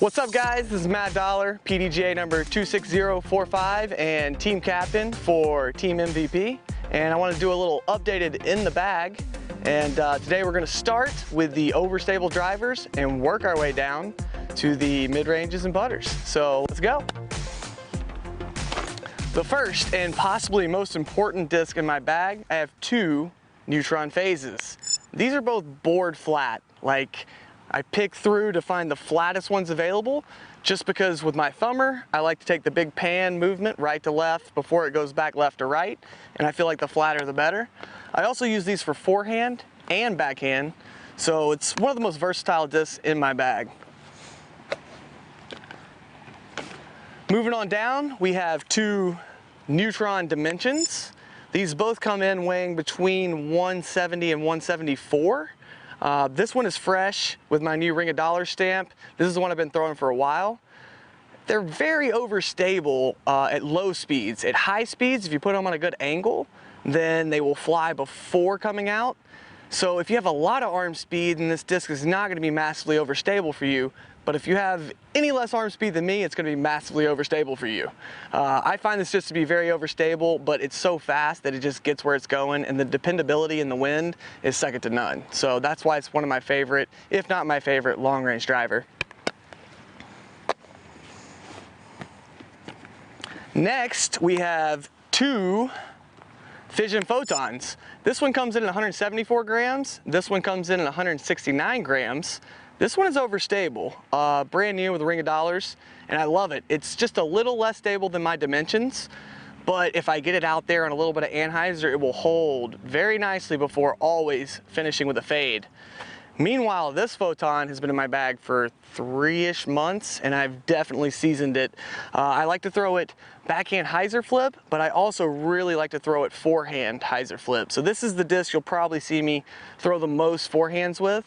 What's up guys, this is Matt Dollar, PDGA number 26045 and team captain for Team MVP. And I want to do a little updated in the bag. And today we're going to start with the Overstable drivers and work our way down to the mid-ranges and putters. So let's go. The first and possibly most important disc in my bag, I have two neutron phases. These are both board flat. Like, I pick through to find the flattest ones available just because with my thumber, I like to take the big pan movement right to left before it goes back left to right, and I feel like the flatter the better. I also use these for forehand and backhand, so it's one of the most versatile discs in my bag. Moving on down, we have two neutron dimensions. These both come in weighing between 170 and 174. This one is fresh with my new Ring of Dollars stamp. This is the one I've been throwing for a while. They're very overstable at low speeds. At high speeds, if you put them on a good angle, then they will fly before coming out. So if you have a lot of arm speed, then this disc is not going to be massively overstable for you. But if you have any less arm speed than me, it's going to be massively overstable for you. I find this just to be very overstable, but it's so fast that it just gets where it's going, and the dependability in the wind is second to none. So that's why it's one of my favorite, if not my favorite, long-range driver. Next, we have two fission photons. This one comes in at 174 grams. This one comes in at 169 grams. This one is overstable, brand new with a Ring of Dollars, and I love it. It's just a little less stable than my dimensions, but if I get it out there on a little bit of anhyzer, it will hold very nicely before always finishing with a fade. Meanwhile, this photon has been in my bag for 3-ish months, and I've definitely seasoned it. I like to throw it backhand hyzer flip, but I also really like to throw it forehand hyzer flip. So this is the disc you'll probably see me throw the most forehands with.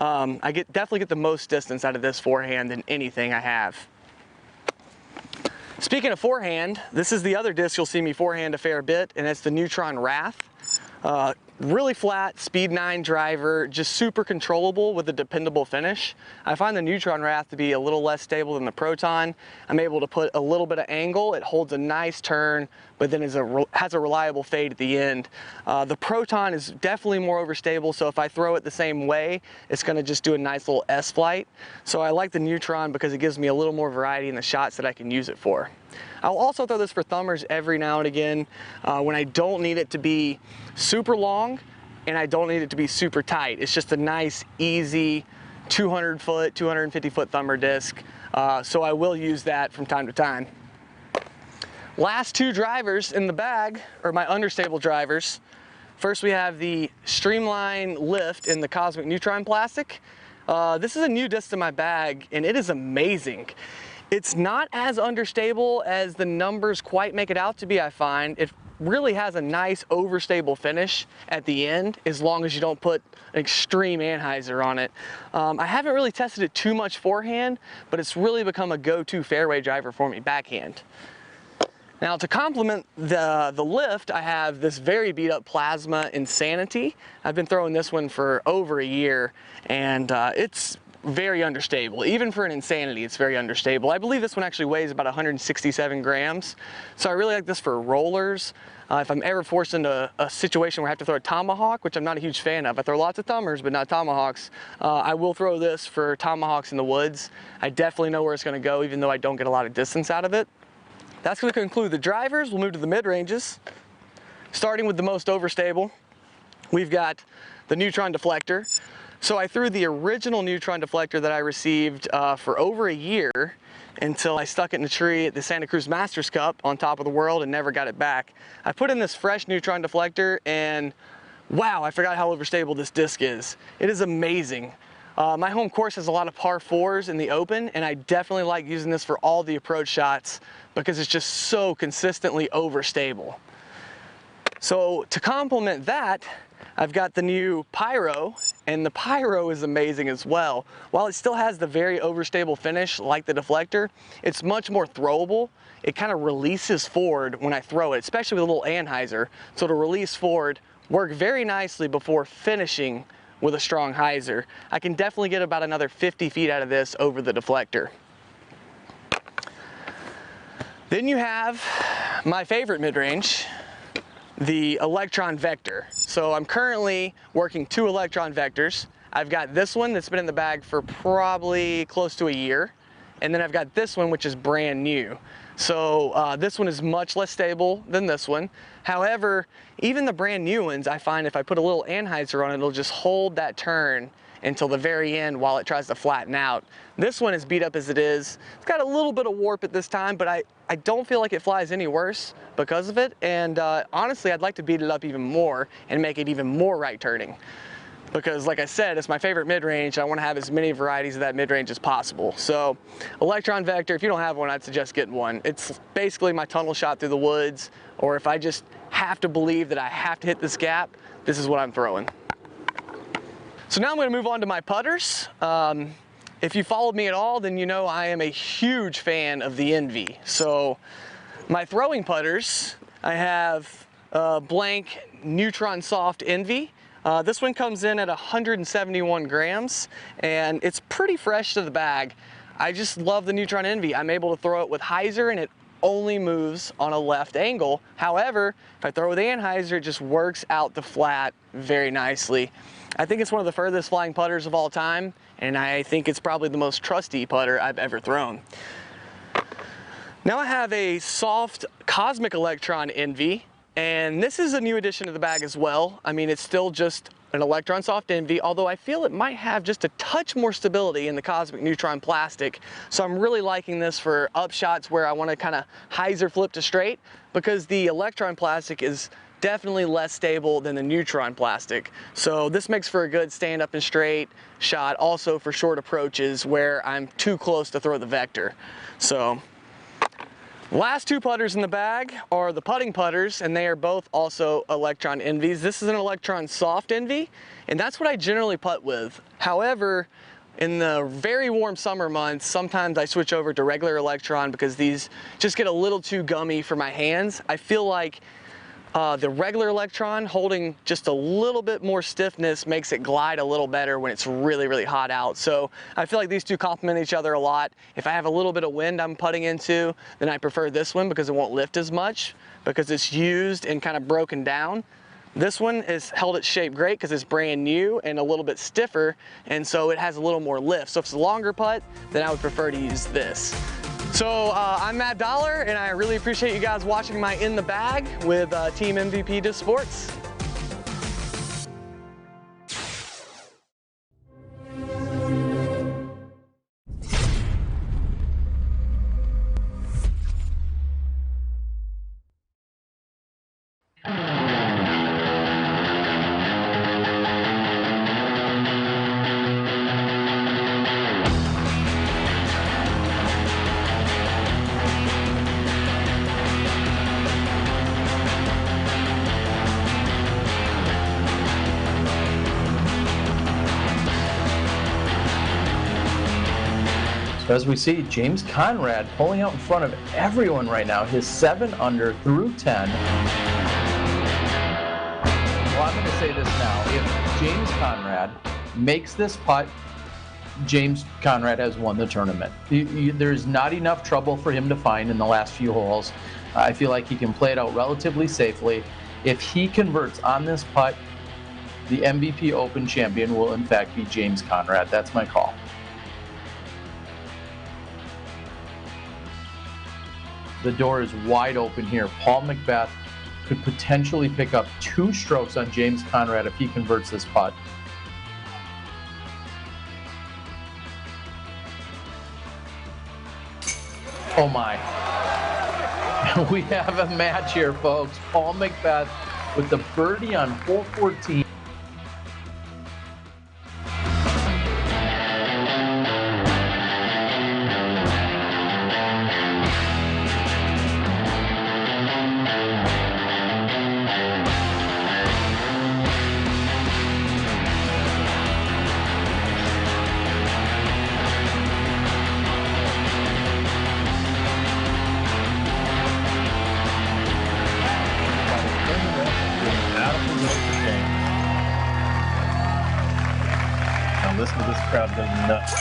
I definitely get the most distance out of this forehand than anything I have. Speaking of forehand, this is the other disc you'll see me forehand a fair bit, and it's the Neutron Wrath. Really flat, speed 9 driver, just super controllable with a dependable finish. I find the Neutron Wrath to be a little less stable than the Proton. I'm able to put a little bit of angle, it holds a nice turn, but then has a reliable fade at the end. The Proton is definitely more overstable, so if I throw it the same way, it's gonna just do a nice little S-flight. So I like the Neutron because it gives me a little more variety in the shots that I can use it for. I'll also throw this for thumbers every now and again when I don't need it to be super long and I don't need it to be super tight. It's just a nice, easy 200 foot, 250 foot thumber disc. So I will use that from time to time. Last two drivers in the bag are my understable drivers. First we have the Streamline Lift in the Cosmic Neutron plastic. This is a new disc in my bag and it is amazing. It's not as understable as the numbers quite make it out to be, I find. It really has a nice overstable finish at the end as long as you don't put an extreme anhyzer on it. I haven't really tested it too much forehand, but it's really become a go-to fairway driver for me backhand. Now to complement the lift, I have this very beat up Plasma Insanity. I've been throwing this one for over a year and it's very understable. Even for an Insanity, it's very understable. I believe this one actually weighs about 167 grams. So I really like this for rollers. If I'm ever forced into a situation where I have to throw a tomahawk, which I'm not a huge fan of, I throw lots of thumbers, but not tomahawks, I will throw this for tomahawks in the woods. I definitely know where it's gonna go, even though I don't get a lot of distance out of it. That's gonna conclude the drivers. We'll move to the mid-ranges. Starting with the most overstable, we've got the Neutron Deflector. So I threw the original Neutron Deflector that I received for over a year until I stuck it in a tree at the Santa Cruz Masters Cup on top of the world and never got it back. I put in this fresh Neutron Deflector and wow, I forgot how overstable this disc is. It is amazing. My home course has a lot of par 4s in the open and I definitely like using this for all the approach shots because it's just so consistently overstable. So to complement that, I've got the new Pyro, and the Pyro is amazing as well. While it still has the very overstable finish like the Deflector, it's much more throwable. It kind of releases forward when I throw it, especially with a little anhyzer. So to release forward, work very nicely before finishing with a strong hyzer. I can definitely get about another 50 feet out of this over the Deflector. Then you have my favorite mid-range, the Electron Vector. So I'm currently working 2 Electron Vectors. I've got this one that's been in the bag for probably close to a year. And then I've got this one, which is brand new. So this one is much less stable than this one. However, even the brand new ones, I find if I put a little anhyzer on it, it'll just hold that turn until the very end while it tries to flatten out. This one is beat up as it is. It's got a little bit of warp at this time, but I don't feel like it flies any worse because of it. And honestly, I'd like to beat it up even more and make it even more right turning. Because like I said, it's my favorite mid-range. I want to have as many varieties of that mid-range as possible. So Electron Vector, if you don't have one, I'd suggest getting one. It's basically my tunnel shot through the woods, or if I just have to believe that I have to hit this gap, this is what I'm throwing. So now I'm going to move on to my putters. If you followed me at all, then you know I am a huge fan of the Envy. So my throwing putters, I have blank Neutron Soft Envy. This one comes in at 171 grams, and it's pretty fresh to the bag. I just love the Neutron Envy. I'm able to throw it with hyzer, and it only moves on a left angle. However, if I throw it with anhyzer, it just works out the flat very nicely. I think it's one of the furthest flying putters of all time, and I think it's probably the most trusty putter I've ever thrown. Now I have a soft Cosmic Electron Envy. And this is a new addition to the bag as well. I mean, it's still just an Electron Soft Envy, although I feel it might have just a touch more stability in the Cosmic Neutron plastic. So I'm really liking this for up shots where I want to kind of hyzer flip to straight, because the Electron plastic is definitely less stable than the Neutron plastic. So this makes for a good stand up and straight shot, also for short approaches where I'm too close to throw the Vector. So last 2 putters in the bag are the putting putters, and they are both also Electron Envies. This is an Electron Soft Envy, and that's what I generally putt with. However, in the very warm summer months, sometimes I switch over to regular Electron because these just get a little too gummy for my hands. I feel like the regular Electron holding just a little bit more stiffness makes it glide a little better when it's really, really hot out. So I feel like these two complement each other a lot. If I have a little bit of wind I'm putting into, then I prefer this one because it won't lift as much, because it's used and kind of broken down. This one is held its shape great because it's brand new and a little bit stiffer, and so it has a little more lift. So if it's a longer putt, then I would prefer to use this. So I'm Matt Dollar, and I really appreciate you guys watching my In the Bag with Team MVP Disc Sports. As we see, James Conrad pulling out in front of everyone right now. His 7 under through 10. Well, I'm going to say this now. If James Conrad makes this putt, James Conrad has won the tournament. There's not enough trouble for him to find in the last few holes. I feel like he can play it out relatively safely. If he converts on this putt, the MVP Open champion will in fact be James Conrad. That's my call. The door is wide open here. Paul McBeth could potentially pick up 2 strokes on James Conrad if he converts this putt. Oh my. We have a match here, folks. Paul McBeth with the birdie on hole 14. Listen to this crowd going nuts.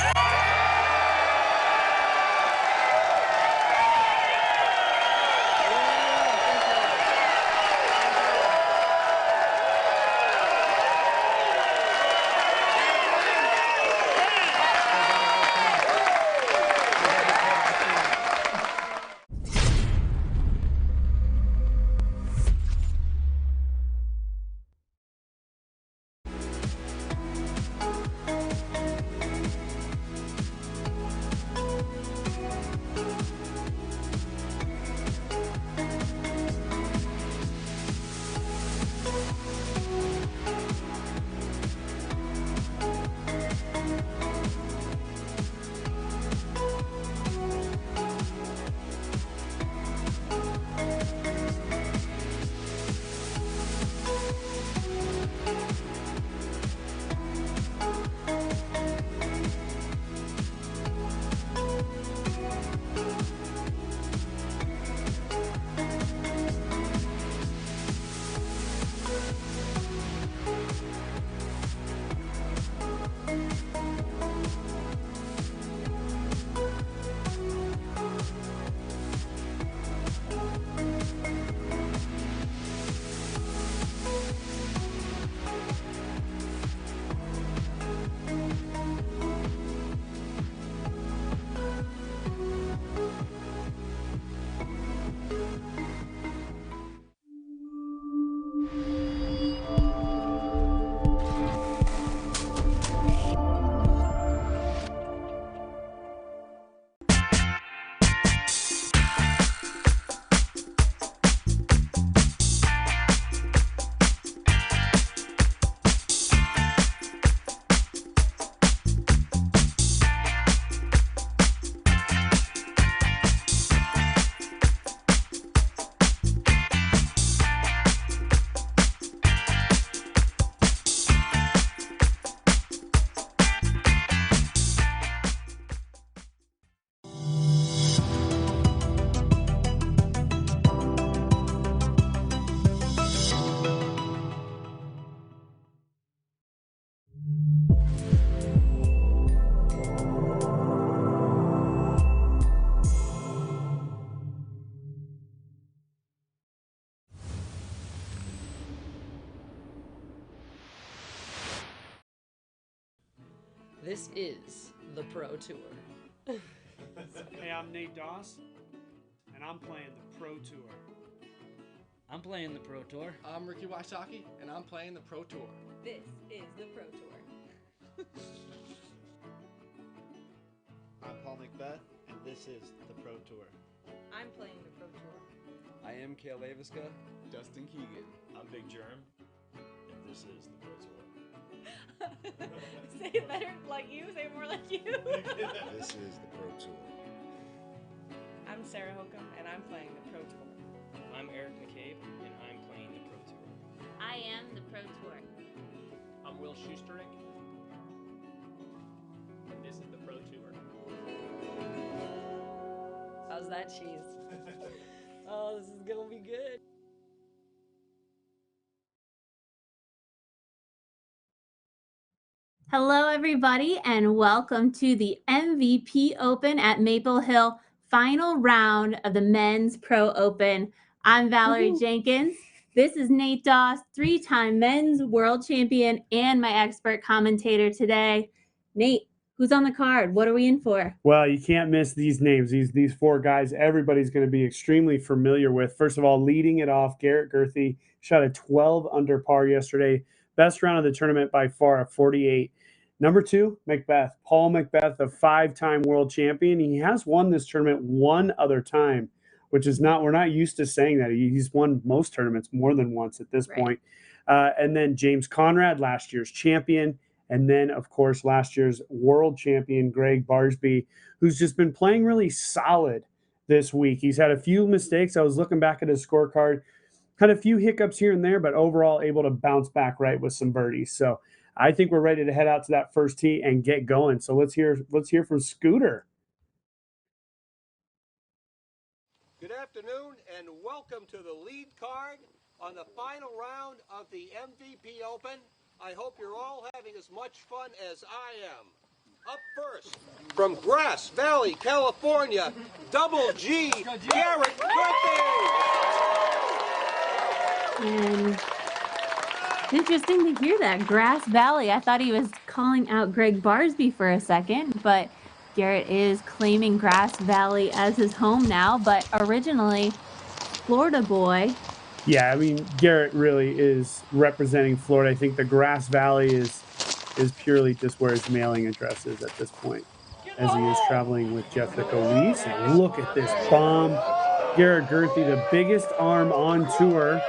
This is the Pro Tour. Hey, I'm Nate Doss, and I'm playing the Pro Tour. I'm playing the Pro Tour. I'm Ricky Wysocki, and I'm playing the Pro Tour. This is the Pro Tour. I'm Paul McBeth, and this is the Pro Tour. I'm playing the Pro Tour. I am Kale Aviska. Dustin Keegan. I'm Big Germ, and this is the Pro Tour. Say it better like you, say it more like you. This is the Pro Tour. I'm Sarah Holcomb, and I'm playing the Pro Tour. I'm Eric McCabe, and I'm playing the Pro Tour. I am the Pro Tour. I'm Will Schusterick, and this is the Pro Tour. How's that cheese? Oh, this is gonna be good. Hello, everybody, and welcome to the MVP Open at Maple Hill final round of the Men's Pro Open. I'm Valarie Jenkins. This is Nate Doss, three-time men's world champion and my expert commentator today. Nate, who's on the card? What are we in for? Well, you can't miss these names. These four guys everybody's going to be extremely familiar with. First of all, leading it off, Garrett Gurthie shot a 12 under par yesterday. Best round of the tournament by far, a 48. Number two, McBeth. Paul McBeth, a five-time world champion. He has won this tournament one other time, which is we're not used to saying that. He's won most tournaments more than once at this point. And then James Conrad, last year's champion. And then, of course, last year's world champion, Gregg Barsby, who's just been playing really solid this week. He's had a few mistakes. I was looking back at his scorecard, had a few hiccups here and there, but overall able to bounce back right with some birdies. So I think we're ready to head out to that first tee and get going. So let's hear from Scooter. Good afternoon and welcome to the lead card on the final round of the MVP Open. I hope you're all having as much fun as I am. Up first, from Grass Valley, California, Double G, Garrett Gurthie. And it's interesting to hear that, Grass Valley. I thought he was calling out Gregg Barsby for a second, but Garrett is claiming Grass Valley as his home now, but originally Florida boy. Yeah, I mean, Garrett really is representing Florida. I think the Grass Valley is purely just where his mailing address is at this point, as he is traveling with Jessica Weiss. And look at this bomb. Garrett Gurthie, the biggest arm on tour.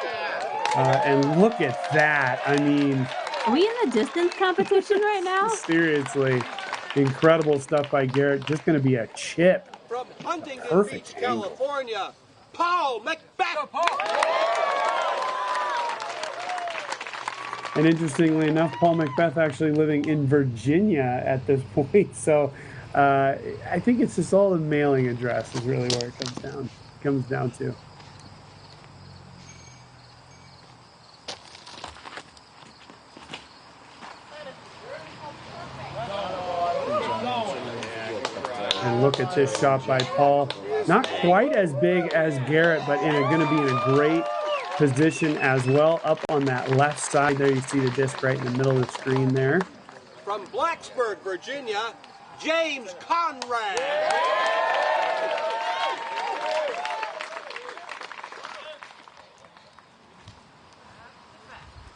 And look at that. I mean, are we in the distance competition right now? Seriously. Incredible stuff by Garrett. Just going to be a chip. From Huntington Beach, California, Paul McBeth. And interestingly enough, Paul McBeth actually living in Virginia at this point. So I think it's just all the mailing address is really where it comes down to. And look at this shot by Paul. Not quite as big as Garrett, but going to be in a great position as well. Up on that left side there, you see the disc right in the middle of the screen there. From Blacksburg, Virginia, James Conrad.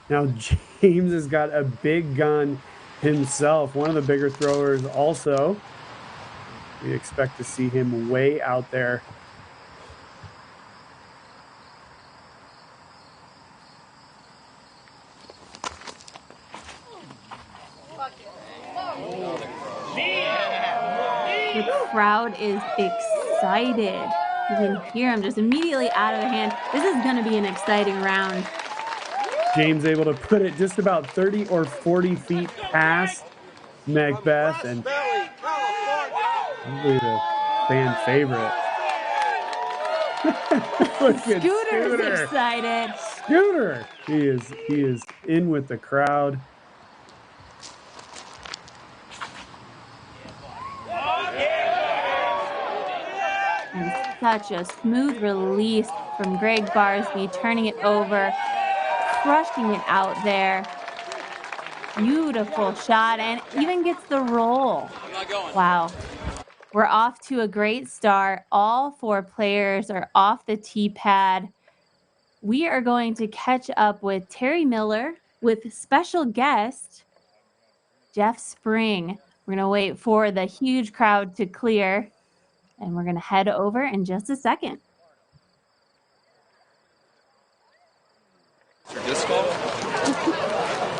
Now James has got a big gun himself, one of the bigger throwers also. We expect to see him way out there. The crowd is excited. You can hear him just immediately out of the hand. This is going to be an exciting round. James able to put it just about 30 or 40 feet past McBeth, and probably the fan favorite. Scooter's excited. Scooter, he is in with the crowd. And such a smooth release from Gregg Barsby, turning it over, crushing it out there. Beautiful shot and even gets the roll. Wow. We're off to a great start. All 4 players are off the tee pad. We are going to catch up with Terry Miller with special guest Jeff Spring. We're going to wait for the huge crowd to clear, and we're going to head over in just a second. Disc golf?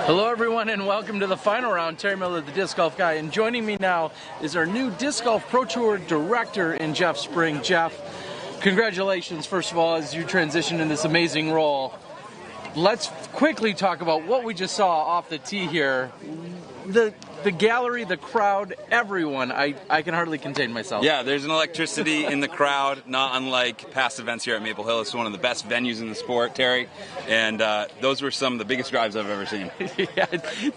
Hello, everyone, and welcome to the final round. Terry Miller, the disc golf guy, and joining me now is our new disc golf pro tour director in Jeff Spring. Jeff, congratulations, first of all, as you transition in this amazing role. Let's quickly talk about what we just saw off the tee here. The gallery, the crowd, everyone, I can hardly contain myself. Yeah, there's an electricity in the crowd, not unlike past events here at Maple Hill. It's one of the best venues in the sport, Terry, and those were some of the biggest drives I've ever seen. Yeah,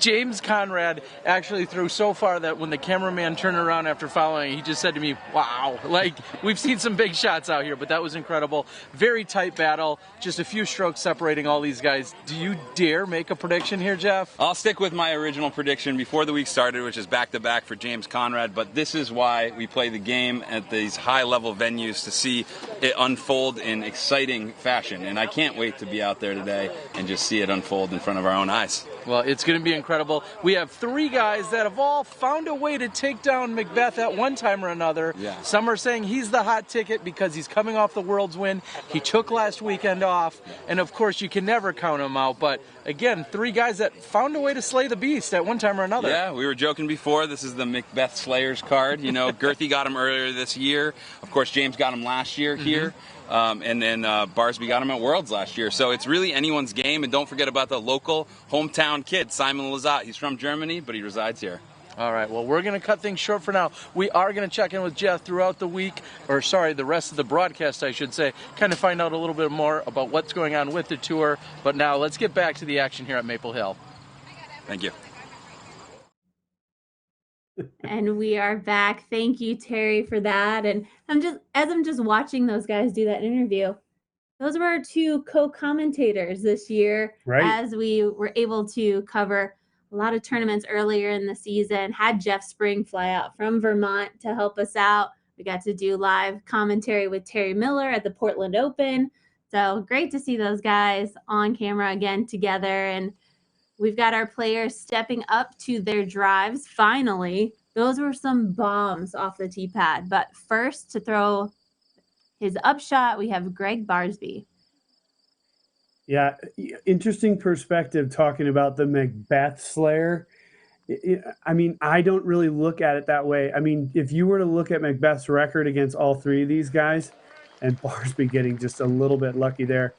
James Conrad actually threw so far that when the cameraman turned around after following, he just said to me, wow, like, we've seen some big shots out here, but that was incredible. Very tight battle, just a few strokes separating all these guys. Do you dare make a prediction here, Jeff? I'll stick with my original prediction before the week started, which is back-to-back for James Conrad, but this is why we play the game at these high-level venues, to see it unfold in exciting fashion, and I can't wait to be out there today and just see it unfold in front of our own eyes. Well, it's going to be incredible. We have 3 guys that have all found a way to take down McBeth at one time or another. Yeah. Some are saying he's the hot ticket because he's coming off the World's win. He took last weekend off, and of course you can never count him out, but again, 3 guys that found a way to slay the beast at one time or another. Yeah, we were joking before, this is the McBeth Slayers card. You know, Gurthie got him earlier this year. Of course, James got him last year here. And then Barsby got him at Worlds last year. So it's really anyone's game. And don't forget about the local hometown kid, Simon Lazat. He's from Germany, but he resides here. All right, well, we're going to cut things short for now. We are going to check in with Jeff throughout the week, or sorry, the rest of the broadcast, I should say, kind of find out a little bit more about what's going on with the tour. But now let's get back to the action here at Maple Hill. Thank you. And we are back. Thank you, Terry, for that. And I'm just watching those guys do that interview. Those were our 2 co-commentators this year, right, as we were able to cover a lot of tournaments earlier in the season. Had Jeff Spring fly out from Vermont to help us out. We got to do live commentary with Terry Miller at the Portland Open. So great to see those guys on camera again together. And we've got our players stepping up to their drives. Finally, those were some bombs off the tee pad. But first, to throw his upshot, we have Gregg Barsby. Yeah, interesting perspective talking about the McBeth Slayer. I mean, I don't really look at it that way. I mean, if you were to look at McBeth's record against all 3 of these guys, and Barsby getting just a little bit lucky there,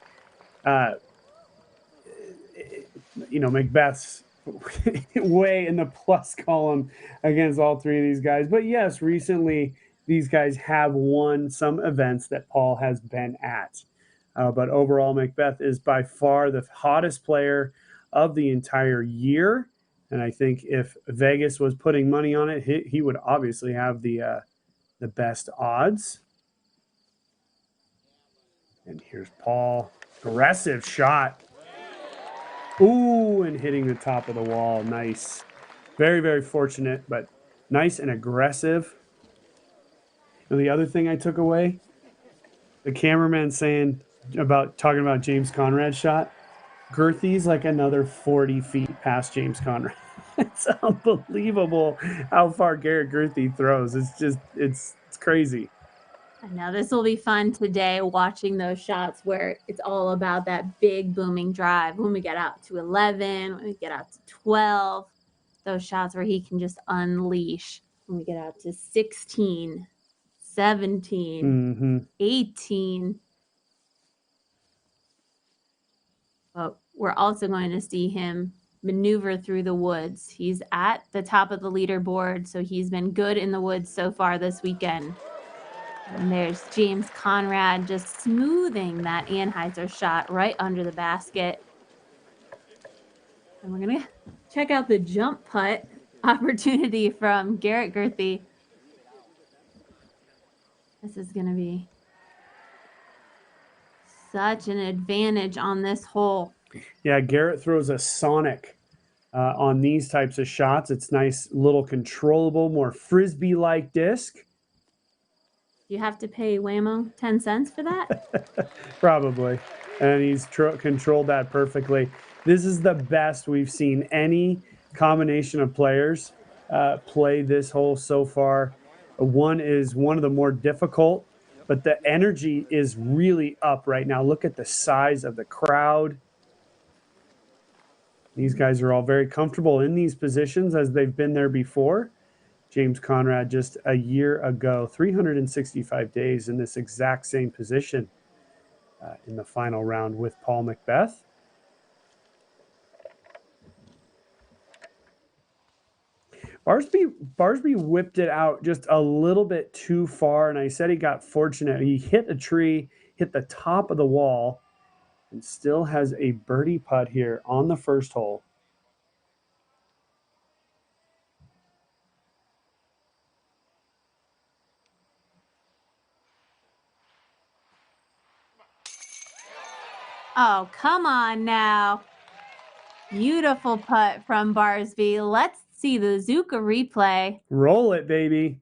you know, McBeth's way in the plus column against all 3 of these guys. But yes, recently these guys have won some events that Paul has been at. But overall, McBeth is by far the hottest player of the entire year. And I think if Vegas was putting money on it, he would obviously have the best odds. And here's Paul. Aggressive shot. Ooh, and hitting the top of the wall. Nice. Very, very fortunate, but nice and aggressive. And the other thing I took away, the cameraman talking about James Conrad's shot. Gurthie's like another 40 feet past James Conrad. It's unbelievable how far Garrett Gurthie throws. It's crazy. I know this will be fun today, watching those shots where it's all about that big booming drive. When we get out to 11, when we get out to 12, those shots where he can just unleash. When we get out to 16, 17, 18. But we're also going to see him maneuver through the woods. He's at the top of the leaderboard, so he's been good in the woods so far this weekend. And there's James Conrad just smoothing that Anheuser shot right under the basket. And we're going to check out the jump putt opportunity from Garrett Gurthie. This is going to be such an advantage on this hole. Yeah, Garrett throws a sonic on these types of shots. It's nice, little controllable, more frisbee-like disc. You have to pay Whammo 10 cents for that? Probably. And he's controlled that perfectly. This is the best we've seen any combination of players play this hole so far. One is one of the more difficult, but the energy is really up right now. Look at the size of the crowd. These guys are all very comfortable in these positions as they've been there before. James Conrad just a year ago, 365 days in this exact same position in the final round with Paul McBeth. Barsby whipped it out just a little bit too far, and I said he got fortunate. He hit a tree, hit the top of the wall, and still has a birdie putt here on the first hole. Oh, come on now. Beautiful putt from Barsby. Let's see the Zuka replay. Roll it, baby.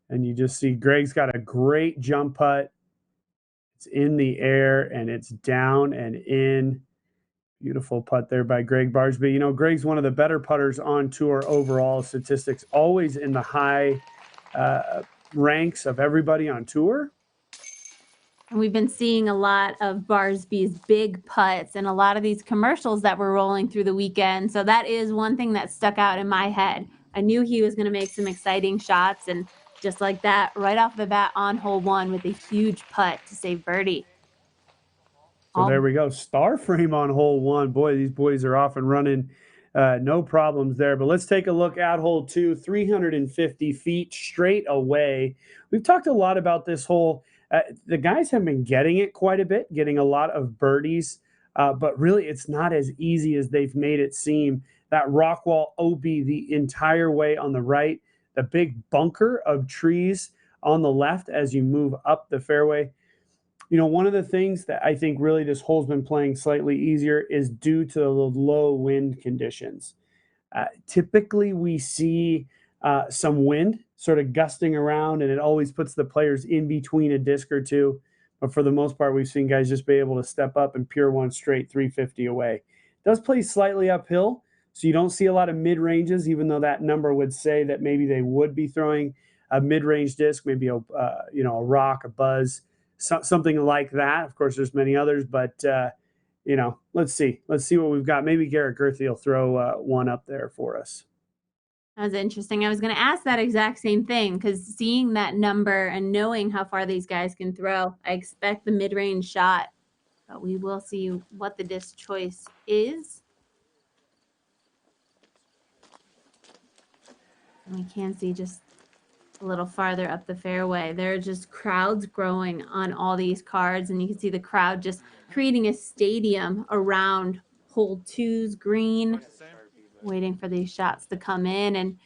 And you just see Gregg's got a great jump putt. It's in the air and it's down and in. Beautiful putt there by Gregg Barsby. You know, Gregg's one of the better putters on tour overall. Statistics always in the high ranks of everybody on tour. And we've been seeing a lot of Barsby's big putts and a lot of these commercials that were rolling through the weekend. So that is one thing that stuck out in my head. I knew he was going to make some exciting shots, and just like that, right off the bat on hole one with a huge putt to save birdie. So there we go. Star frame on hole one. Boy, these boys are off and running. No problems there. But let's take a look at hole two, 350 feet straight away. We've talked a lot about this hole. The guys have been getting it quite a bit, getting a lot of birdies, but really it's not as easy as they've made it seem. That rock wall OB the entire way on the right, the big bunker of trees on the left as you move up the fairway. You know, one of the things that I think really this hole's been playing slightly easier is due to the low wind conditions. Typically we see some wind sort of gusting around, and it always puts the players in between a disc or two. But for the most part, we've seen guys just be able to step up and pure one straight 350 away. It does play slightly uphill, so you don't see a lot of mid-ranges, even though that number would say that maybe they would be throwing a mid-range disc, maybe a a rock, a buzz, something like that. Of course, there's many others, but let's see what we've got. Maybe Garrett Gurthie will throw one up there for us. That was interesting. I was going to ask that exact same thing, because seeing that number and knowing how far these guys can throw, I expect the mid-range shot, but we will see what the disc choice is. And we can see just a little farther up the fairway. There are just crowds growing on all these cards, and you can see the crowd just creating a stadium around hole two's green, waiting for these shots to come in. And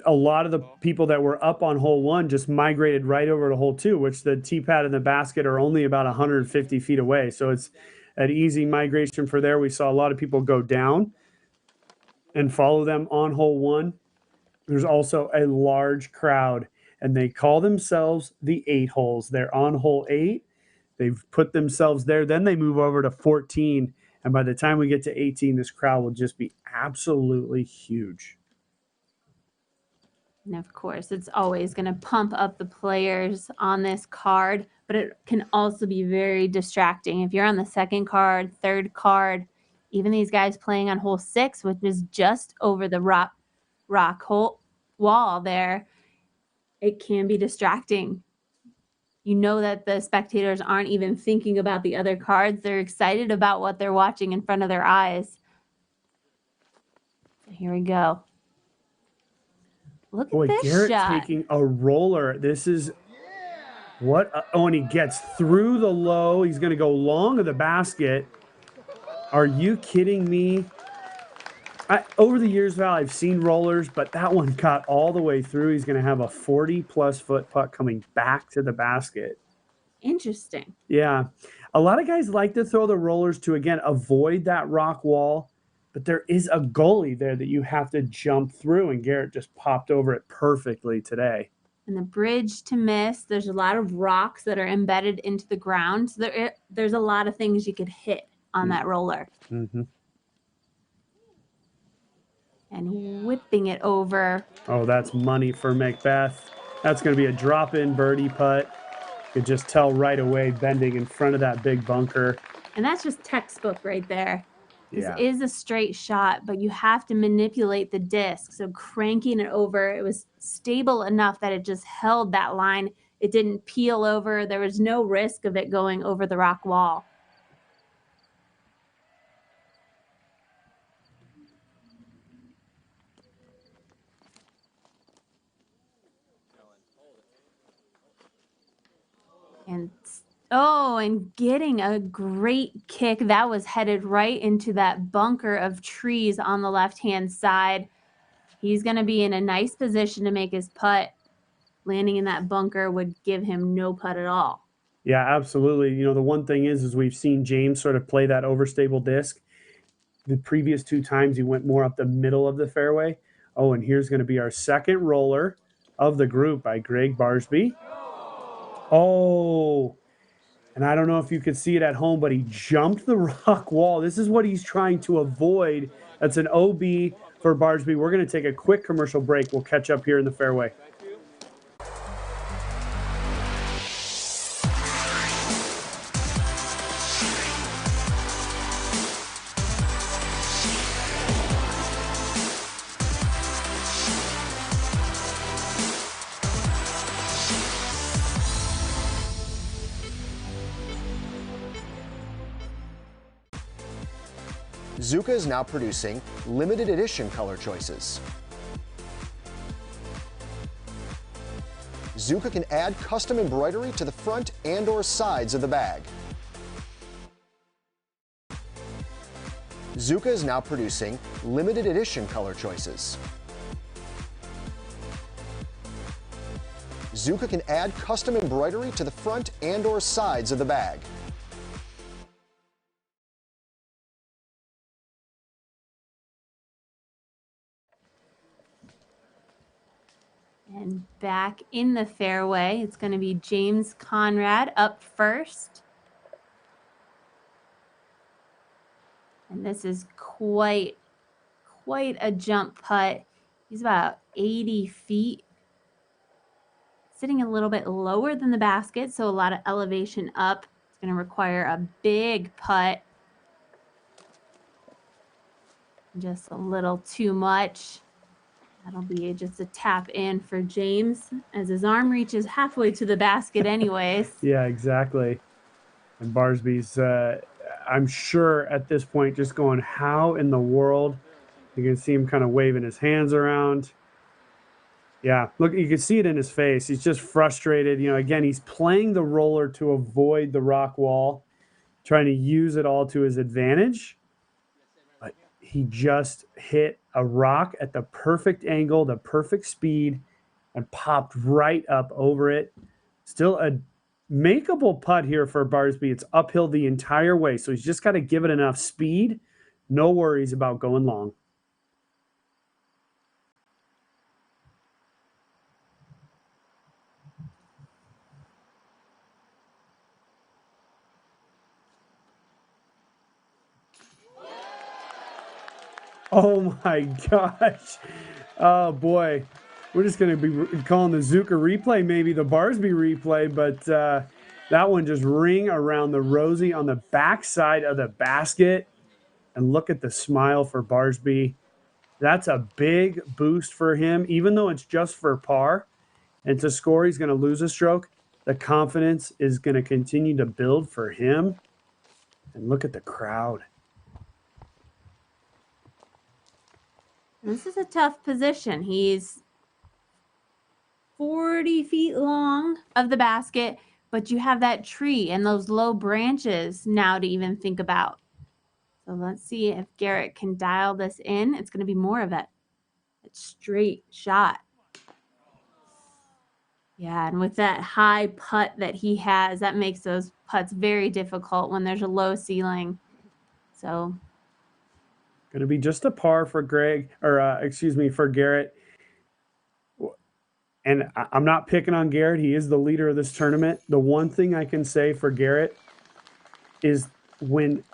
a lot of the people that were up on hole one just migrated right over to hole two, which the tee pad and the basket are only about 150 feet away. So it's an easy migration for there. We saw a lot of people go down and follow them on hole one. There's also a large crowd, and they call themselves the 8 holes. They're on hole 8. They've put themselves there. Then they move over to 14. And by the time we get to 18, this crowd will just be absolutely huge. And of course, it's always going to pump up the players on this card, but it can also be very distracting. If you're on the second card, third card, even these guys playing on hole 6, which is just over the rock hole wall there, it can be distracting. You know that the spectators aren't even thinking about the other cards. They're excited about what they're watching in front of their eyes. Here we go. Look at this Garrett shot. Taking a roller. This is what? And he gets through the low. He's going to go long of the basket. Are you kidding me? Over the years, Val, I've seen rollers, but that one got all the way through. He's going to have a 40-plus foot putt coming back to the basket. Interesting. Yeah. A lot of guys like to throw the rollers to, again, avoid that rock wall, but there is a gully there that you have to jump through, and Garrett just popped over it perfectly today. And the bridge to miss, there's a lot of rocks that are embedded into the ground. So there's a lot of things you could hit on that roller. Mm-hmm. And whipping it over. Oh, that's money for McBeth. That's going to be a drop-in birdie putt. You could just tell right away, bending in front of that big bunker. And that's just textbook right there. This Yeah. is a straight shot, but you have to manipulate the disc. So cranking it over, it was stable enough that it just held that line. It didn't peel over. There was no risk of it going over the rock wall. And getting a great kick. That was headed right into that bunker of trees on the left-hand side. He's going to be in a nice position to make his putt. Landing in that bunker would give him no putt at all. Yeah, absolutely. You know, the one thing is we've seen James sort of play that overstable disc. The previous 2 times he went more up the middle of the fairway. Oh, and here's going to be our second roller of the group by Gregg Barsby. Oh, and I don't know if you could see it at home, but he jumped the rock wall. This is what he's trying to avoid. That's an OB for Barsby. We're going to take a quick commercial break. We'll catch up here in the fairway. Zuca is now producing limited edition color choices. Zuca can add custom embroidery to the front and/or sides of the bag. Zuca is now producing limited edition color choices. Zuca can add custom embroidery to the front and/or sides of the bag. And back in the fairway, it's going to be James Conrad up first. And this is quite a jump putt. He's about 80 feet. Sitting a little bit lower than the basket, so a lot of elevation up. It's going to require a big putt. Just a little too much. That'll be just a tap in for James as his arm reaches halfway to the basket anyways. Yeah, exactly. And Barsby's, I'm sure at this point, just going, how in the world? You can see him kind of waving his hands around. Yeah, look, you can see it in his face. He's just frustrated. You know, again, he's playing the roller to avoid the rock wall, trying to use it all to his advantage. But he just hit a rock at the perfect angle, the perfect speed, and popped right up over it. Still a makeable putt here for Barsby. It's uphill the entire way, so he's just got to give it enough speed. No worries about going long. Oh my gosh. Oh boy. We're just going to be calling the Zuca replay, maybe the Barsby replay, but that one just ring around the rosy on the backside of the basket. And look at the smile for Barsby. That's a big boost for him, even though it's just for par. And to score, he's going to lose a stroke. The confidence is going to continue to build for him. And look at the crowd. This is a tough position. He's 40 feet long of the basket, but you have that tree and those low branches now to even think about. So let's see if Garrett can dial this in. It's going to be more of that straight shot. Yeah, and with that high putt that he has, that makes those putts very difficult when there's a low ceiling. So going to be just a par for for Garrett. And I'm not picking on Garrett. He is the leader of this tournament. The one thing I can say for Garrett is when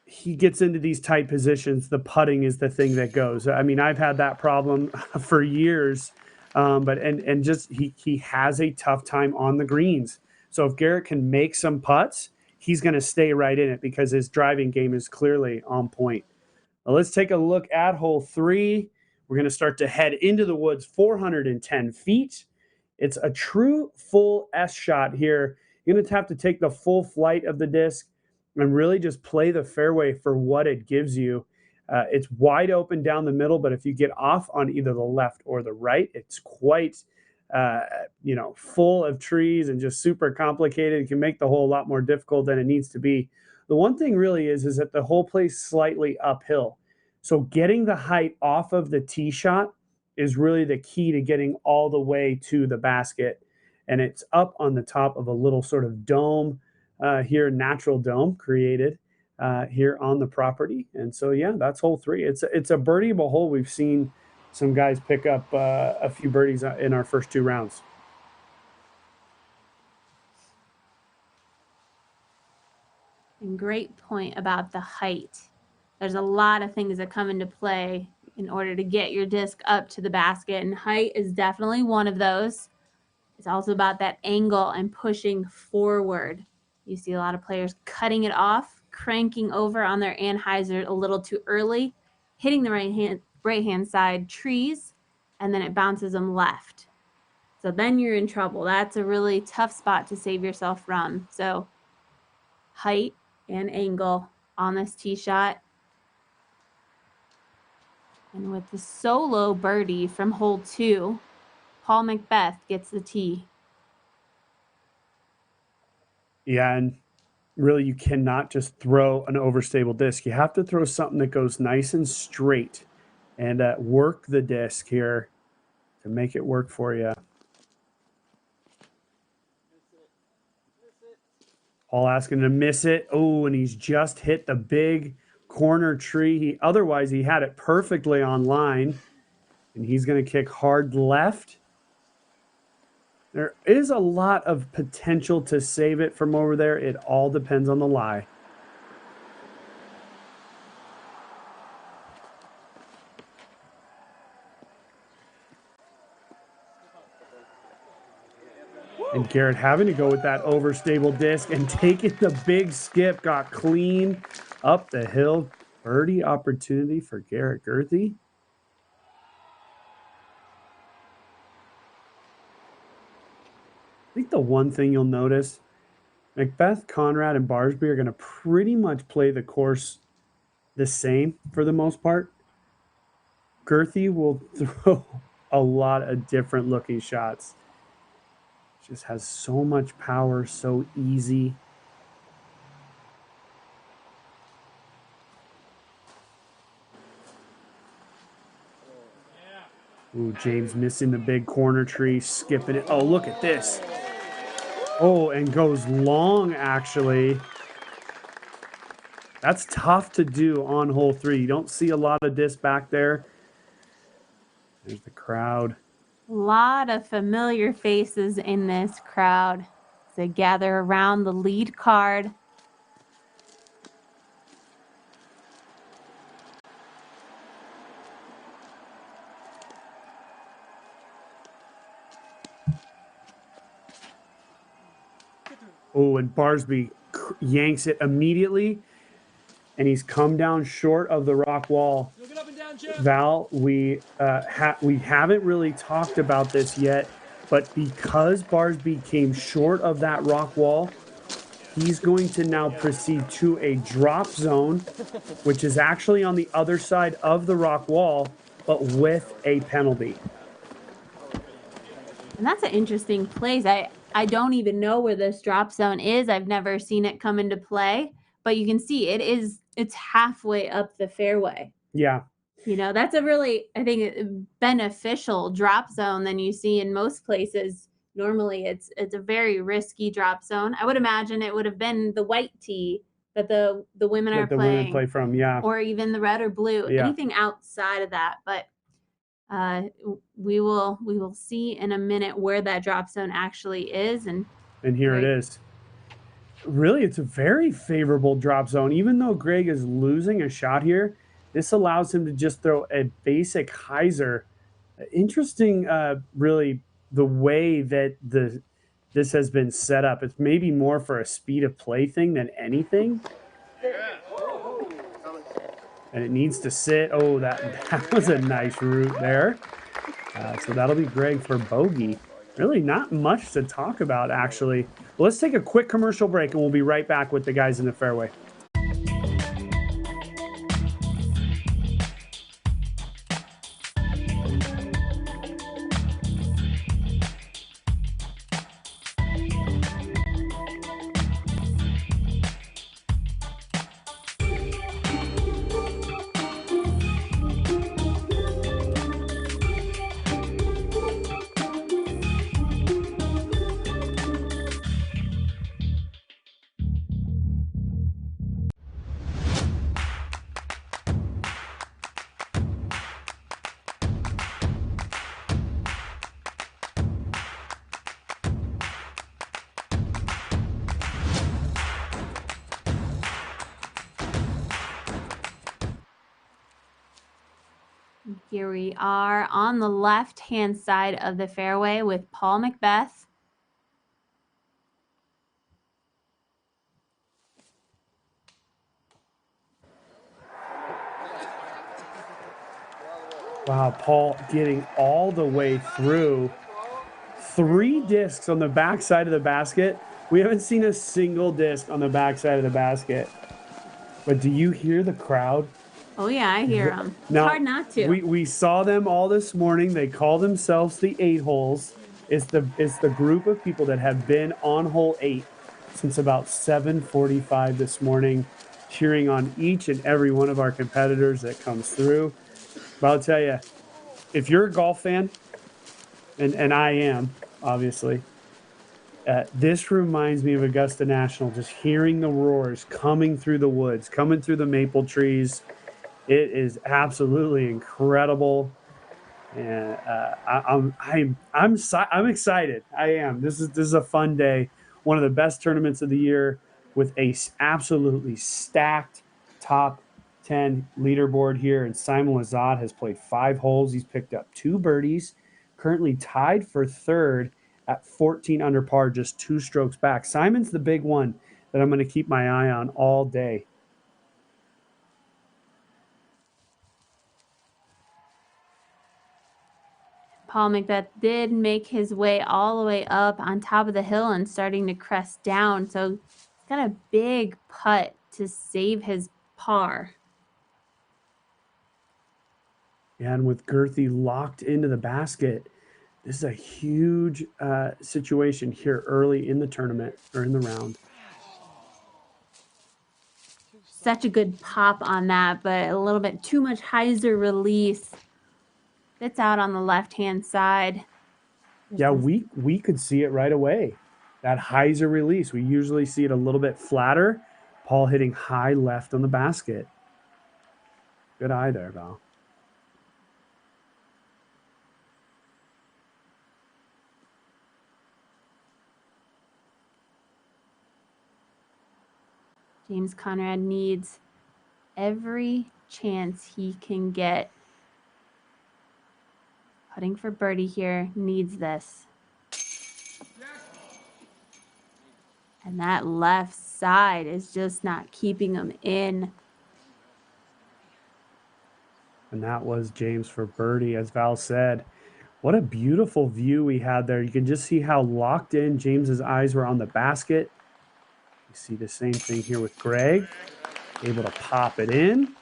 he gets into these tight positions, the putting is the thing that goes. I mean, I've had that problem for years, but just he has a tough time on the greens. So if Garrett can make some putts, he's going to stay right in it because his driving game is clearly on point. Now let's take a look at hole 3. We're going to start to head into the woods, 410 feet. It's a true full S shot here. You're going to have to take the full flight of the disc and really just play the fairway for what it gives you. It's wide open down the middle, but if you get off on either the left or the right, it's quite, full of trees and just super complicated. It can make the hole a lot more difficult than it needs to be. The one thing really is that the whole place slightly uphill. So getting the height off of the tee shot is really the key to getting all the way to the basket. And it's up on the top of a little sort of dome here, natural dome created here on the property. And so, yeah, that's hole 3. It's a birdieable hole. We've seen some guys pick up a few birdies in our first 2 rounds. And great point about the height. There's a lot of things that come into play in order to get your disc up to the basket, and height is definitely one of those. It's also about that angle and pushing forward. You see a lot of players cutting it off, cranking over on their anhyzer a little too early, hitting the right hand side trees, and then it bounces them left. So then you're in trouble. That's a really tough spot to save yourself from. So height and angle on this tee shot. And with the solo birdie from hole 2, Paul McBeth gets the tee. Yeah, and really you cannot just throw an overstable disc. You have to throw something that goes nice and straight and work the disc here to make it work for you. Paul asking to miss it. Oh, and he's just hit the big corner tree. Otherwise, he had it perfectly on line. And he's going to kick hard left. There is a lot of potential to save it from over there. It all depends on the lie. And Garrett having to go with that overstable disc and taking the big skip, got clean up the hill. Birdie opportunity for Garrett Gurthie. I think the one thing you'll notice, McBeth, Conrad, and Barsby are going to pretty much play the course the same for the most part. Gurthie will throw a lot of different looking shots. Just has so much power, so easy. Ooh, James missing the big corner tree, skipping it. Oh, look at this. Oh, and goes long, actually. That's tough to do on hole 3. You don't see a lot of disc back there. There's the crowd. A lot of familiar faces in this crowd as they gather around the lead card. Oh, and Barsby yanks it immediately, and he's come down short of the rock wall. Val, we haven't really talked about this yet, but because Barsby came short of that rock wall, he's going to now proceed to a drop zone, which is actually on the other side of the rock wall, but with a penalty. And that's an interesting place. I don't even know where this drop zone is. I've never seen it come into play, but you can see it's halfway up the fairway. Yeah. You know, that's a really, I think, beneficial drop zone than you see in most places. Normally it's a very risky drop zone. I would imagine it would have been the white tee that the women are That the playing, women play from, yeah. or even the red or blue, Yeah. anything outside of that. But we will see in a minute where that drop zone actually is. And here it is. Really, it's a very favorable drop zone. Even though Gregg is losing a shot here, this allows him to just throw a basic hyzer. Interesting, really, the way that this has been set up. It's maybe more for a speed of play thing than anything. And it needs to sit. Oh, that was a nice route there. So that'll be Gregg for bogey. Really not much to talk about, actually. Well, let's take a quick commercial break, and we'll be right back with the guys in the fairway. Here we are on the left-hand side of the fairway with Paul McBeth. Wow, Paul getting all the way through. 3 discs on the backside of the basket. We haven't seen a single disc on the backside of the basket. But do you hear the crowd? Oh yeah, I hear them. It's Now, hard not to. We saw them all this morning. They call themselves the 8 holes. It's the group of people that have been on hole 8 since about 7:45 this morning, cheering on each and every one of our competitors that comes through. But I'll tell you, if you're a golf fan, and I am, obviously, this reminds me of Augusta National, just hearing the roars coming through the woods, coming through the maple trees. It is absolutely incredible, and I'm excited. I am. This is a fun day, one of the best tournaments of the year, with a absolutely stacked top 10 leaderboard here. And Simon Lazat has played 5 holes. He's picked up 2 birdies, currently tied for third at 14 under par, just 2 strokes back. Simon's the big one that I'm going to keep my eye on all day. Paul McBeth did make his way all the way up on top of the hill and starting to crest down. So he's got a big putt to save his par. And with Gurthie locked into the basket, this is a huge situation here early in the tournament, or in the round. Such a good pop on that, but a little bit too much hyzer release. It's out on the left-hand side. Yeah, we could see it right away. That hyzer release. We usually see it a little bit flatter. Paul hitting high left on the basket. Good eye there, Val. James Conrad needs every chance he can get. Putting for birdie here, needs this. And that left side is just not keeping him in. And that was James for birdie, as Val said. What a beautiful view we had there. You can just see how locked in James's eyes were on the basket. You see the same thing here with Gregg. Able to pop it in.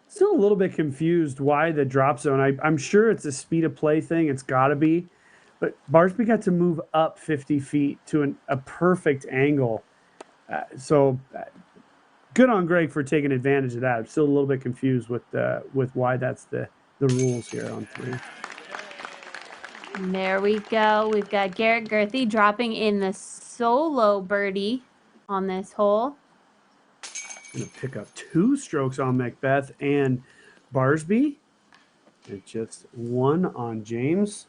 Still a little bit confused why the drop zone. I'm sure it's a speed of play thing. It's got to be. But Barsby got to move up 50 feet to a perfect angle. So good on Gregg for taking advantage of that. I'm still a little bit confused with why that's the rules here on 3. And there we go. We've got Garrett Gurthie dropping in the solo birdie on this hole. Going to pick up 2 strokes on McBeth and Barsby. And just 1 on James.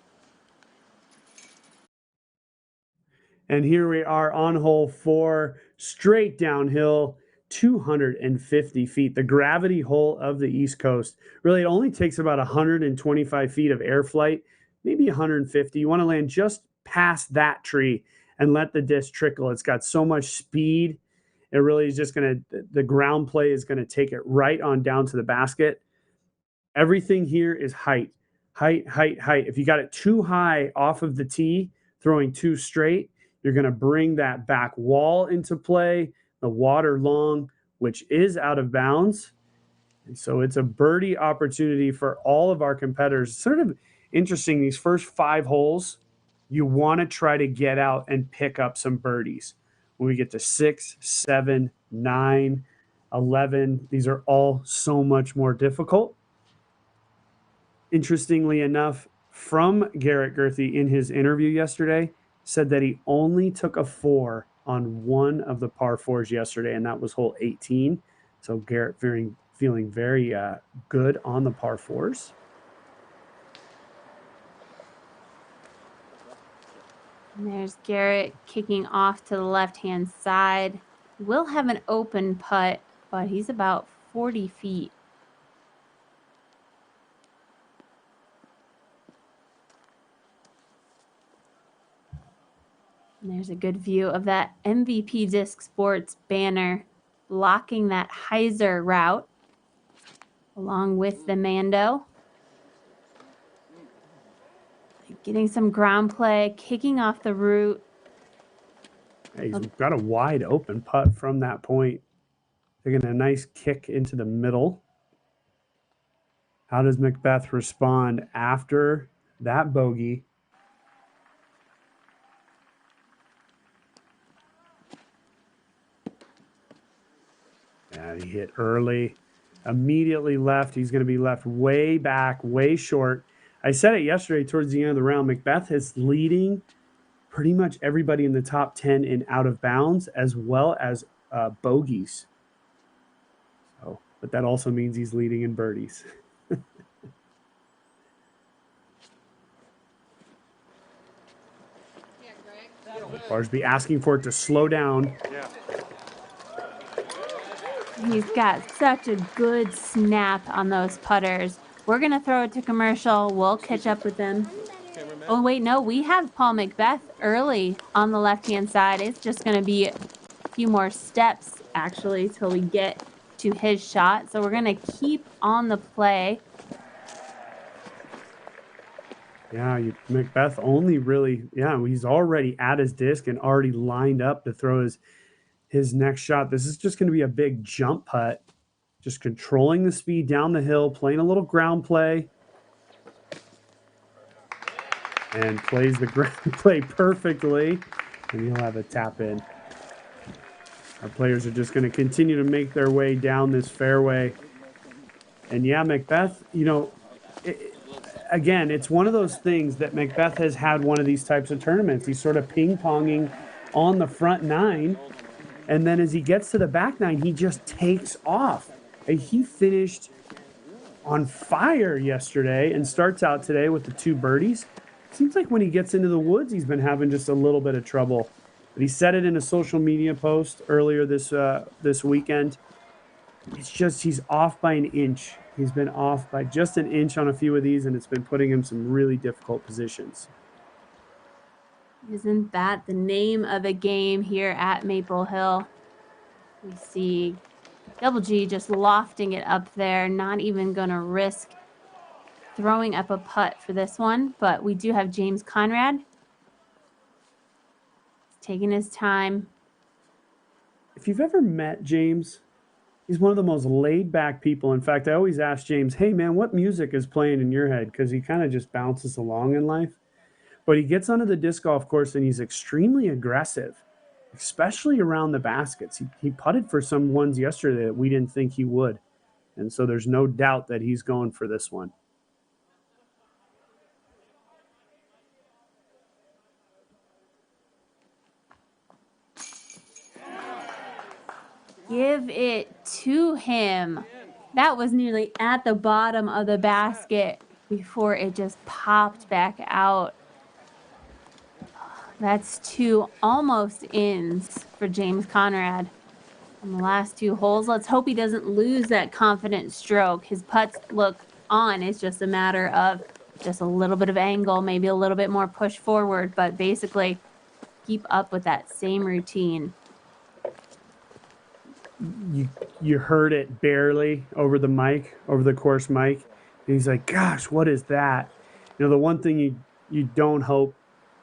And here we are on hole 4, straight downhill, 250 feet. The gravity hole of the East Coast. Really, it only takes about 125 feet of air flight, maybe 150. You want to land just past that tree and let the disc trickle. It's got so much speed. It really is just going to, the ground play is going to take it right on down to the basket. Everything here is height. If you got it too high off of the tee, throwing too straight, you're going to bring that back wall into play, the water long, which is out of bounds. And so it's a birdie opportunity for all of our competitors. It's sort of interesting, these first 5 holes, you want to try to get out and pick up some birdies. When we get to 6, 7, 9, 11, these are all so much more difficult. Interestingly enough, from Garrett Gurthie in his interview yesterday, said that he only took a 4 on one of the par 4s yesterday, and that was hole 18. So Garrett feeling very good on the par 4s. And there's Garrett kicking off to the left-hand side. Will have an open putt, but he's about 40 feet. And there's a good view of that MVP Disc Sports banner blocking that hyzer route along with the Mando. Getting some ground play, kicking off the route. He's got a wide open putt from that point. Taking a nice kick into the middle. How does McBeth respond after that bogey? And he hit early, immediately left. He's going to be left way back, way short. I said it yesterday towards the end of the round. McBeth is leading pretty much everybody in the top 10 in out of bounds as well as bogeys. So, but that also means he's leading in birdies. Barsby asking for it to slow down. Yeah. He's got such a good snap on those putters. We're going to throw it to commercial. We'll catch up with them. Oh, wait, no, we have Paul McBeth early on the left-hand side. It's just going to be a few more steps, actually, till we get to his shot. So we're going to keep on the play. Yeah, McBeth only really, he's already at his disc and already lined up to throw his next shot. This is just going to be a big jump putt, just controlling the speed down the hill, playing a little ground play, and plays the ground play perfectly, and he'll have a tap in. Our players are just going to continue to make their way down this fairway. And yeah, McBeth, again, it's one of those things that McBeth has had one of these types of tournaments. He's sort of ping-ponging on the front 9, and then as he gets to the back 9, he just takes off. And he finished on fire yesterday and starts out today with the 2 birdies. Seems like when he gets into the woods, he's been having just a little bit of trouble. But he said it in a social media post earlier this weekend. It's just he's off by an inch. He's been off by just an inch on a few of these, and it's been putting him some really difficult positions. Isn't that the name of the game here at Maple Hill? We see Double G just lofting it up there, not even going to risk throwing up a putt for this one, but we do have James Conrad. He's taking his time. If you've ever met James, he's one of the most laid-back people. In fact, I always ask James, hey, man, what music is playing in your head? Because he kind of just bounces along in life. But he gets onto the disc golf course, and he's extremely aggressive, especially around the baskets. He putted for some ones yesterday that we didn't think he would. And so there's no doubt that he's going for this one. Give it to him. That was nearly at the bottom of the basket before it just popped back out. That's 2 almost ins for James Conrad on the last 2 holes. Let's hope he doesn't lose that confident stroke. His putts look on. It's just a matter of just a little bit of angle, maybe a little bit more push forward, but basically keep up with that same routine. You heard it barely over the mic, over the course mic. And he's like, gosh, what is that? You know, the one thing you don't hope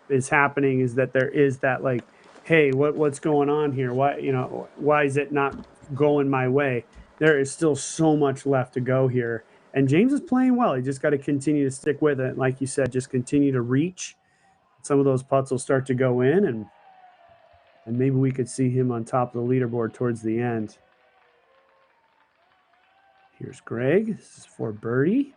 is happening is that there is that, like, hey, what's going on here? Why is it not going my way? There is still so much left to go here. And James is playing well. He just got to continue to stick with it. Like you said, just continue to reach. Some of those putts will start to go in, and maybe we could see him on top of the leaderboard towards the end. Here's Gregg. This is for birdie.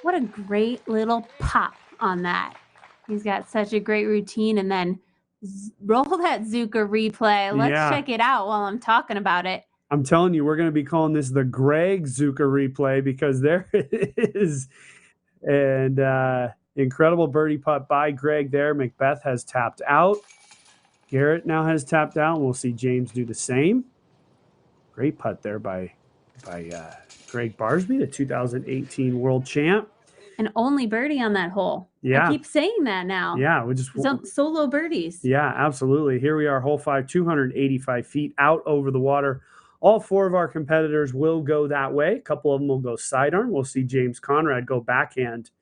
What a great little pop on that. He's got such a great routine. And then roll that Zuka replay. Let's check it out while I'm talking about it. I'm telling you, we're going to be calling this the Gregg Zuka replay because there it is. And incredible birdie putt by Gregg there. McBeth has tapped out. Garrett now has tapped out. We'll see James do the same. Great putt there by Gregg Barsby, the 2018 world champ. And only birdie on that hole. Yeah. I keep saying that now. Yeah. We just solo birdies. Yeah, absolutely. Here we are, hole 5, 285 feet out over the water. All 4 of our competitors will go that way. A couple of them will go sidearm. We'll see James Conrad go backhand.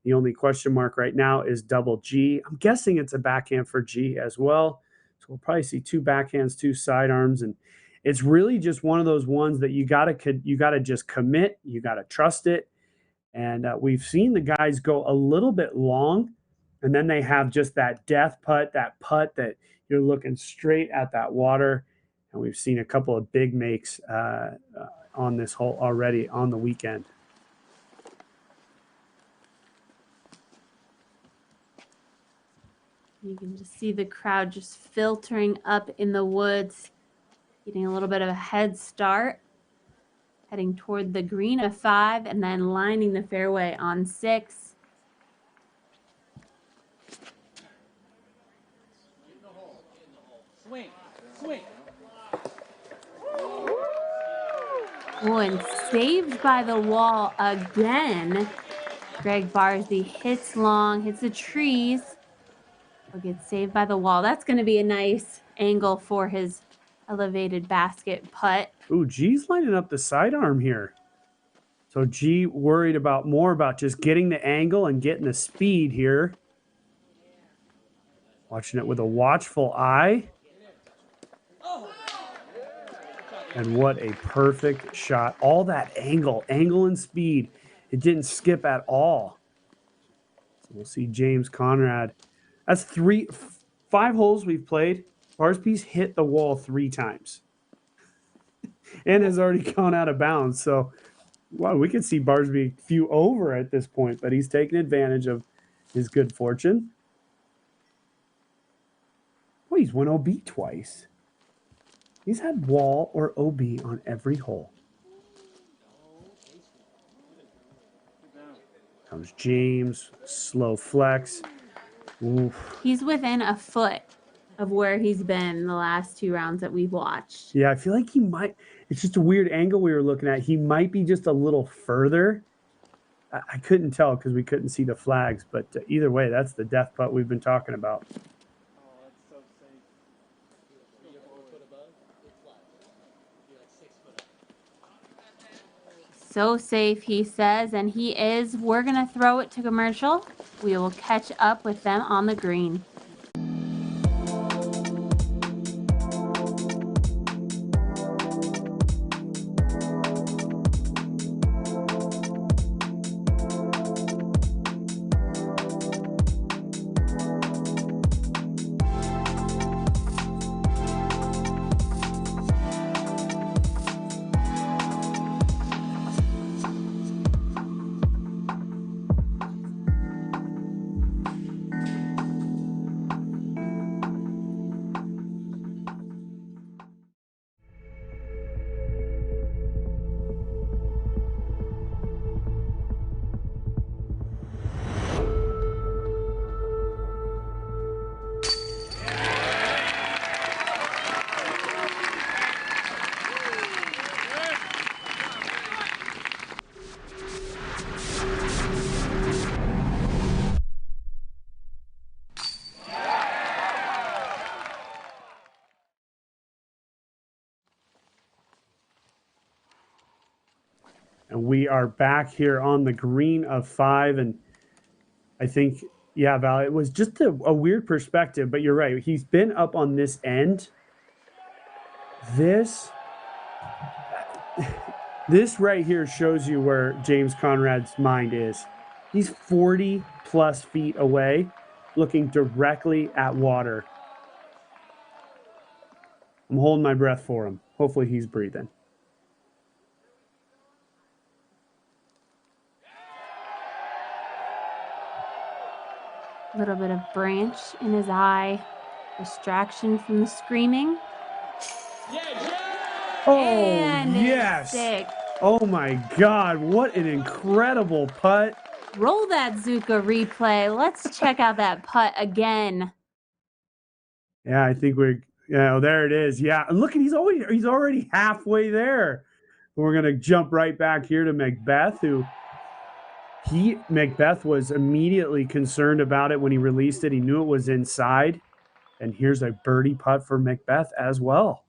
The only question mark right now is double G. I'm guessing it's a backhand for G as well. So we'll probably see 2 backhands, 2 sidearms. And it's really just one of those ones that you gotta just commit. You gotta trust it. And we've seen the guys go a little bit long, and then they have just that death putt, that putt that you're looking straight at that water. And we've seen a couple of big makes on this hole already on the weekend. You can just see the crowd just filtering up in the woods, getting a little bit of a head start, heading toward the green of 5, and then lining the fairway on 6. Swing, swing. Oh, and saved by the wall again. Gregg Barsby hits long, hits the trees. Will get saved by the wall. That's going to be a nice angle for his elevated basket putt. Ooh, G's lining up the sidearm here. So G worried more about just getting the angle and getting the speed here. Watching it with a watchful eye. And what a perfect shot. All that angle and speed. It didn't skip at all. So we'll see James Conrad. That's 5 holes we've played. Barsby's hit the wall 3 times. And has already gone out of bounds. So, wow, we could see Barsby a few over at this point, but he's taking advantage of his good fortune. Well, he's won OB twice. He's had wall or OB on every hole. Comes James, slow flex. Oof. He's within a foot of where he's been the last 2 rounds that we've watched. Yeah, I feel like he might. It's just a weird angle we were looking at. He might be just a little further. I couldn't tell because we couldn't see the flags, but either way, that's the death putt we've been talking about. So safe, he says, and he is. We're going to throw it to commercial. We will catch up with them on the green. And we are back here on the green of 5. And I think, yeah, Val, it was just a weird perspective, but you're right. He's been up on this end. This right here shows you where James Conrad's mind is. He's 40 plus feet away, looking directly at water. I'm holding my breath for him. Hopefully he's breathing. A little bit of branch in his eye. Distraction from the screaming. Oh, and yes. Stick. Oh, my God. What an incredible putt. Roll that Zuka replay. Let's check out that putt again. Yeah, I think there it is. Yeah, and look, he's already halfway there. We're going to jump right back here to McBeth, who McBeth was immediately concerned about it when he released it. He knew it was inside. And here's a birdie putt for McBeth as well.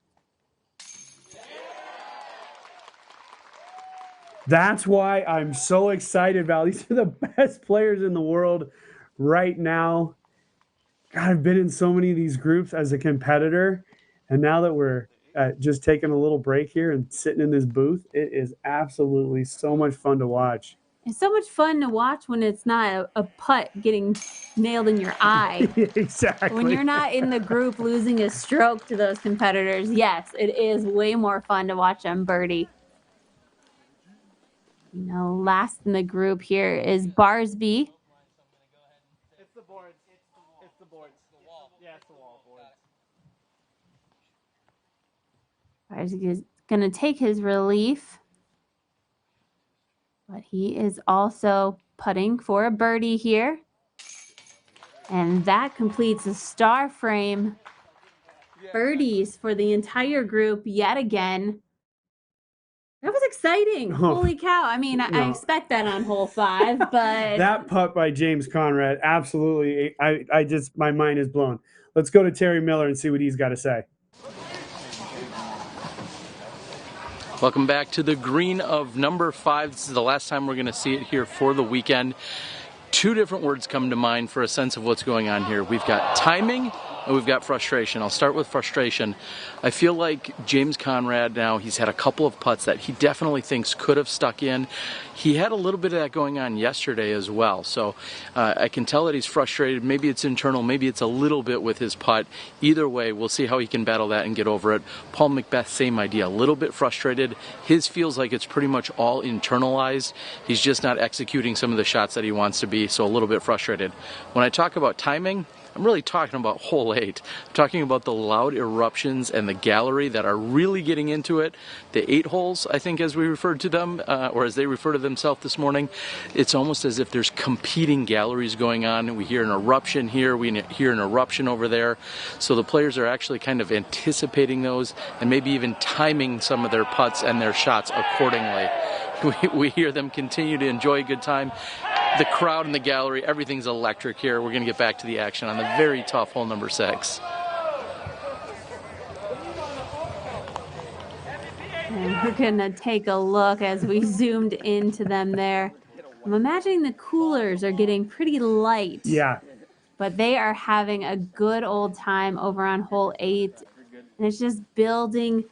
That's why I'm so excited, Val. These are the best players in the world right now. God, I've been in so many of these groups as a competitor. And now that we're just taking a little break here and sitting in this booth, it is absolutely so much fun to watch. It's so much fun to watch when it's not a putt getting nailed in your eye. Exactly. When you're not in the group losing a stroke to those competitors, yes, it is way more fun to watch them birdie. You know, last in the group here is Barsby. It's the boards. It's the boards. Yeah, it's the wall boards. Barsby is going to take his relief. But he is also putting for a birdie here. And that completes a star frame. Birdies for the entire group yet again. That was exciting. Oh, Holy cow. I mean, I expect that on hole 5, but that putt by James Conrad, absolutely. My mind is blown. Let's go to Terry Miller and see what he's got to say. Welcome back to the green of number 5. This is the last time we're going to see it here for the weekend. 2 different words come to mind for a sense of what's going on here. We've got timing and we've got frustration. I'll start with frustration. I feel like James Conrad now, he's had a couple of putts that he definitely thinks could have stuck in. He had a little bit of that going on yesterday as well. So I can tell that he's frustrated. Maybe it's internal, maybe it's a little bit with his putt. Either way, we'll see how he can battle that and get over it. Paul McBeth, same idea, a little bit frustrated. His feels like it's pretty much all internalized. He's just not executing some of the shots that he wants to be, so a little bit frustrated. When I talk about timing, I'm really talking about hole 8. I'm talking about the loud eruptions and the gallery that are really getting into it. The 8 holes, I think, as we referred to them, or as they refer to themselves this morning, it's almost as if there's competing galleries going on. We hear an eruption here, we hear an eruption over there. So the players are actually kind of anticipating those and maybe even timing some of their putts and their shots accordingly. We hear them continue to enjoy a good time. The crowd in the gallery, everything's electric here. We're going to get back to the action on the very tough hole number 6. and we're going to take a look as we zoomed into them there. I'm imagining the coolers are getting pretty light. Yeah. But they are having a good old time over on hole 8. And it's just building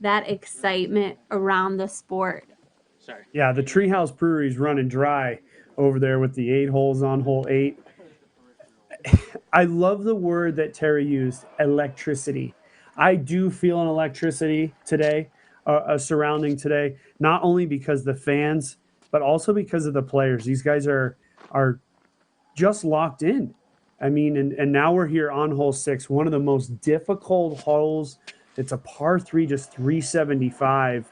that excitement around the sport. Sorry. Yeah, the Treehouse Brewery's running dry over there with the 8 holes on hole 8. I love the word that Terry used, electricity. I do feel an electricity today, surrounding today, not only because the fans, but also because of the players. These guys are just locked in. I mean, and now we're here on hole 6, one of the most difficult holes. It's a par 3, just 375.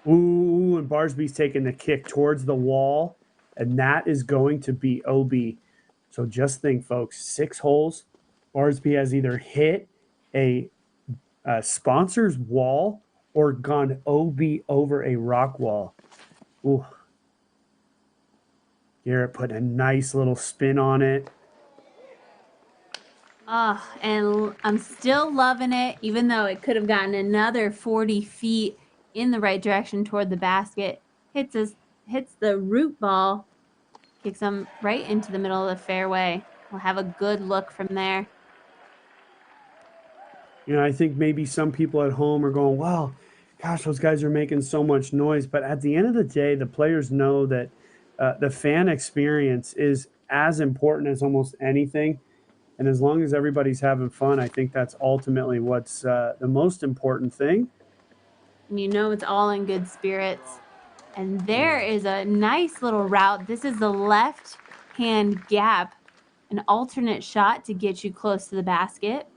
Ooh, and Barsby's taking the kick towards the wall, and that is going to be OB. So just think, folks, 6 holes. Barsby has either hit a sponsor's wall or gone OB over a rock wall. Ooh. Garrett putting a nice little spin on it. Oh, and I'm still loving it, even though it could have gotten another 40 feet in the right direction toward the basket. hits the root ball, kicks him right into the middle of the fairway. We'll have a good look from there. You know, I think maybe some people at home are going, wow, gosh, those guys are making so much noise. But at the end of the day, the players know that the fan experience is as important as almost anything. And as long as everybody's having fun, I think that's ultimately what's the most important thing. And you know it's all in good spirits. And there is a nice little route. This is the left-hand gap, an alternate shot to get you close to the basket.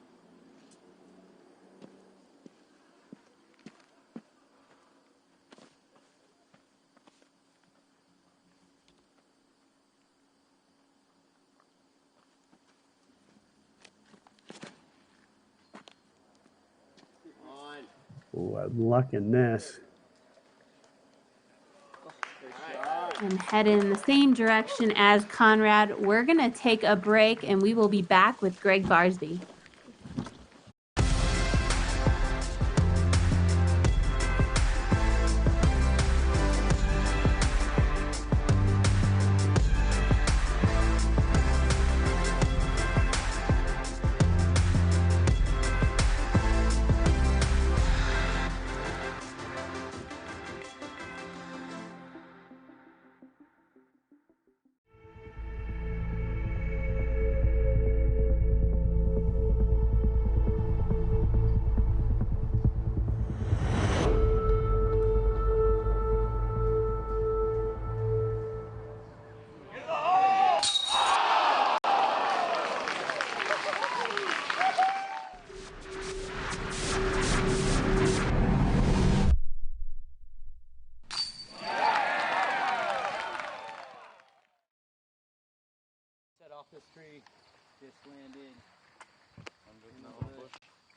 Oh, I'm lucking this. And head in the same direction as Conrad. We're going to take a break, and we will be back with Gregg Barsby. This tree just landed.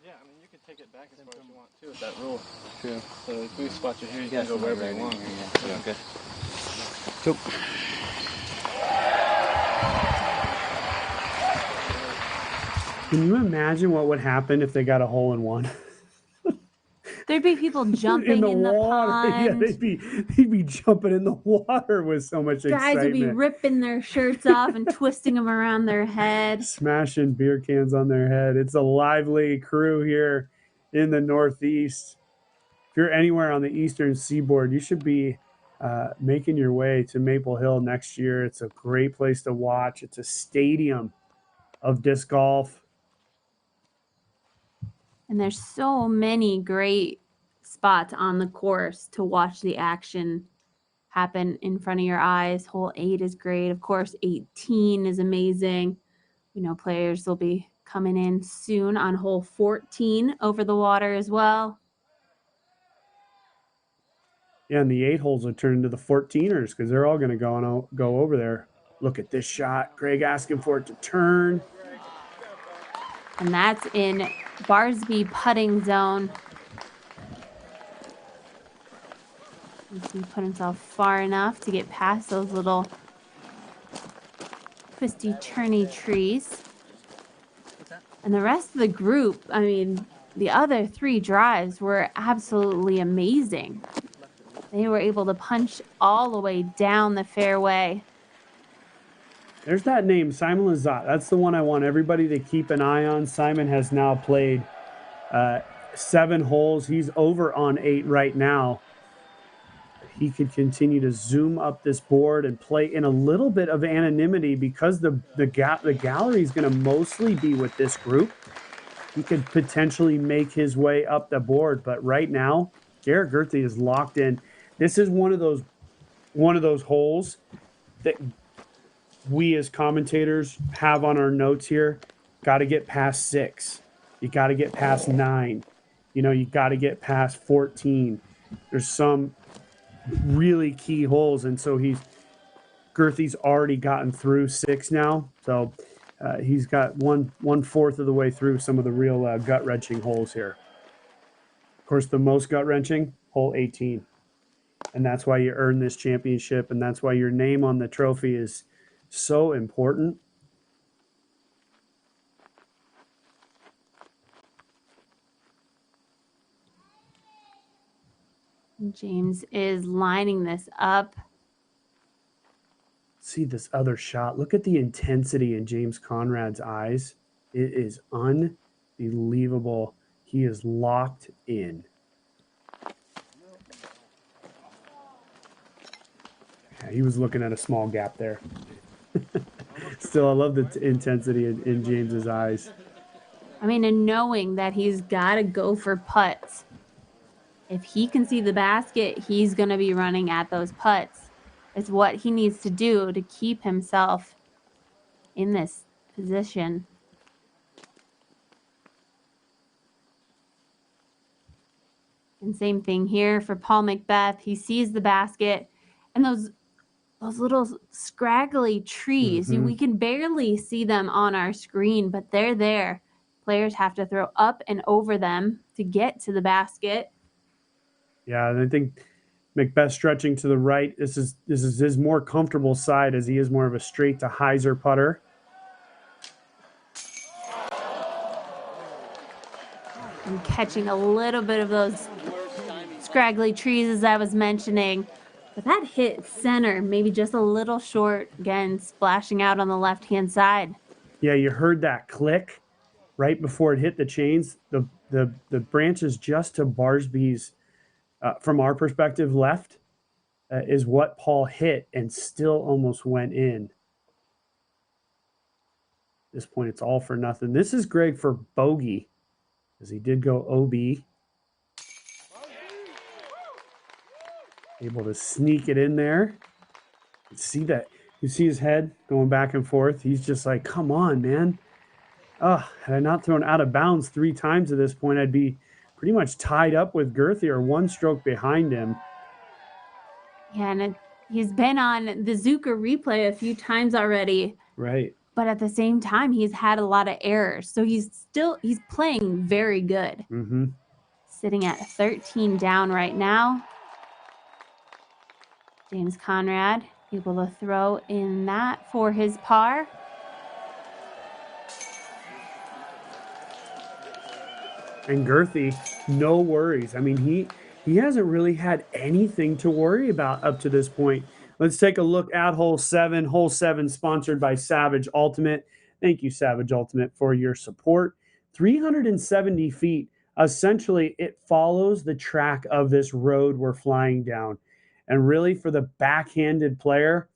Yeah, I mean, you could take it back as far as you want too with that rule. True. So if we spot you here, you can go wherever you want. Yeah. Okay. Cool. Can you imagine what would happen if they got a hole in one? There'd be people jumping in the water. pond. Yeah, they'd be jumping in the water with so much Guys excitement. would be ripping their shirts off and twisting them around their head. Smashing beer cans on their head. It's a lively crew here in the Northeast. If you're anywhere on the Eastern Seaboard, you should be making your way to Maple Hill next year. It's a great place to watch. It's a stadium of disc golf. And there's so many great spots on the course to watch the action happen in front of your eyes. Hole 8 is great. Of course, 18 is amazing. We know players will be coming in soon on hole 14 over the water as well. Yeah, and the 8 holes will turn into the 14ers because they're all going to go over there. Look at this shot. Gregg asking for it to turn. And that's in Barsby putting zone. He put himself far enough to get past those little twisty, turny trees. And the rest of the group, I mean, the other 3 drives were absolutely amazing. They were able to punch all the way down the fairway. There's that name, Simon Lizotte. That's the one I want everybody to keep an eye on. Simon has now played 7 holes. He's over on 8 right now. He could continue to zoom up this board and play in a little bit of anonymity because the gallery is going to mostly be with this group. He could potentially make his way up the board, but right now, Garrett Gurthie is locked in. This is one of those holes that we as commentators have on our notes here. Got to get past 6. You got to get past 9. You know, you got to get past 14. There's some really key holes, and so Gurthie's already gotten through 6 now. So he's got one fourth of the way through some of the real gut wrenching holes here. Of course, the most gut wrenching, hole 18. And that's why you earn this championship, and that's why your name on the trophy is so important. James is lining this up. See this other shot. Look at the intensity in James Conrad's eyes. It is unbelievable. He is locked in. Yeah, he was looking at a small gap there. Still, I love the intensity in James's eyes. I mean, and knowing that he's got to go for putts. If he can see the basket, he's going to be running at those putts. It's what he needs to do to keep himself in this position. And same thing here for Paul McBeth. He sees the basket and those little scraggly trees. We can barely see them on our screen, but they're there. Players have to throw up and over them to get to the basket. Yeah, and I think McBeth stretching to the right. This is his more comfortable side, as he is more of a straight to hyzer putter. And catching a little bit of those scraggly trees, as I was mentioning. But that hit center, maybe just a little short. Again, splashing out on the left-hand side. Yeah, you heard that click right before it hit the chains. The branches just to Barsby's, from our perspective, left is what Paul hit and still almost went in. At this point, it's all for nothing. This is Gregg for bogey, as he did go OB. Able to sneak it in there. See that? You see his head going back and forth. He's just like, come on, man. Had I not thrown out of bounds 3 times at this point, I'd be pretty much tied up with Gurthie or 1 stroke behind him. Yeah, and he's been on the Zuka replay a few times already. Right. But at the same time, he's had a lot of errors. So he's playing very good. Sitting at 13 down right now. James Conrad able to throw in that for his par. And Gurthie, no worries. I mean, he hasn't really had anything to worry about up to this point. Let's take a look at hole 7. Hole 7 sponsored by Savage Ultimate. Thank you, Savage Ultimate, for your support. 370 feet. Essentially, it follows the track of this road we're flying down. And really, for the backhanded player,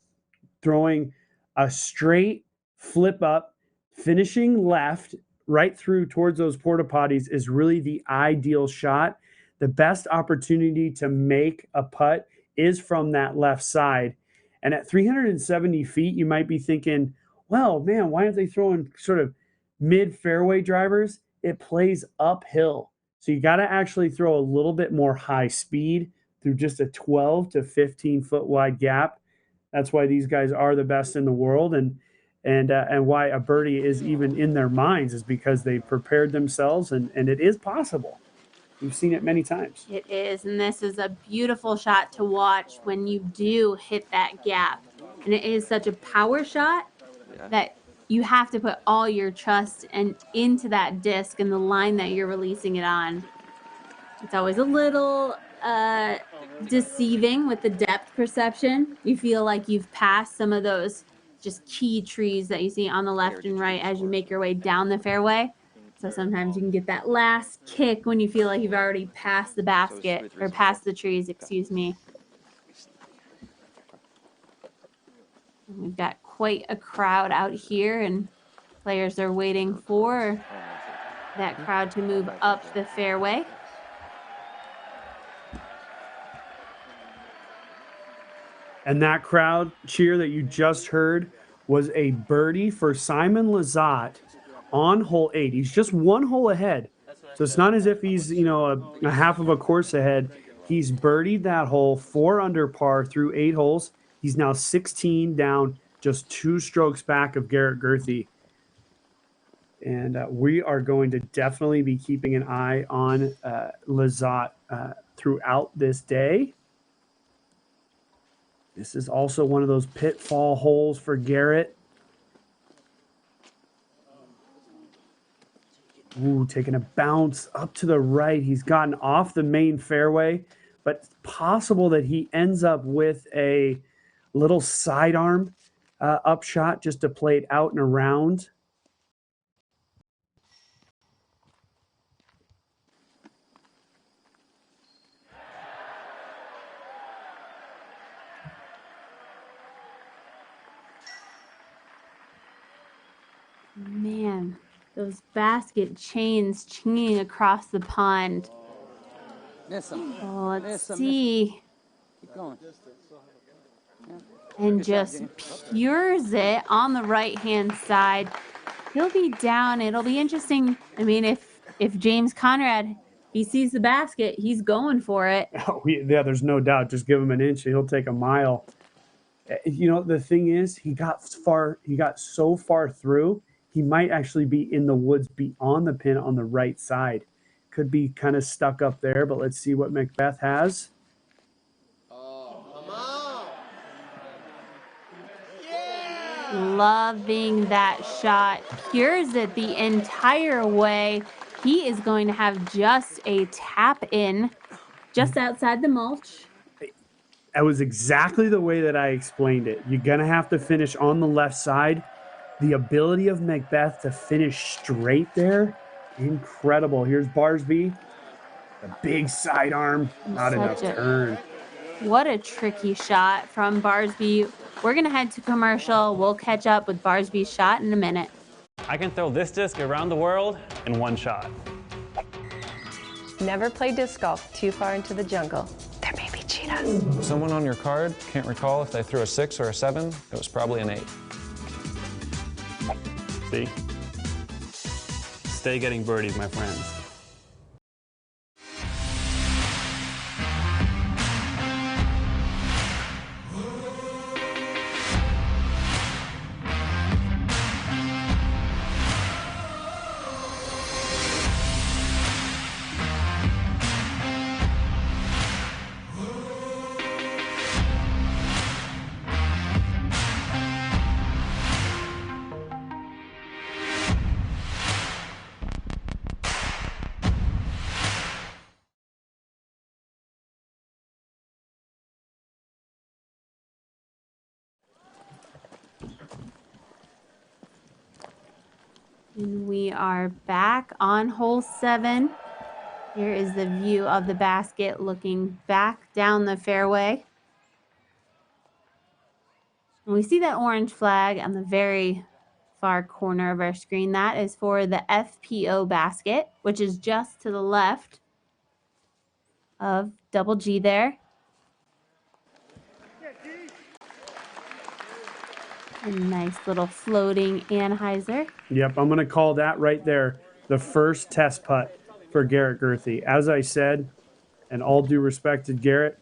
throwing a straight flip up, finishing left, right through towards those porta potties is really the ideal shot. The best opportunity to make a putt is from that left side. And at 370 feet, you might be thinking, well, man, why aren't they throwing sort of mid fairway drivers? It plays uphill. So you got to actually throw a little bit more high speed through just a 12 to 15 foot wide gap. That's why these guys are the best in the world. And why a birdie is even in their minds is because they prepared themselves, and it is possible. We've seen it many times. It is, and this is a beautiful shot to watch when you do hit that gap. And it is such a power shot that you have to put all your trust into that disc and the line that you're releasing it on. It's always a little deceiving with the depth perception. You feel like you've passed some of those just key trees that you see on the left and right as you make your way down the fairway. So sometimes you can get that last kick when you feel like you've already passed the basket, or passed the trees, excuse me. And we've got quite a crowd out here, and players are waiting for that crowd to move up the fairway. And that crowd cheer that you just heard was a birdie for Simon Lizotte on hole 8. He's just 1 hole ahead. So it's not as if he's, a half of a course ahead. He's birdied that hole 4 under par through 8 holes. He's now 16 down, just 2 strokes back of Garrett Gurthie. And we are going to definitely be keeping an eye on Lizotte throughout this day. This is also one of those pitfall holes for Garrett. Ooh, taking a bounce up to the right. He's gotten off the main fairway, but it's possible that he ends up with a little sidearm upshot just to play it out and around. Man, those basket chains chinging across the pond. Miss him. Oh, let's Miss him, see. Keep going. And Good shot, just James. pures it on the right-hand side. He'll be down. It'll be interesting. I mean, if James Conrad, he sees the basket, he's going for it. Oh, yeah, there's no doubt. Just give him an inch and he'll take a mile. You know, the thing is, he got so far through, he might actually be in the woods beyond the pin on the right side. Could be kind of stuck up there, but let's see what McBeth has. Loving that shot. Pures it the entire way. He is going to have just a tap in just outside the mulch. That was exactly the way that I explained it. You're going to have to finish on the left side. The ability of McBeth to finish straight there, incredible. Here's Barsby. The big sidearm, not enough turn. What a tricky shot from Barsby. We're going to head to commercial. We'll catch up with Barsby's shot in a minute. I can throw this disc around the world in one shot. Never play disc golf too far into the jungle. There may be cheetahs. Someone on your card can't recall if they threw a 6 or a 7. It was probably an 8. See? Stay getting birdies, my friends. And we are back on hole 7. Here is the view of the basket looking back down the fairway. And we see that orange flag on the very far corner of our screen. That is for the FPO basket, which is just to the left of double G there. A nice little floating Anheuser. Yep, I'm going to call that right there the first test putt for Garrett Gurthie. As I said, and all due respect to Garrett,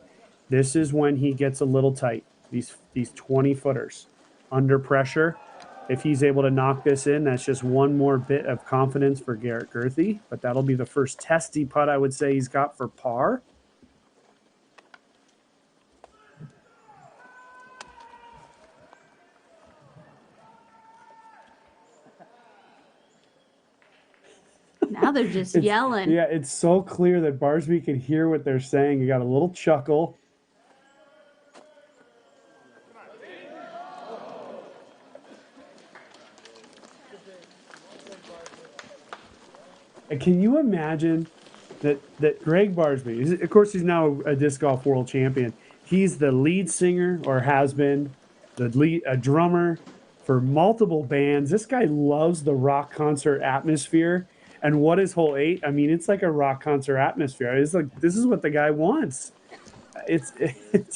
this is when he gets a little tight. These 20-footers under pressure. If he's able to knock this in, that's just one more bit of confidence for Garrett Gurthie. But that'll be the first testy putt I would say he's got for par. Now they're just yelling. Yeah, it's so clear that Barsby can hear what they're saying. You got a little chuckle. And can you imagine that Gregg Barsby, of course he's now a disc golf world champion. He's the lead singer, or has been, a drummer for multiple bands. This guy loves the rock concert atmosphere. And what is hole 8? I mean, it's like a rock concert atmosphere. It's like, this is what the guy wants. It's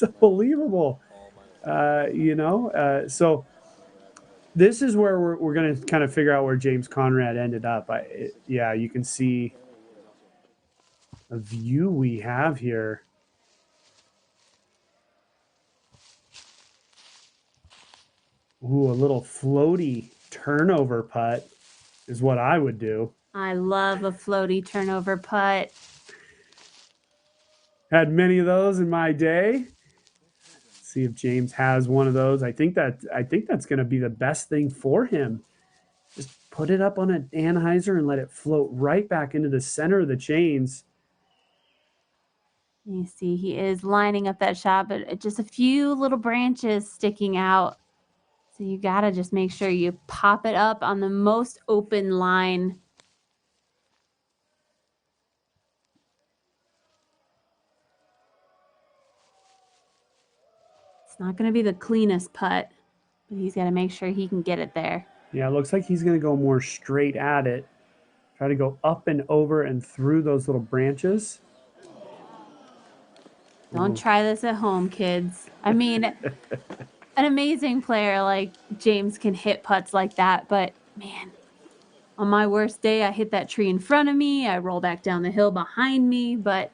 unbelievable, So this is where we're going to kind of figure out where James Conrad ended up. Yeah, you can see the view we have here. Ooh, a little floaty turnover putt is what I would do. I love a floaty turnover putt. Had many of those in my day. Let's see if James has one of those. I think that's going to be the best thing for him. Just put it up on an Anheuser and let it float right back into the center of the chains. You see, he is lining up that shot, but just a few little branches sticking out. So you got to just make sure you pop it up on the most open line. It's not going to be the cleanest putt, but he's got to make sure he can get it there. Yeah, it looks like he's going to go more straight at it. Try to go up and over and through those little branches. Don't try this at home, kids. I mean, an amazing player like James can hit putts like that, but man, on my worst day, I hit that tree in front of me. I roll back down the hill behind me, but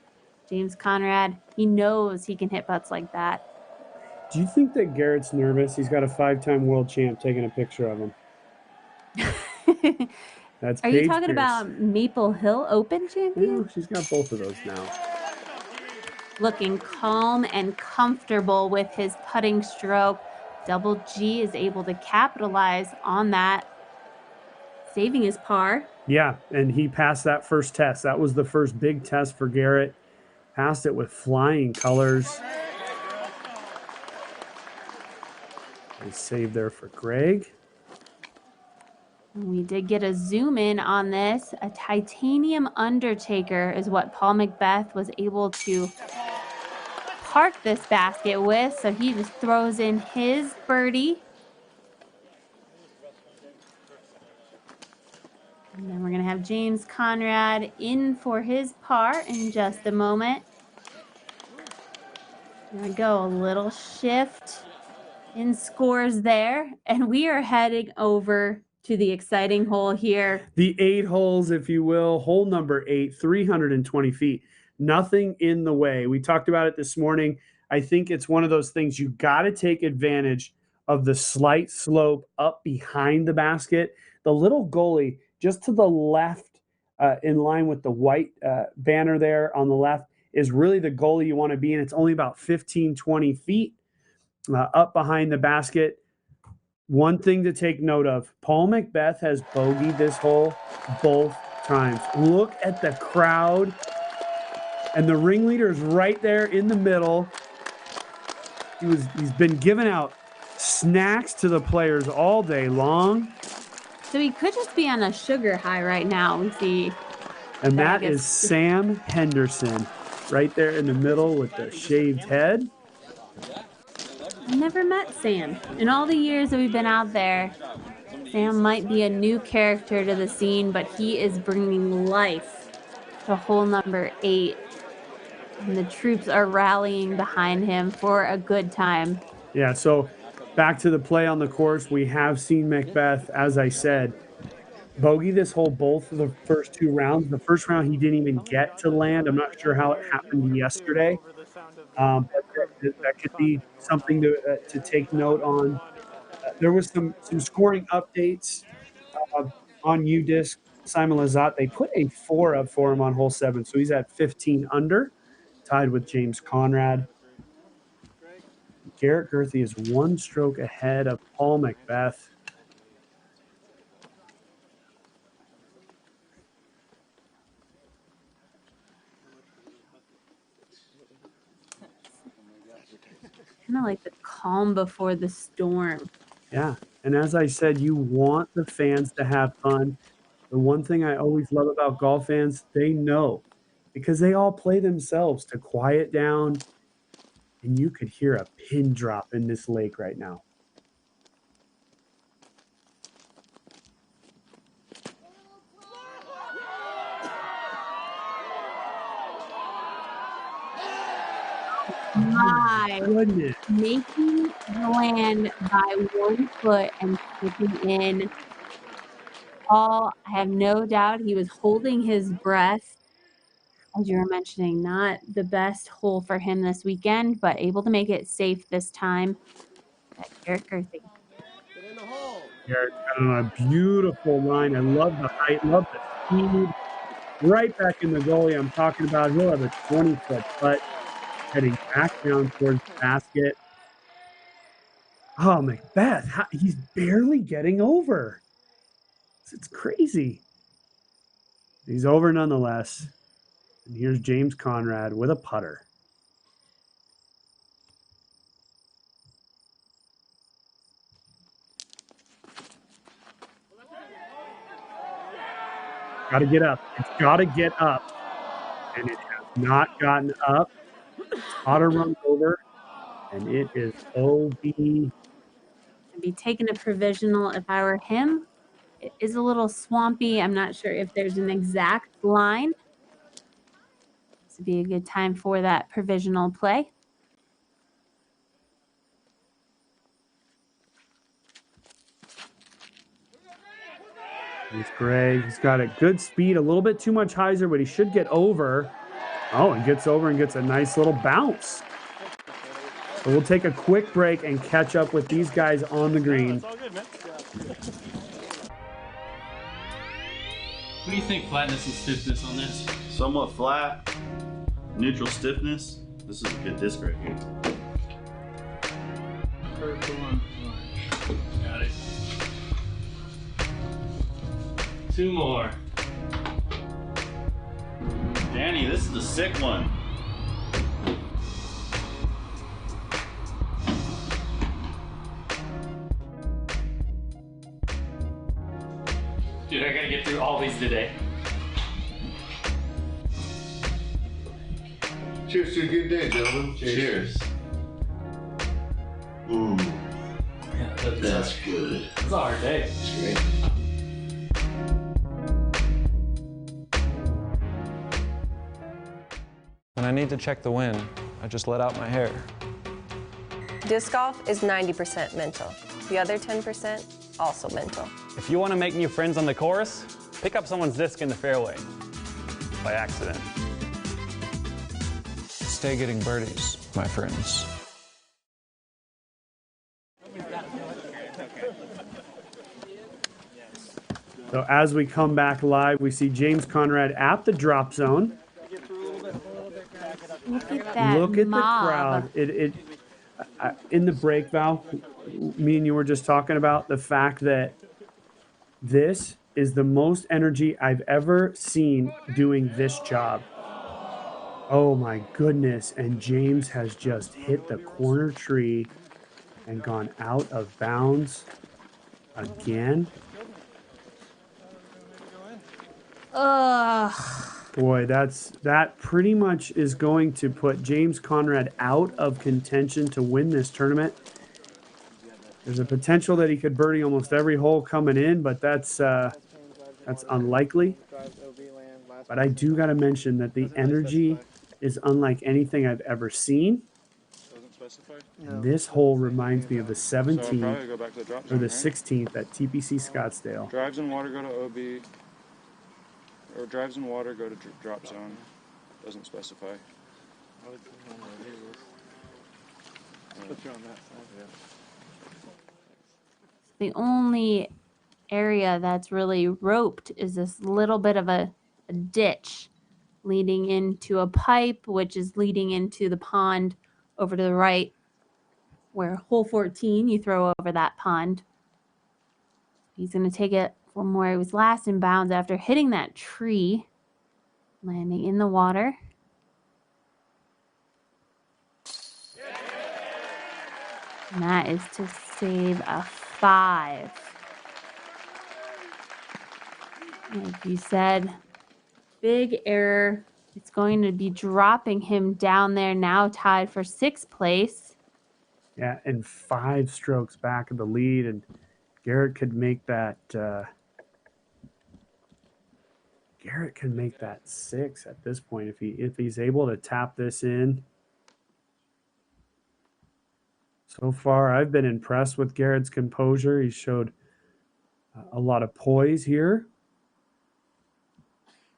James Conrad, he knows he can hit putts like that. Do you think that Garrett's nervous? He's got a 5-time world champ taking a picture of him. That's Are Paige you talking Pierce. about Maple Hill Open champion? Yeah, she's got both of those now. Looking calm and comfortable with his putting stroke. Double G is able to capitalize on that, saving his par. Yeah, and he passed that first test. That was the first big test for Garrett. Passed it with flying colors. Nice save there for Gregg. We did get a zoom in on this. A titanium undertaker is what Paul McBeth was able to park this basket with. So he just throws in his birdie. And then we're going to have James Conrad in for his par in just a moment. There we go. A little shift in scores there. And we are heading over to the exciting hole here. The 8 holes, if you will. Hole number 8, 320 feet. Nothing in the way. We talked about it this morning. I think it's one of those things you got to take advantage of the slight slope up behind the basket. The little goalie just to the left, in line with the white banner there on the left, is really the goalie you want to be in. It's only about 15, 20 feet up behind the basket. One thing to take note of, Paul McBeth has bogeyed this hole both times. Look at the crowd. And the ringleader is right there in the middle. He's been giving out snacks to the players all day long. So he could just be on a sugar high right now. We see. And that is Sam Henderson right there in the middle with the shaved head. Never met Sam. In all the years that we've been out there, Sam might be a new character to the scene, but he is bringing life to hole number 8. And the troops are rallying behind him for a good time. Yeah, so back to the play on the course, we have seen McBeth, as I said, bogey this hole both of the first 2 rounds. The first round, he didn't even get to land. I'm not sure how it happened yesterday. But that could be something to take note on. There was some scoring updates on UDisc. Simon Lizotte, they put a 4 up for him on hole 7, so he's at 15 under, tied with James Conrad. Garrett Gurthie is 1 stroke ahead of Paul McBeth. Kind of like the calm before the storm. Yeah, and as I said, you want the fans to have fun. The one thing I always love about golf fans, they know, because they all play themselves, to quiet down, and you could hear a pin drop in this lake right now. My goodness. Making the land by 1 foot and sticking in. Paul, I have no doubt he was holding his breath. As you were mentioning, not the best hole for him this weekend, but able to make it safe this time. Garrett Gurthie. Garrett's got on a beautiful line. I love the height, love the speed. Right back in the goalie I'm talking about. He'll have a 20-foot putt heading back down towards the basket. Oh, McBeth, he's barely getting over. It's crazy. He's over nonetheless. And here's James Conrad with a putter. Got to get up. It's got to get up. And it has not gotten up. Otter runs over. And it is OB. I'd be taking a provisional if I were him. It is a little swampy. I'm not sure if there's an exact line. This would be a good time for that provisional play. Here's Gregg. He's got a good speed, a little bit too much hyzer, but he should get over. Oh, and gets over and gets a nice little bounce. So we'll take a quick break and catch up with these guys on the green. What do you think flatness and stiffness on this? Somewhat flat, neutral stiffness. This is a good disc right here. Got it. 2 more. Danny, this is a sick one. Dude, I gotta get through all these today. Cheers to a good day, gentlemen. Cheers. Ooh, Yeah, that's good. It's a hard day. That's great. When I need to check the wind, I just let out my hair. Disc golf is 90% mental. The other 10% also mental. If you want to make new friends on the course, pick up someone's disc in the fairway by accident. Stay getting birdies, my friends. So as we come back live, we see James Conrad at the drop zone. Look at that Look at mob. the crowd. In the break, Val, me and you were just talking about the fact that this is the most energy I've ever seen doing this job. Oh my goodness. And James has just hit the corner tree and gone out of bounds again. Ugh. Boy, that pretty much is going to put James Conrad out of contention to win this tournament. There's a potential that he could birdie almost every hole coming in, but that's unlikely. But I do got to mention that the energy is unlike anything I've ever seen. And this hole reminds me of the 17th or the 16th at TPC Scottsdale. Drives in water go to OB, or drives in water go to drop zone. Doesn't specify. Put you on that side. The only area that's really roped is this little bit of a ditch leading into a pipe, which is leading into the pond over to the right, where hole 14, you throw over that pond. He's going to take it from where he was last in bounds after hitting that tree, landing in the water. And that is to save a 5. Like you said, big error. It's going to be dropping him down there, now tied for 6th place. Yeah, and 5 strokes back of the lead, and Garrett could make that. Garrett can make that 6 at this point if he's able to tap this in. So far, I've been impressed with Garrett's composure. He showed a lot of poise here.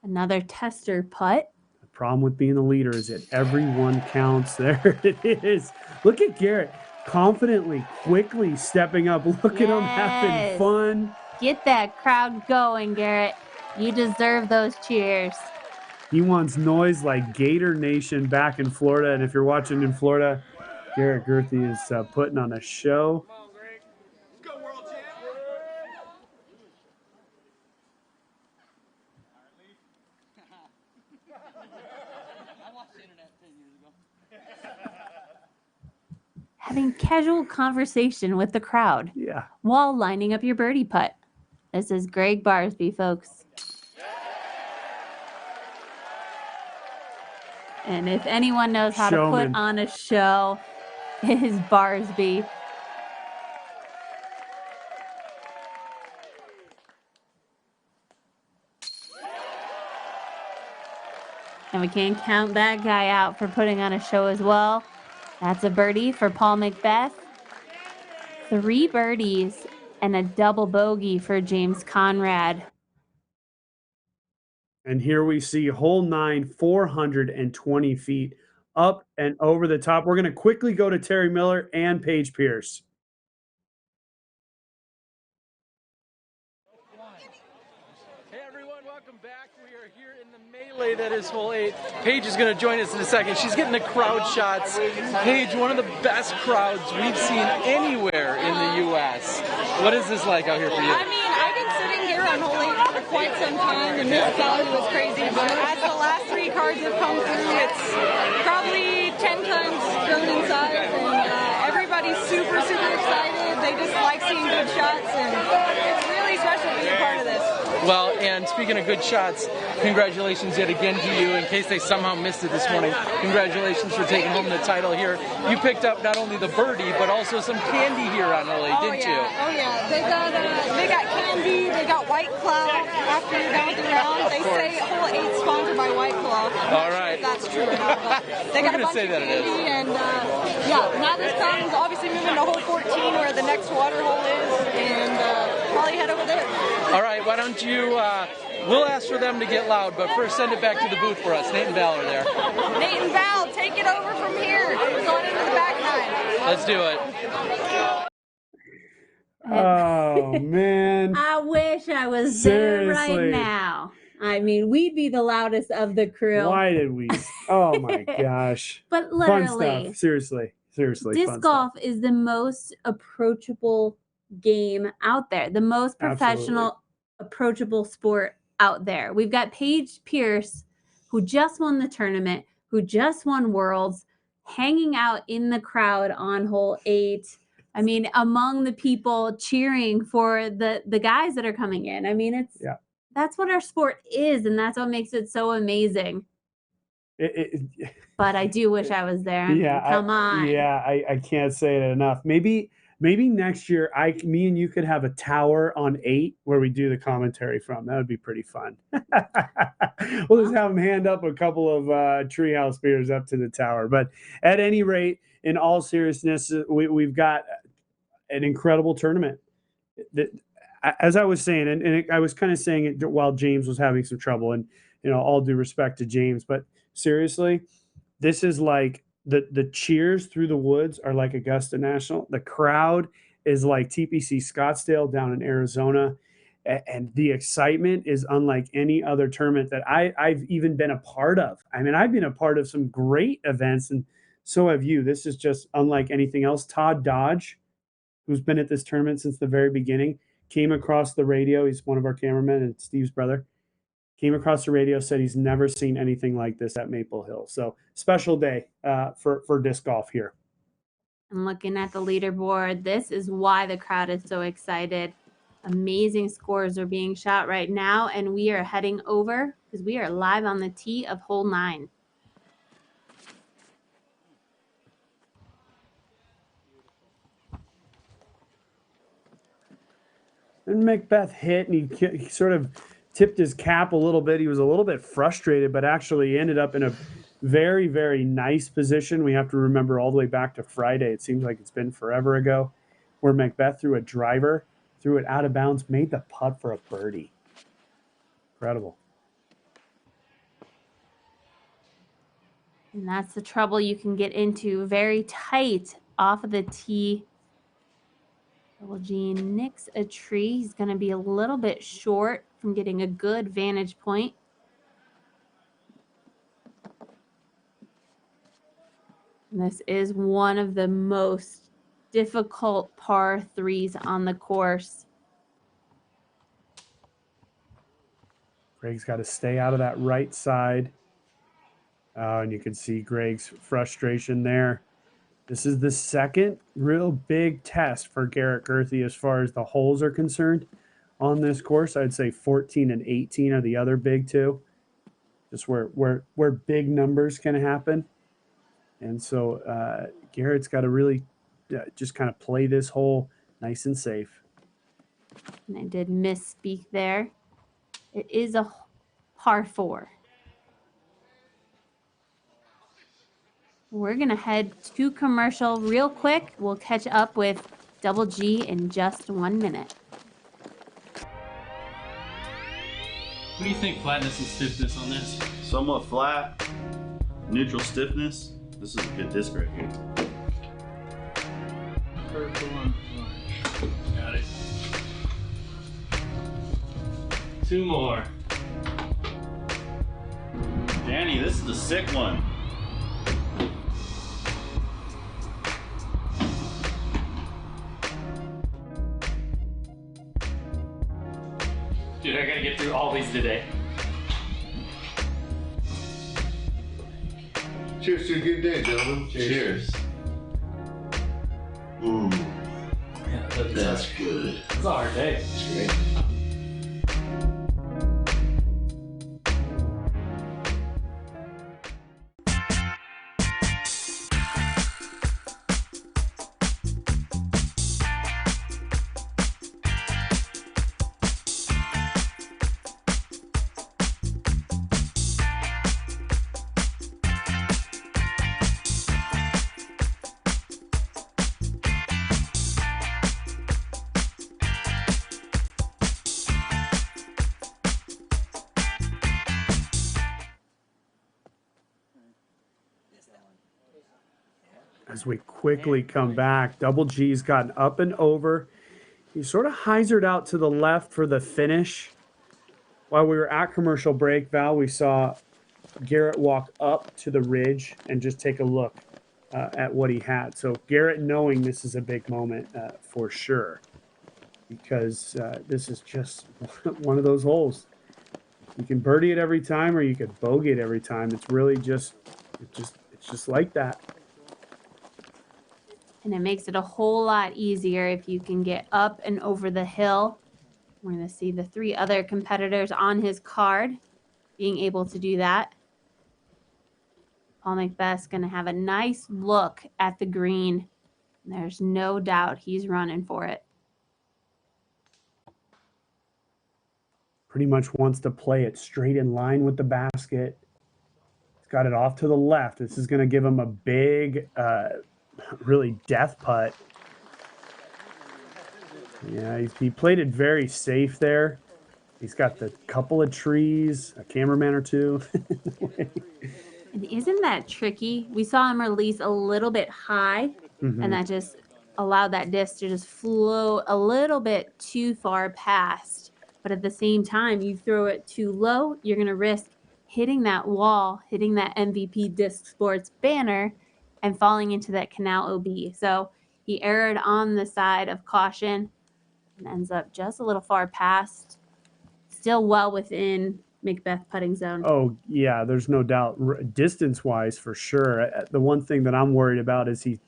Another tester putt. The problem with being the leader is that everyone counts. There it is. Look at Garrett confidently, quickly stepping up. Look at him having fun. Get that crowd going, Garrett. You deserve those cheers. He wants noise like Gator Nation back in Florida. And if you're watching in Florida, Garrett Gurthie is putting on a show. Having casual conversation with the crowd. Yeah. While lining up your birdie putt. This is Gregg Barsby, folks. And if anyone knows how Showman. to put on a show, it is Barsby. And we can't count that guy out for putting on a show as well. That's a birdie for Paul McBeth. 3 birdies and a double bogey for James Conrad. And here we see hole 9, 420 feet up and over the top. We're going to quickly go to Terry Miller and Paige Pierce. Hey everyone, welcome back. We are here in the melee that is hole 8. Paige is going to join us in a second. She's getting the crowd shots. Paige, one of the best crowds we've seen anywhere in the U.S. What is this like out here for you? I mean, I've been sitting here on hole 8 for quite some time, and this crowd was crazy. But as the last 3 cards have come through, it's probably 10 times grown in size, and everybody's super, super excited. They just like seeing good shots, and it's really special to be a part of this. Well, and speaking of good shots, congratulations yet again to you. In case they somehow missed it this morning, congratulations for taking home the title here. You picked up not only the birdie, but also some candy here on hole 8, didn't you? Oh yeah, they got candy, they got White Claw after you're done with the round. They say hole 8 sponsored by White Claw. All right. If that's true or not, but they got a bunch of candy, and yeah, now this crowd is obviously moving to hole 14 where the next water hole is, and probably head over there. All right, why don't you, we'll ask for them to get loud, but first send it back to the booth for us. Nate and Val are there. Nate and Val, take it over from here. We're going into the back 9. Let's do it. Oh, man. I wish I was Seriously. there right now. I mean, we'd be the loudest of the crew. Why did we? Oh, my gosh. But Fun literally, stuff. Seriously. disc Fun golf is the most approachable game out there, the most professional, approachable sport out there. We've got Paige Pierce, who just won the tournament, who just won Worlds, hanging out in the crowd on hole 8. I mean, among the people cheering for the guys that are coming in. I mean, that's what our sport is, and that's what makes it so amazing. But I do wish I was there. I mean, come on. I can't say it enough. Maybe next year, me and you could have a tower on 8 where we do the commentary from. That would be pretty fun. We'll just have them hand up a couple of treehouse beers up to the tower. But at any rate, in all seriousness, we've got an incredible tournament. As I was saying, and I was kind of saying it while James was having some trouble, and all due respect to James, but seriously, this is like the cheers through the woods are like Augusta National. The crowd is like TPC Scottsdale down in Arizona, and the excitement is unlike any other tournament that I've even been a part of. I mean, I've been a part of some great events, and so have you. This is just unlike anything else. Todd Dodge, who's been at this tournament since the very beginning, came across the radio. He's one of our cameramen and Steve's brother. Came across the radio, said he's never seen anything like this at Maple Hill. So special day for disc golf here. And looking at the leaderboard, this is why the crowd is so excited. Amazing scores are being shot right now, and we are heading over because we are live on the tee of hole 9. And McBeth hit, and he sort of tipped his cap a little bit. He was a little bit frustrated, but actually ended up in a very, very nice position. We have to remember all the way back to Friday. It seems like it's been forever ago, where McBeth threw a driver, threw it out of bounds, made the putt for a birdie. Incredible. And that's the trouble you can get into. Very tight off of the tee. Well, Gene nicks a tree. He's going to be a little bit short from getting a good vantage point. And this is one of the most difficult par 3s on the course. Gregg's got to stay out of that right side. And you can see Gregg's frustration there. This is the second real big test for Garrett Gurthie as far as the holes are concerned on this course. I'd say 14 and 18 are the other big two. just where big numbers can happen. And so Garrett's got to really just kind of play this hole nice and safe. And I did misspeak there. It is a par 4. We're going to head to commercial real quick. We'll catch up with Double G in just 1 minute. What do you think flatness and stiffness on this? Somewhat flat, neutral stiffness. This is a good disc right here. Purple and orange. Got it. 2 more. Danny, this is a sick one. Dude, I gotta get through all these today. Cheers to a good day, gentlemen. Cheers. Ooh, Yeah, that's good. It's a hard day. That's great. As we quickly come back, Double G's gotten up and over. He sort of hyzered out to the left for the finish. While we were at commercial break, Val, we saw Garrett walk up to the ridge and just take a look at what he had. So Garrett knowing this is a big moment for sure, because this is just one of those holes. You can birdie it every time or you could bogey it every time. It's really just like that. And it makes it a whole lot easier if you can get up and over the hill. We're going to see the 3 other competitors on his card being able to do that. Paul McBeth's going to have a nice look at the green. There's no doubt he's running for it. Pretty much wants to play it straight in line with the basket. He's got it off to the left. This is going to give him a big, really death putt. Yeah, he played it very safe there. He's got the couple of trees, a cameraman or two. And isn't that tricky? We saw him release a little bit high, and that just allowed that disc to just flow a little bit too far past. But at the same time, you throw it too low, you're going to risk hitting that wall, hitting that MVP Disc Sports banner, and falling into that canal OB. So he erred on the side of caution and ends up just a little far past, still well within McBeth putting zone. Oh, yeah, there's no doubt. Distance-wise, for sure. The one thing that I'm worried about is he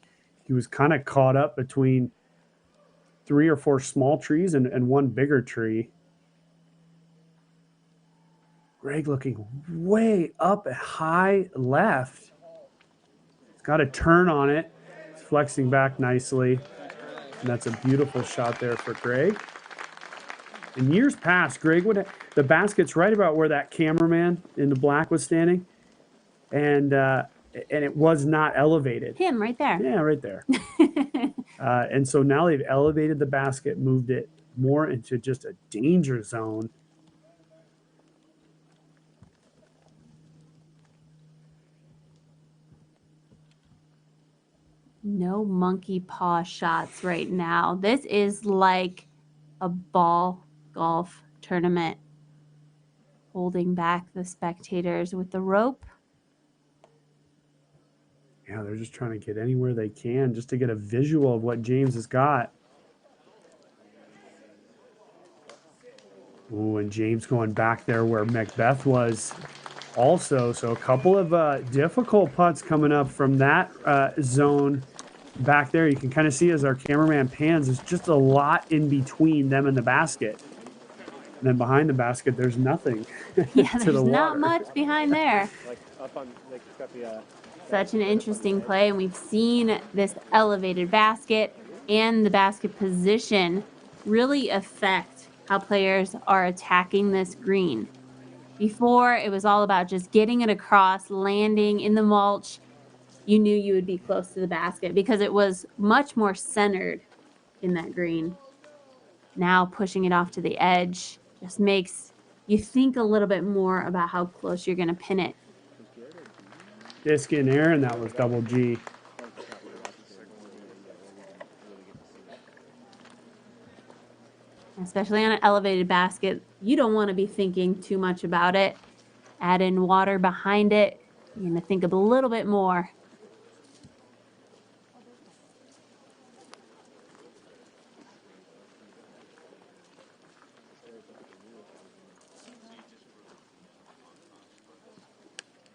was kind of caught up between 3 or 4 small trees and one bigger tree. Gregg looking way up high left. He's got a turn on it. He's flexing back nicely. And that's a beautiful shot there for Gregg. In years past, Gregg would the basket's right about where that cameraman in the black was standing, and it was not elevated. Him right there. Yeah, right there. And so now they've elevated the basket, moved it more into just a danger zone. No monkey paw shots right now. This is like a ball golf tournament. Holding back the spectators with the rope. Yeah, they're just trying to get anywhere they can just to get a visual of what James has got. Ooh, and James going back there where McBeth was also. So a couple of difficult putts coming up from that zone back there. You can kind of see as our cameraman pans, there's just a lot in between them and the basket. And then behind the basket, there's nothing Yeah, to there's the not water. much behind there. Like up on, like it's got the. Such an interesting play, and we've seen this elevated basket and the basket position really affect how players are attacking this green. Before, it was all about just getting it across, landing in the mulch. You knew you would be close to the basket because it was much more centered in that green. Now pushing it off to the edge just makes you think a little bit more about how close you're going to pin it. Disc in air, and that was double G. Especially on an elevated basket, you don't want to be thinking too much about it. Add in water behind it, you're going to think a little bit more.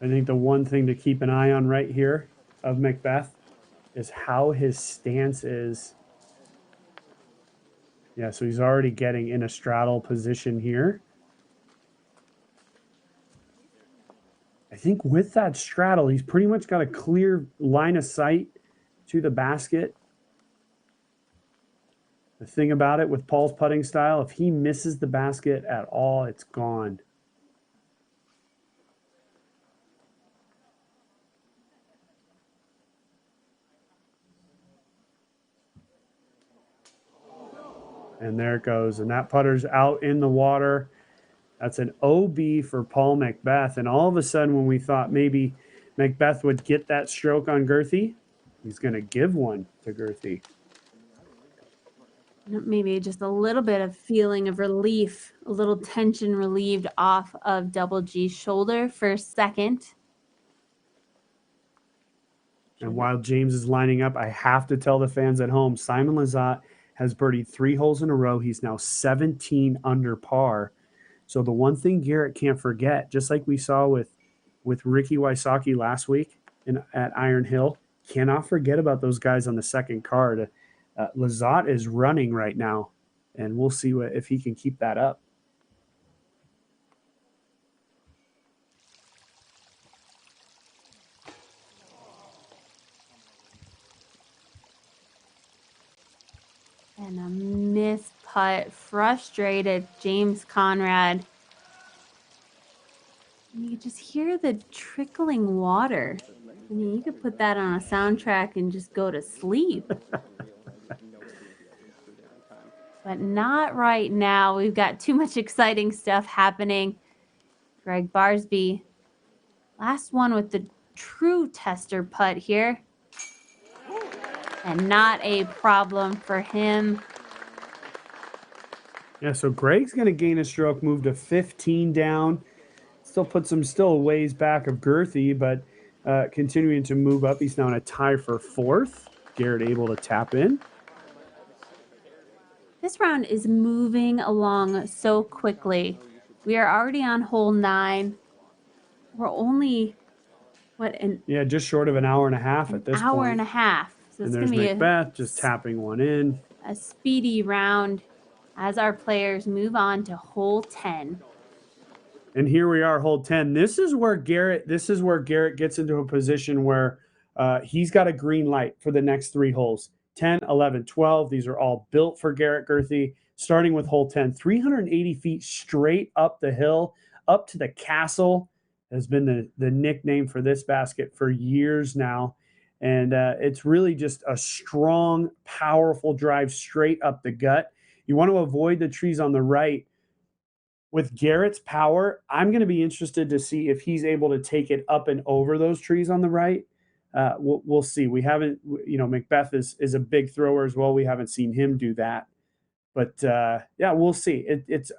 I think the one thing to keep an eye on right here of McBeth is how his stance is. Yeah, so he's already getting in a straddle position here. I think with that straddle, he's pretty much got a clear line of sight to the basket. The thing about it with Paul's putting style, if he misses the basket at all, it's gone. And there it goes. And that putter's out in the water. That's an OB for Paul McBeth. And all of a sudden, when we thought maybe McBeth would get that stroke on Gurthie, he's going to give one to Gurthie. Maybe just a little bit of feeling of relief, a little tension relieved off of Double G's shoulder for a second. And while James is lining up, I have to tell the fans at home, Simon Lizotte has birdied 3 holes in a row. He's now 17 under par. So the one thing Garrett can't forget, just like we saw with Ricky Wysocki last week at Iron Hill, cannot forget about those guys on the second card. Lizotte is running right now, and we'll see if he can keep that up. And a missed putt, frustrated James Conrad. You just hear the trickling water. I mean, you could put that on a soundtrack and just go to sleep. But not right now. We've got too much exciting stuff happening. Gregg Barsby, last one with the true tester putt here. And not a problem for him. Yeah, so Gregg's going to gain a stroke, move to 15 down. Still puts him still a ways back of Gurthie, but continuing to move up. He's now in a tie for 4th. Garrett able to tap in. This round is moving along so quickly. We are already on hole 9. We're only, just short of an hour and a half at this point. Hour and a half. So and it's there's going to be McBeth just tapping one in. A speedy round as our players move on to hole 10. And here we are, hole 10. This is where Garrett gets into a position where he's got a green light for the next 3 holes. 10, 11, 12. These are all built for Garrett Gurthie. Starting with hole 10, 380 feet straight up the hill, up to the castle, has been the nickname for this basket for years now. And it's really just a strong, powerful drive straight up the gut. You want to avoid the trees on the right. With Garrett's power, I'm going to be interested to see if he's able to take it up and over those trees on the right. We'll see. We haven't, McBeth is a big thrower as well. We haven't seen him do that. But, we'll see.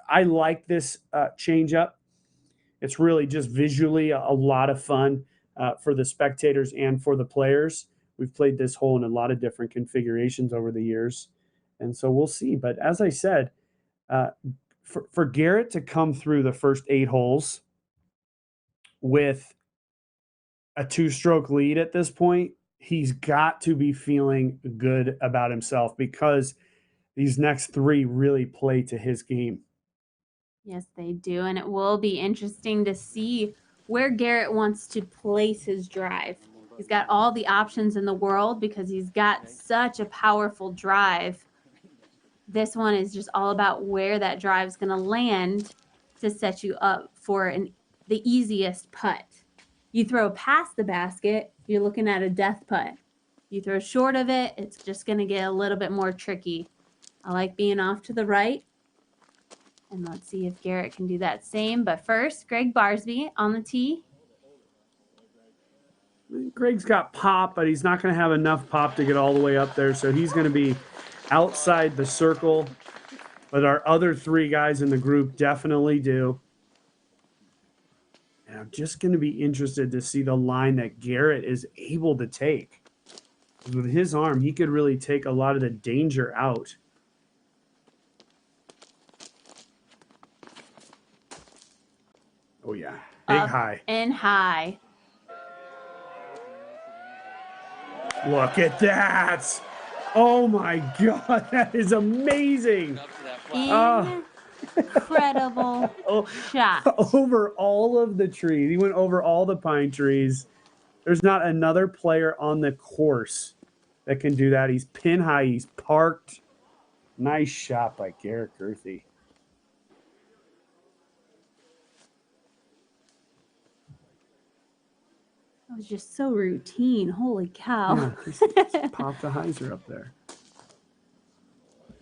I like this change up. It's really just visually a lot of fun for the spectators and for the players. We've played this hole in a lot of different configurations over the years. And so we'll see. But as I said, for Garrett to come through the first 8 holes with a 2-stroke lead at this point, he's got to be feeling good about himself because these next 3 really play to his game. Yes, they do. And it will be interesting to see where Garrett wants to place his drive. He's got all the options in the world because he's got such a powerful drive. This one is just all about where that drive is going to land to set you up for the easiest putt. You throw past the basket, you're looking at a death putt. You throw short of it, it's just going to get a little bit more tricky. I like being off to the right. And let's see if Garrett can do that same. But first, Gregg Barsby on the tee. Gregg's got pop, but he's not going to have enough pop to get all the way up there. So he's going to be outside the circle. But our other three guys in the group definitely do. And I'm just going to be interested to see the line that Garrett is able to take. With his arm, he could really take a lot of the danger out. Oh, yeah. Big Up high. and high. Look at that. Oh, my God. That is amazing. Incredible shot. Over all of the trees. He went over all the pine trees. There's not another player on the course that can do that. He's pin high. He's parked. Nice shot by Garrett Gurthie. That was just so routine. Holy cow. Yeah, just pop the hyzer up there.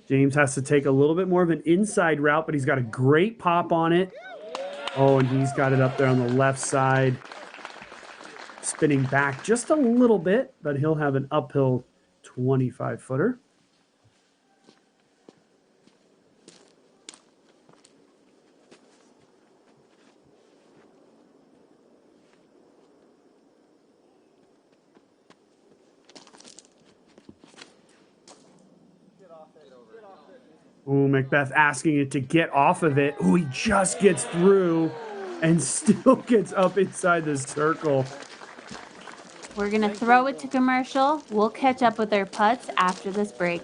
James has to take a little bit more of an inside route, but he's got a great pop on it. Oh, and he's got it up there on the left side. Spinning back just a little bit, but he'll have an uphill 25-footer. Ooh, McBeth asking it to get off of it. Ooh, he just gets through and still gets up inside the circle. We're going to throw it to commercial. We'll catch up with our putts after this break.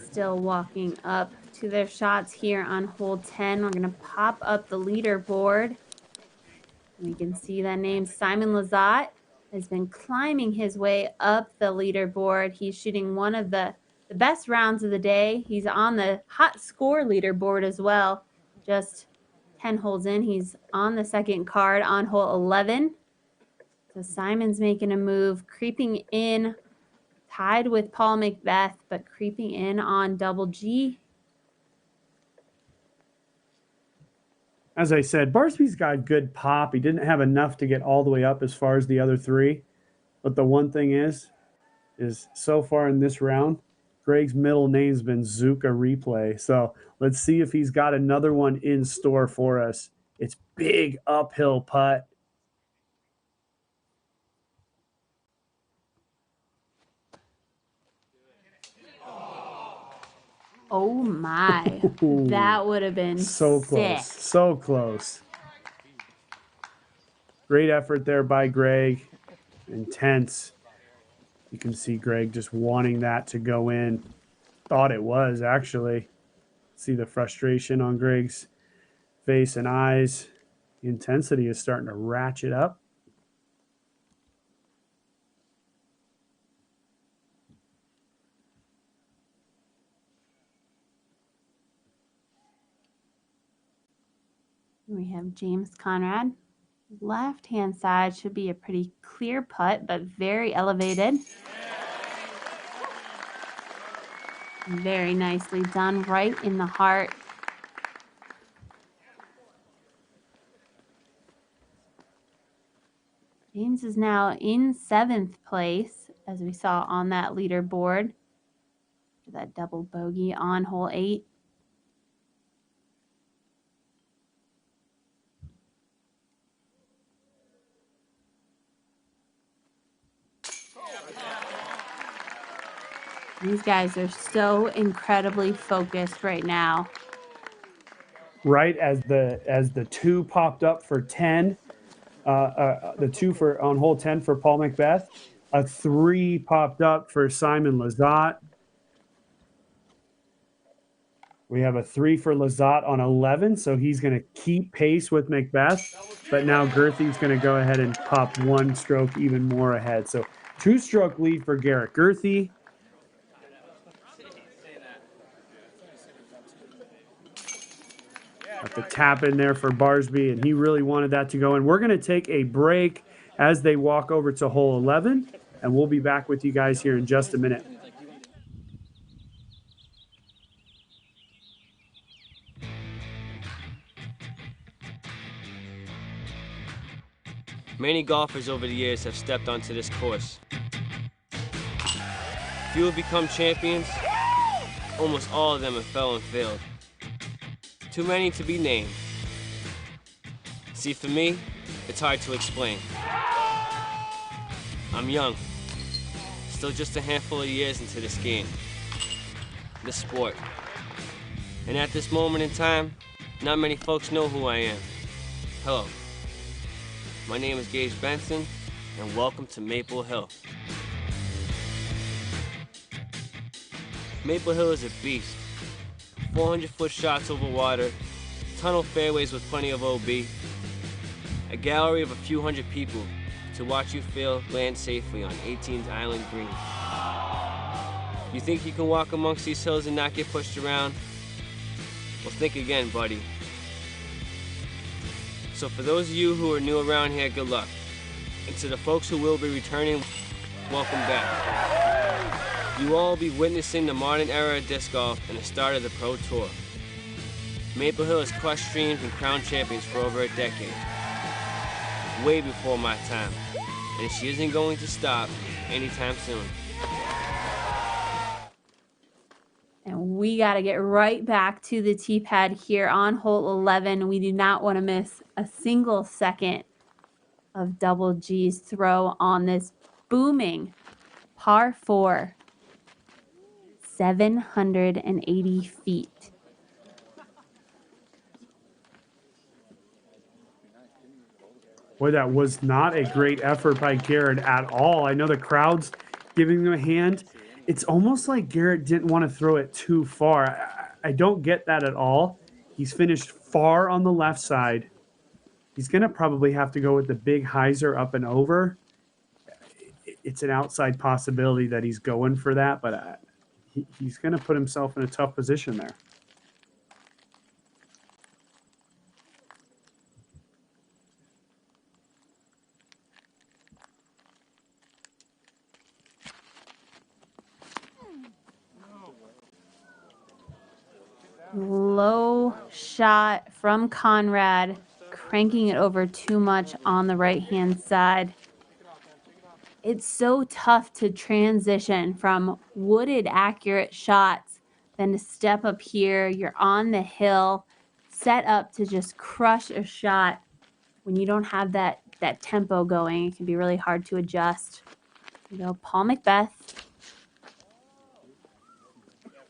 Still walking up to their shots here on hole 10. We're going to pop up the leaderboard. And you can see that name, Simon Lizotte, has been climbing his way up the leaderboard. He's shooting one of the best rounds of the day. He's on the hot score leaderboard as well. Just 10 holes in. He's on the second card on hole 11. So Simon's making a move, creeping in, tied with Paul McBeth, but creeping in on double G. As I said, Barsby's got good pop. He didn't have enough to get all the way up as far as the other three. But the one thing is so far in this round, Gregg's middle name's been Zuka Replay. So let's see if he's got another one in store for us. It's big uphill putt. Oh my, that would have been so sick. Close, so close. Great effort there by Gregg. Intense. You can see Gregg just wanting that to go in. Thought it was, actually. See the frustration on Gregg's face and eyes. The intensity is starting to ratchet up. We have James Conrad. Left-hand side should be a pretty clear putt, but very elevated. Very nicely done, right in the heart. James is now in 7th place, as we saw on that leaderboard. That double bogey on hole 8. These guys are so incredibly focused right now. Right as the 2 popped up for 10, the 2 for on hole 10 for Paul McBeth, a 3 popped up for Simon Lizotte. We have a 3 for Lizotte on 11, so he's going to keep pace with McBeth. But now Gurthie's going to go ahead and pop 1 stroke even more ahead. So 2-stroke lead for Garrett Gurthie. Got the tap in there for Barsby, and he really wanted that to go in. We're going to take a break as they walk over to hole 11, and we'll be back with you guys here in just a minute. Many golfers over the years have stepped onto this course. Few have become champions. Almost all of them have fell and failed. Too many to be named. See, for me, it's hard to explain. I'm young, still just a handful of years into this game, this sport. And at this moment in time, not many folks know who I am. Hello, my name is Gage Benson, and welcome to Maple Hill. Maple Hill is a beast. 400-foot shots over water, tunnel fairways with plenty of OB, a gallery of a few hundred people to watch you fail land safely on 18's Island Green. You think you can walk amongst these hills and not get pushed around? Well, think again, buddy. So for those of you who are new around here, good luck. And to the folks who will be returning, welcome back. You all will be witnessing the modern era of disc golf and the start of the Pro Tour. Maple Hill has crushed streams and crowned champions for over a decade. Way before my time. And she isn't going to stop anytime soon. And we got to get right back to the tee pad here on hole 11. We do not want to miss a single second of Double G's throw on this booming par 4. 780 feet. Boy, that was not a great effort by Garrett at all. I know the crowd's giving him a hand. It's almost like Garrett didn't want to throw it too far. I don't get that at all. He's finished far on the left side. He's going to probably have to go with the big hyzer up and over. It's an outside possibility that he's going for that, but he's going to put himself in a tough position there. Low shot from Conrad, cranking it over too much on the right-hand side. It's so tough to transition from wooded accurate shots, then to step up here, you're on the hill, set up to just crush a shot. When you don't have that tempo going, it can be really hard to adjust. You go, Paul McBeth.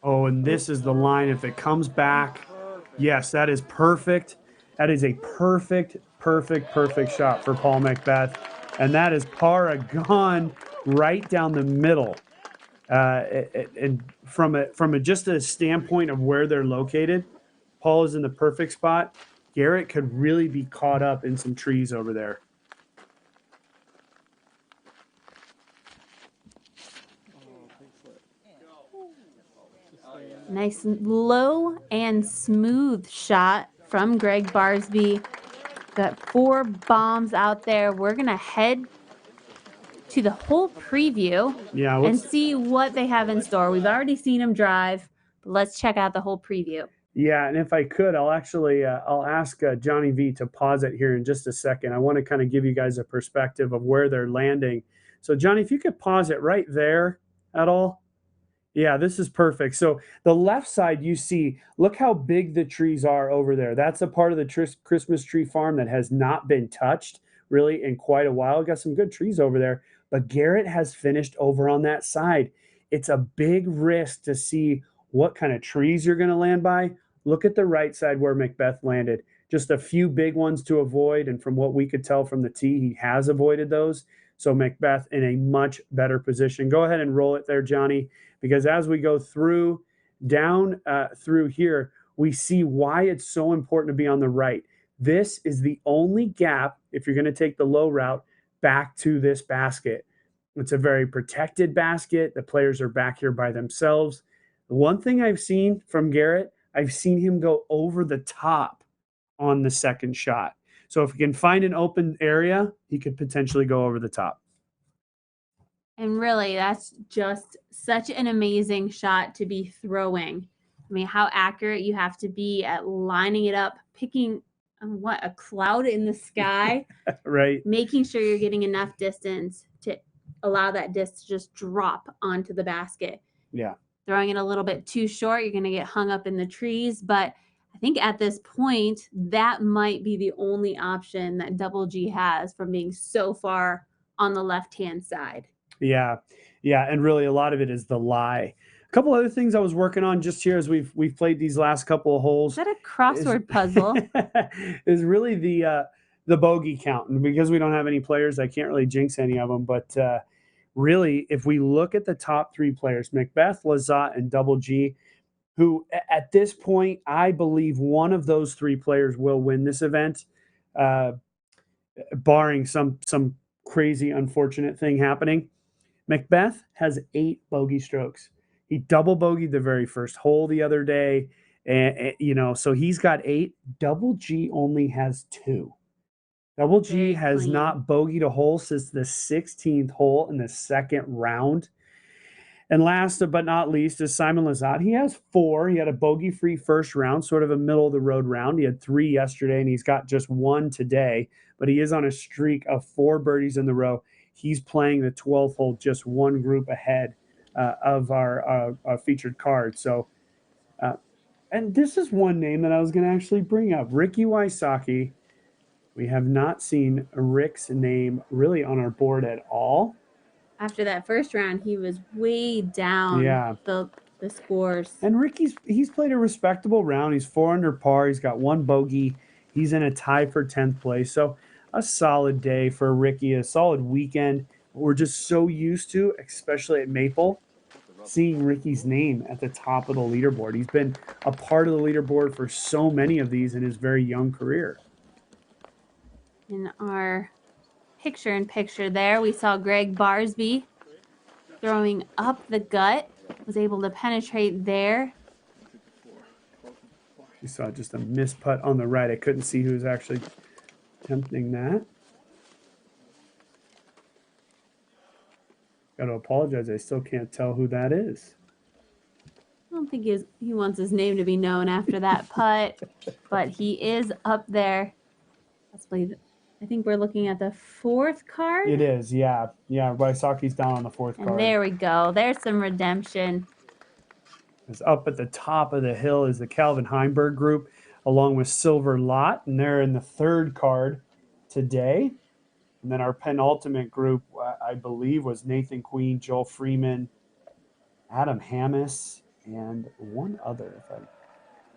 Oh, and this is the line. If it comes back, yes, that is perfect. That is a perfect shot for Paul McBeth. And that is par-a-gone right down the middle. And from just a standpoint of where they're located, Paul is in the perfect spot. Garrett could really be caught up in some trees over there. Nice low and smooth shot from Gregg Barsby. Got 4 bombs out there. We're going to head to the whole preview and see what they have in store. We've already seen them drive, but let's check out the whole preview. Yeah, and if I could, I'll actually I'll ask Johnny V to pause it here in just a second. I want to kind of give you guys a perspective of where they're landing. So, Johnny, if you could pause it right there at all. Yeah, this is perfect. So the left side, you see, look how big the trees are over there. That's a part of the Christmas tree farm that has not been touched really in quite a while. Got some good trees over there, but Garrett has finished over on that side. It's a big risk to see what kind of trees you're going to land by. Look at the right side where McBeth landed. Just a few big ones to avoid, and from what we could tell from the tee, he has avoided those. So McBeth in a much better position. Go ahead and roll it there, Johnny, because as we go through through here, we see why it's so important to be on the right. This is the only gap, if you're going to take the low route, back to this basket. It's a very protected basket. The players are back here by themselves. The one thing I've seen from Garrett, I've seen him go over the top on the second shot. So if he can find an open area, he could potentially go over the top. And really, that's just such an amazing shot to be throwing. I mean, how accurate you have to be at lining it up, picking a cloud in the sky, right? Making sure you're getting enough distance to allow that disc to just drop onto the basket. Yeah. Throwing it a little bit too short, you're going to get hung up in the trees. But I think at this point, that might be the only option that Double G has from being so far on the left-hand side. Yeah. Yeah. And really a lot of it is the lie. A couple other things I was working on just here as we've played these last couple of holes. Is that a crossword puzzle? Is really the bogey count. And because we don't have any players, I can't really jinx any of them. But really, if we look at the top 3 players, McBeth, Lazat, and Double G, who at this point, I believe one of those 3 players will win this event, barring some crazy, unfortunate thing happening. McBeth has 8 bogey strokes. He double bogeyed the very first hole the other day. And so he's got 8. Double G only has 2. Double G has not bogeyed a hole since the 16th hole in the second round. And last but not least is Simon Lizotte. He has 4. He had a bogey-free first round, sort of a middle-of-the-road round. He had 3 yesterday, and he's got just 1 today. But he is on a streak of 4 birdies in the row. He's playing the 12th hole just 1 group ahead of our featured card. So, and this is one name that I was going to actually bring up. Ricky Wysocki. We have not seen Rick's name really on our board at all. After that first round, he was way down the scores. And he's played a respectable round. He's 4 under par. He's got 1 bogey. He's in a tie for 10th place. So a solid day for Ricky, a solid weekend. We're just so used to, especially at Maple, seeing Ricky's name at the top of the leaderboard. He's been a part of the leaderboard for so many of these in his very young career. In our picture-in-picture there, we saw Gregg Barsby throwing up the gut, was able to penetrate there. You saw just a missed putt on the right. I couldn't see who was actually attempting that. Got to apologize. I still can't tell who that is. I don't think he wants his name to be known after that putt, but he is up there. Let's play. I think we're looking at the 4th card. It is, yeah. Yeah, Wysocki's down on the 4th card. And there we go. There's some redemption. It's up at the top of the hill is the Calvin Heimberg group, along with Silver Lot, and they're in the 3rd card today. And then our penultimate group, I believe, was Nathan Queen, Joel Freeman, Adam Hammis, and one other.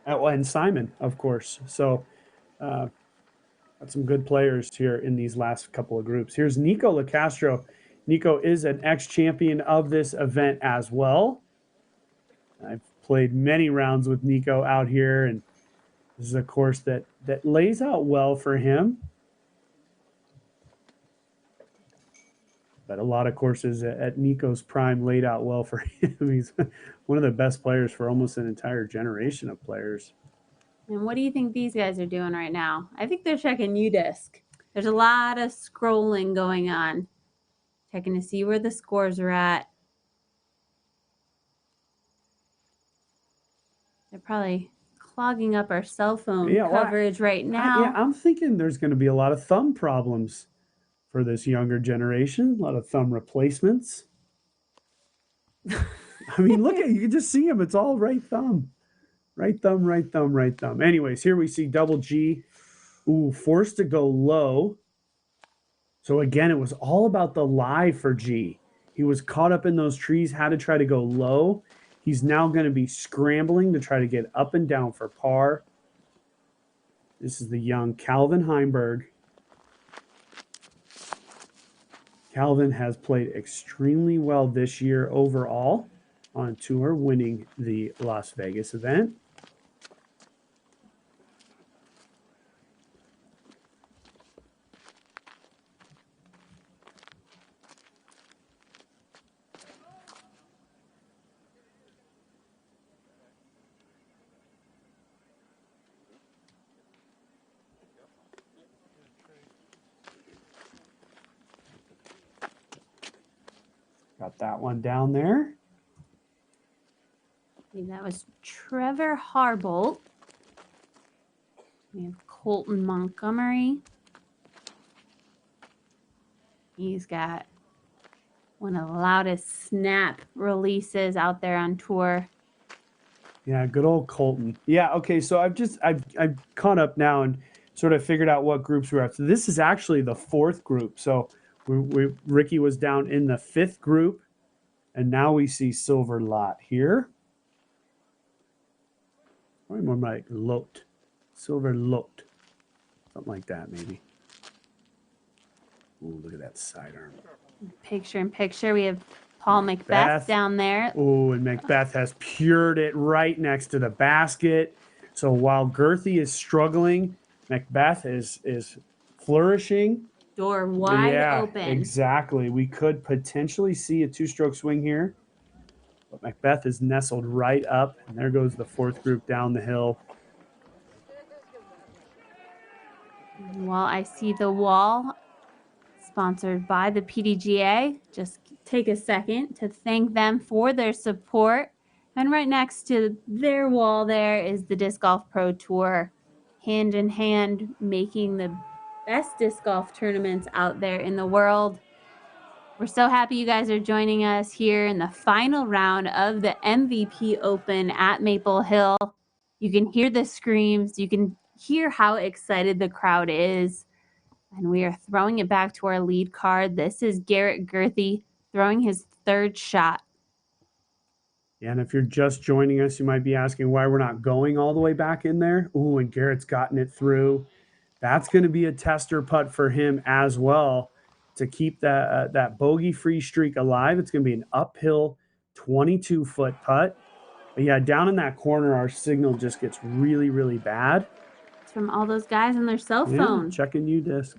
And Simon, of course. So got some good players here in these last couple of groups. Here's Nico LaCastro. Nico is an ex-champion of this event as well. I've played many rounds with Nico out here, and this is a course that lays out well for him. But a lot of courses at Nico's prime laid out well for him. He's one of the best players for almost an entire generation of players. And what do you think these guys are doing right now? I think they're checking U-Disc. There's a lot of scrolling going on. Checking to see where the scores are at. They're probably clogging up our cell phone coverage right now. I'm thinking there's going to be a lot of thumb problems for this younger generation. A lot of thumb replacements. I mean, look at you can just see them. It's all right thumb. Right thumb, right thumb, right thumb. Anyways, here we see double G. Ooh, forced to go low. So again, it was all about the lie for G. He was caught up in those trees, had to try to go low. He's now going to be scrambling to try to get up and down for par. This is the young Calvin Heimberg. Calvin has played extremely well this year overall on tour, winning the Las Vegas event. Got that one down there. And that was Trevor Harbolt. We have Colton Montgomery. He's got one of the loudest snap releases out there on tour. Yeah, good old Colton. Yeah, okay, so I've caught up now and sort of figured out what groups we're at. So this is actually the fourth group. So Ricky was down in the fifth group, and now we see Silver Lot here. Or more like Lot. Silver Lot. Something like that, maybe. Ooh, look at that sidearm. Picture in picture, we have Paul McBeth down there. Oh, and McBeth has pured it right next to the basket. So while Gurthie is struggling, McBeth is flourishing. Door wide open. Exactly. We could potentially see a two-stroke swing here. But McBeth is nestled right up. And there goes the fourth group down the hill. Well, I see the wall sponsored by the PDGA. Just take a second to thank them for their support. And right next to their wall there is the Disc Golf Pro Tour, hand in hand, making the best disc golf tournaments out there in the world. We're so happy you guys are joining us here in the final round of the MVP Open at Maple Hill. You can hear the screams. You can hear how excited the crowd is. And we are throwing it back to our lead card. This is Garrett Gurthie throwing his third shot. Yeah, and if you're just joining us, you might be asking why we're not going all the way back in there. Ooh, and Garrett's gotten it through. That's going to be a tester putt for him as well to keep that bogey-free streak alive. It's going to be an uphill 22-foot putt. But yeah, down in that corner, our signal just gets really, really bad. It's from all those guys on their cell phone. Yeah, checking U-Disc.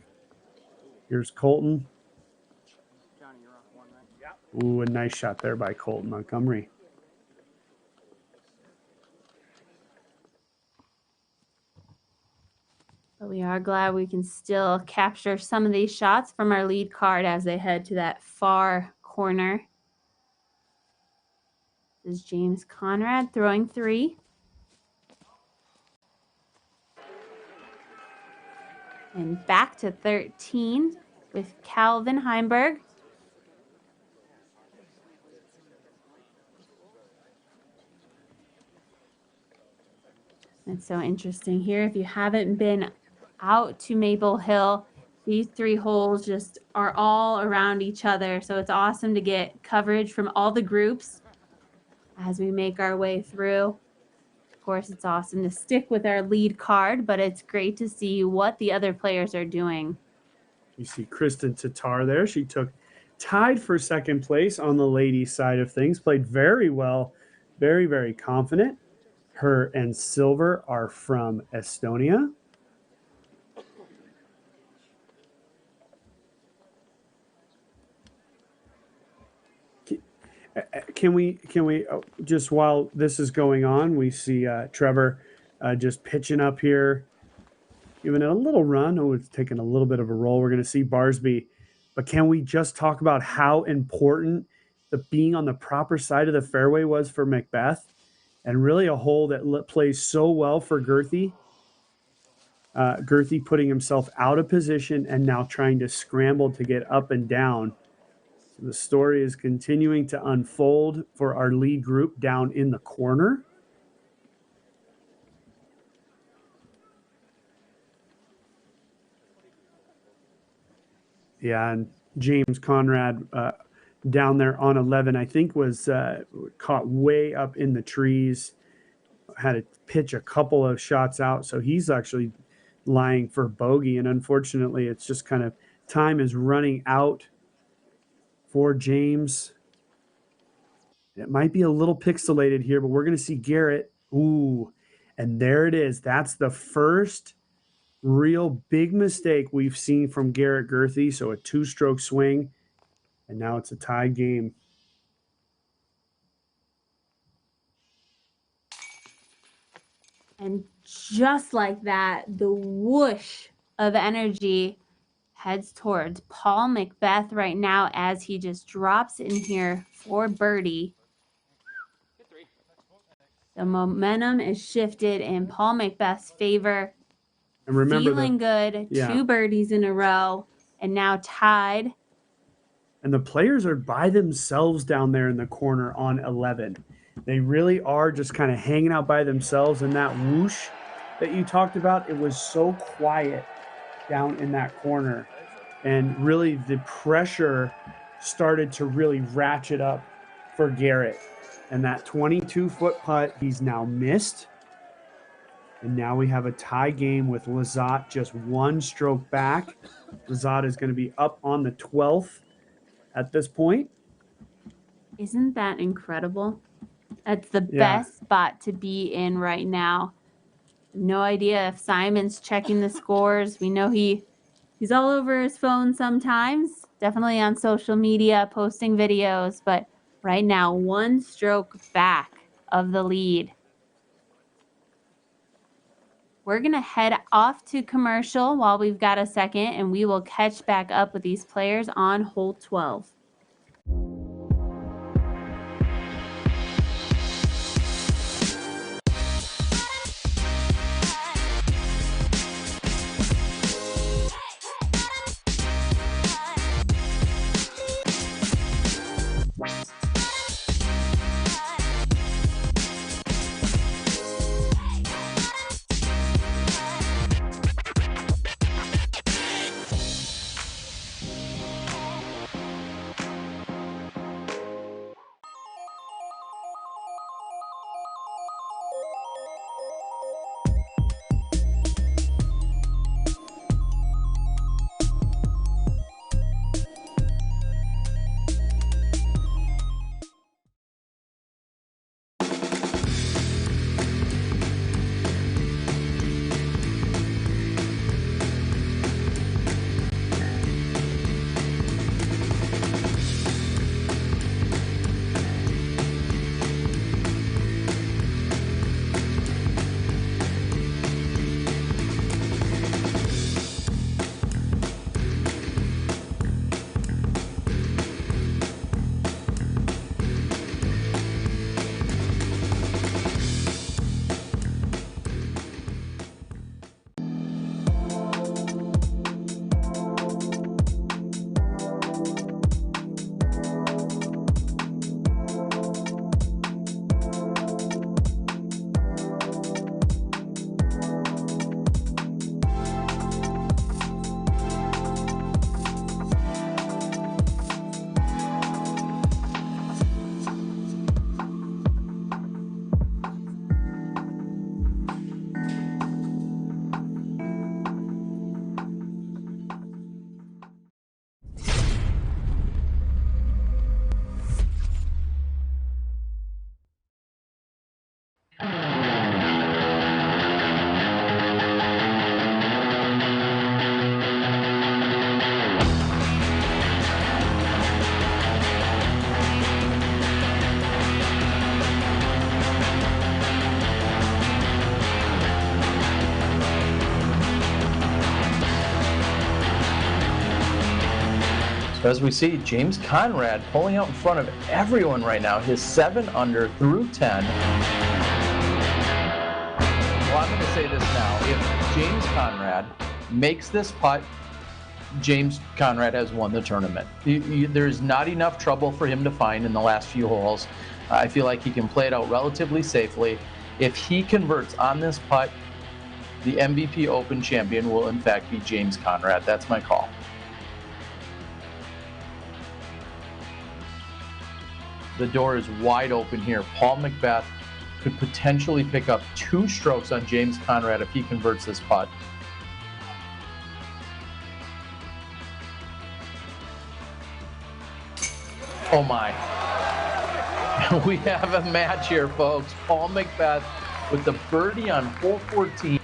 Here's Colton. Ooh, a nice shot there by Colton Montgomery. But we are glad we can still capture some of these shots from our lead card as they head to that far corner. This is James Conrad throwing three. And back to 13 with Calvin Heimberg. It's so interesting here. If you haven't been out to Maple Hill, these three holes just are all around each other. So it's awesome to get coverage from all the groups as we make our way through. Of course, it's awesome to stick with our lead card, but it's great to see what the other players are doing. You see Kristen Tatar there. She tied for second place on the ladies' side of things, played very well, very, very confident. Her and Silver are from Estonia. Can we just while this is going on, we see Trevor just pitching up here, giving it a little run. Oh, it's taking a little bit of a roll. We're going to see Barsby. But can we just talk about how important the being on the proper side of the fairway was for McBeth? And really a hole that plays so well for Gurthie. Gurthie putting himself out of position and now trying to scramble to get up and down. So the story is continuing to unfold for our lead group down in the corner. Yeah, and James Conrad down there on 11, I think was caught way up in the trees, had to pitch a couple of shots out, so he's actually lying for bogey, and unfortunately it's just kind of time is running out for James. It might be a little pixelated here, but we're going to see Garrett. Ooh, and there it is. That's the first real big mistake we've seen from Garrett Gurthie. So a 2-stroke swing, and now it's a tied game. And just like that, the whoosh of energy heads towards Paul McBeth right now as he just drops in here for birdie. The momentum is shifted in Paul McBeth's favor. And remember, feeling good, 2 birdies in a row, and now tied. And the players are by themselves down there in the corner on 11. They really are just kind of hanging out by themselves. And that whoosh that you talked about, it was so quiet down in that corner. And really the pressure started to really ratchet up for Garrett. And that 22-foot putt, he's now missed. And now we have a tie game with Lizotte just 1 stroke back. Lizotte is going to be up on the 12th at this point. Isn't that incredible? That's the best spot to be in right now. No idea if Simon's checking the scores. We know he's all over his phone sometimes, definitely on social media, posting videos, but right now 1 stroke back of the lead. We're going to head off to commercial while we've got a second, and we will catch back up with these players on hole 12. So as we see, James Conrad pulling out in front of everyone right now. His 7 under through 10. Well, I'm going to say this now. If James Conrad makes this putt, James Conrad has won the tournament. There's not enough trouble for him to find in the last few holes. I feel like he can play it out relatively safely. If he converts on this putt, the MVP Open champion will in fact be James Conrad. That's my call. The door is wide open here. Paul McBeth could potentially pick up 2 strokes on James Conrad if he converts this putt. Oh my. We have a match here, folks. Paul McBeth with the birdie on hole 14.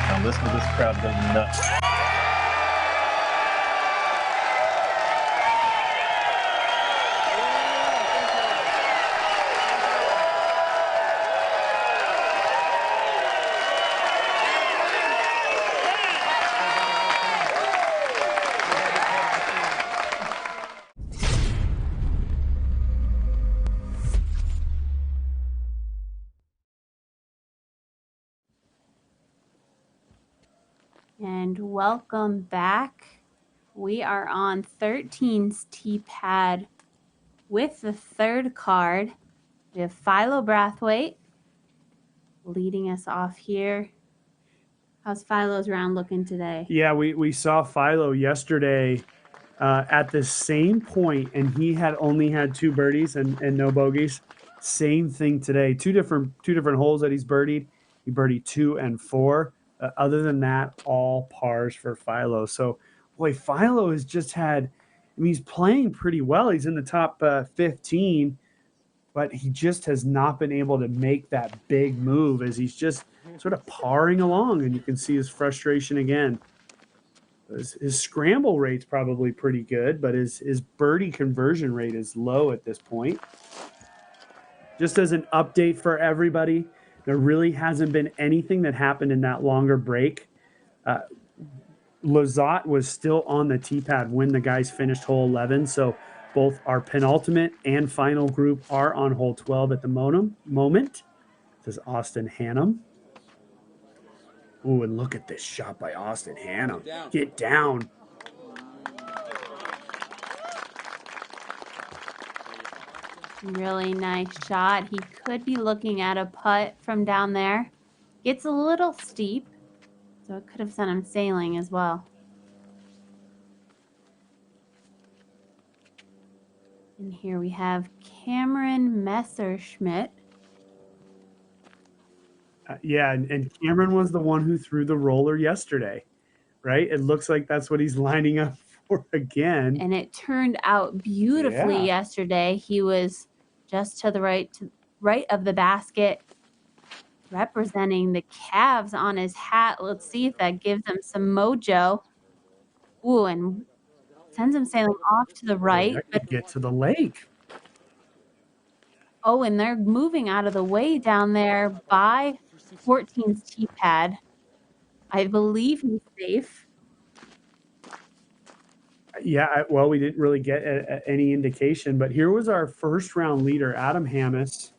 Now listen to this crowd go nuts. And welcome back. We are on 13's tee pad with the 3rd card. We have Philo Brathwaite leading us off here. How's Philo's round looking today? Yeah, we saw Philo yesterday at the same point, and he had only had 2 birdies and no bogeys. Same thing today. Two different holes that he's birdied. He birdied 2 and 4. Other than that, all pars for Philo. So, boy, Philo has just had. I mean, he's playing pretty well. He's in the top 15, but he just has not been able to make that big move as he's just sort of parring along, and you can see his frustration again. His scramble rate's probably pretty good, but his birdie conversion rate is low at this point. Just as an update for everybody, there really hasn't been anything that happened in that longer break. Lizotte was still on the tee pad when the guys finished hole 11, so both our penultimate and final group are on hole 12 at the moment. This is Austin Hannum. Ooh, and look at this shot by Austin Hannum. Get down. Really nice shot. He could be looking at a putt from down there. Gets a little steep, so it could have sent him sailing as well. And here we have Cameron Messerschmidt. Yeah, and Cameron was the one who threw the roller yesterday, right? It looks like that's what he's lining up for again. And it turned out beautifully yesterday. He was just to the right of the basket, representing the Cavs on his hat. Let's see if that gives him some mojo. Ooh, and sends him sailing off to the right. But get to the lake. Oh, and they're moving out of the way down there by 14's tee pad. I believe he's safe. Yeah, well, we didn't really get any indication, but here was our first round leader, Adam Hammis.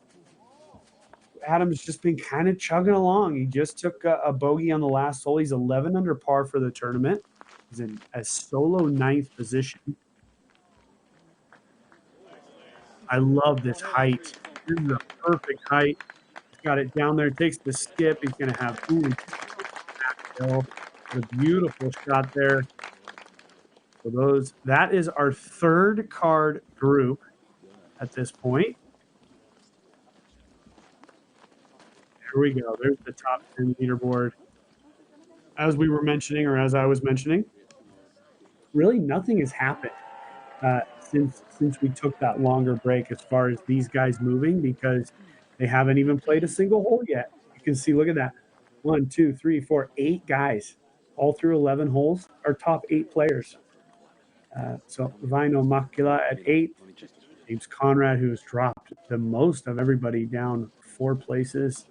Adam's just been kind of chugging along. He just took a bogey on the last hole. He's 11 under par for the tournament. He's in a solo 9th position. I love this height. This is a perfect height. He's got it down there, takes the skip. He's going to have backhill. A beautiful shot there. So that is our 3rd card group at this point. Here we go. There's the top 10 leaderboard. As we were mentioning, or as I was mentioning, really nothing has happened since we took that longer break as far as these guys moving, because they haven't even played a single hole yet. You can see, look at that. 1, 2, 3, 4, 8 guys all through 11 holes, our top 8 players. So Vaino Makila at 8, James Conrad, who's dropped the most of everybody, down 4 places.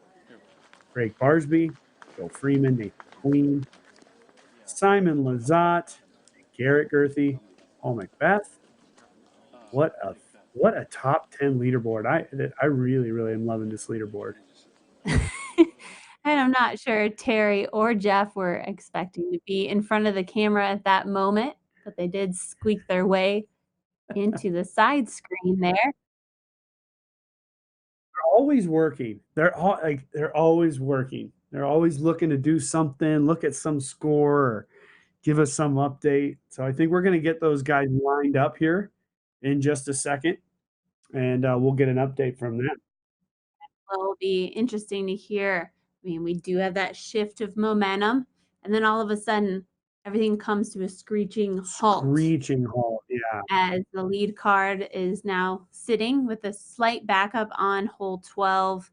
Gregg Barsby, Joe Freeman, Nathan Queen, Simon Lizotte, Garrett Gurthie, Paul McBeth. What a top 10 leaderboard. I really am loving this leaderboard. And I'm not sure Terry or Jeff were expecting to be in front of the camera at that moment, but they did squeak their way into the side screen there. They're always working. They're always working. They're always looking to do something, look at some score, or give us some update. So I think we're going to get those guys lined up here in just a second, and we'll get an update from them. Will be interesting to hear. I mean, we do have that shift of momentum, and then all of a sudden, everything comes to a screeching halt. Screeching halt, yeah. As the lead card is now sitting with a slight backup on hole 12.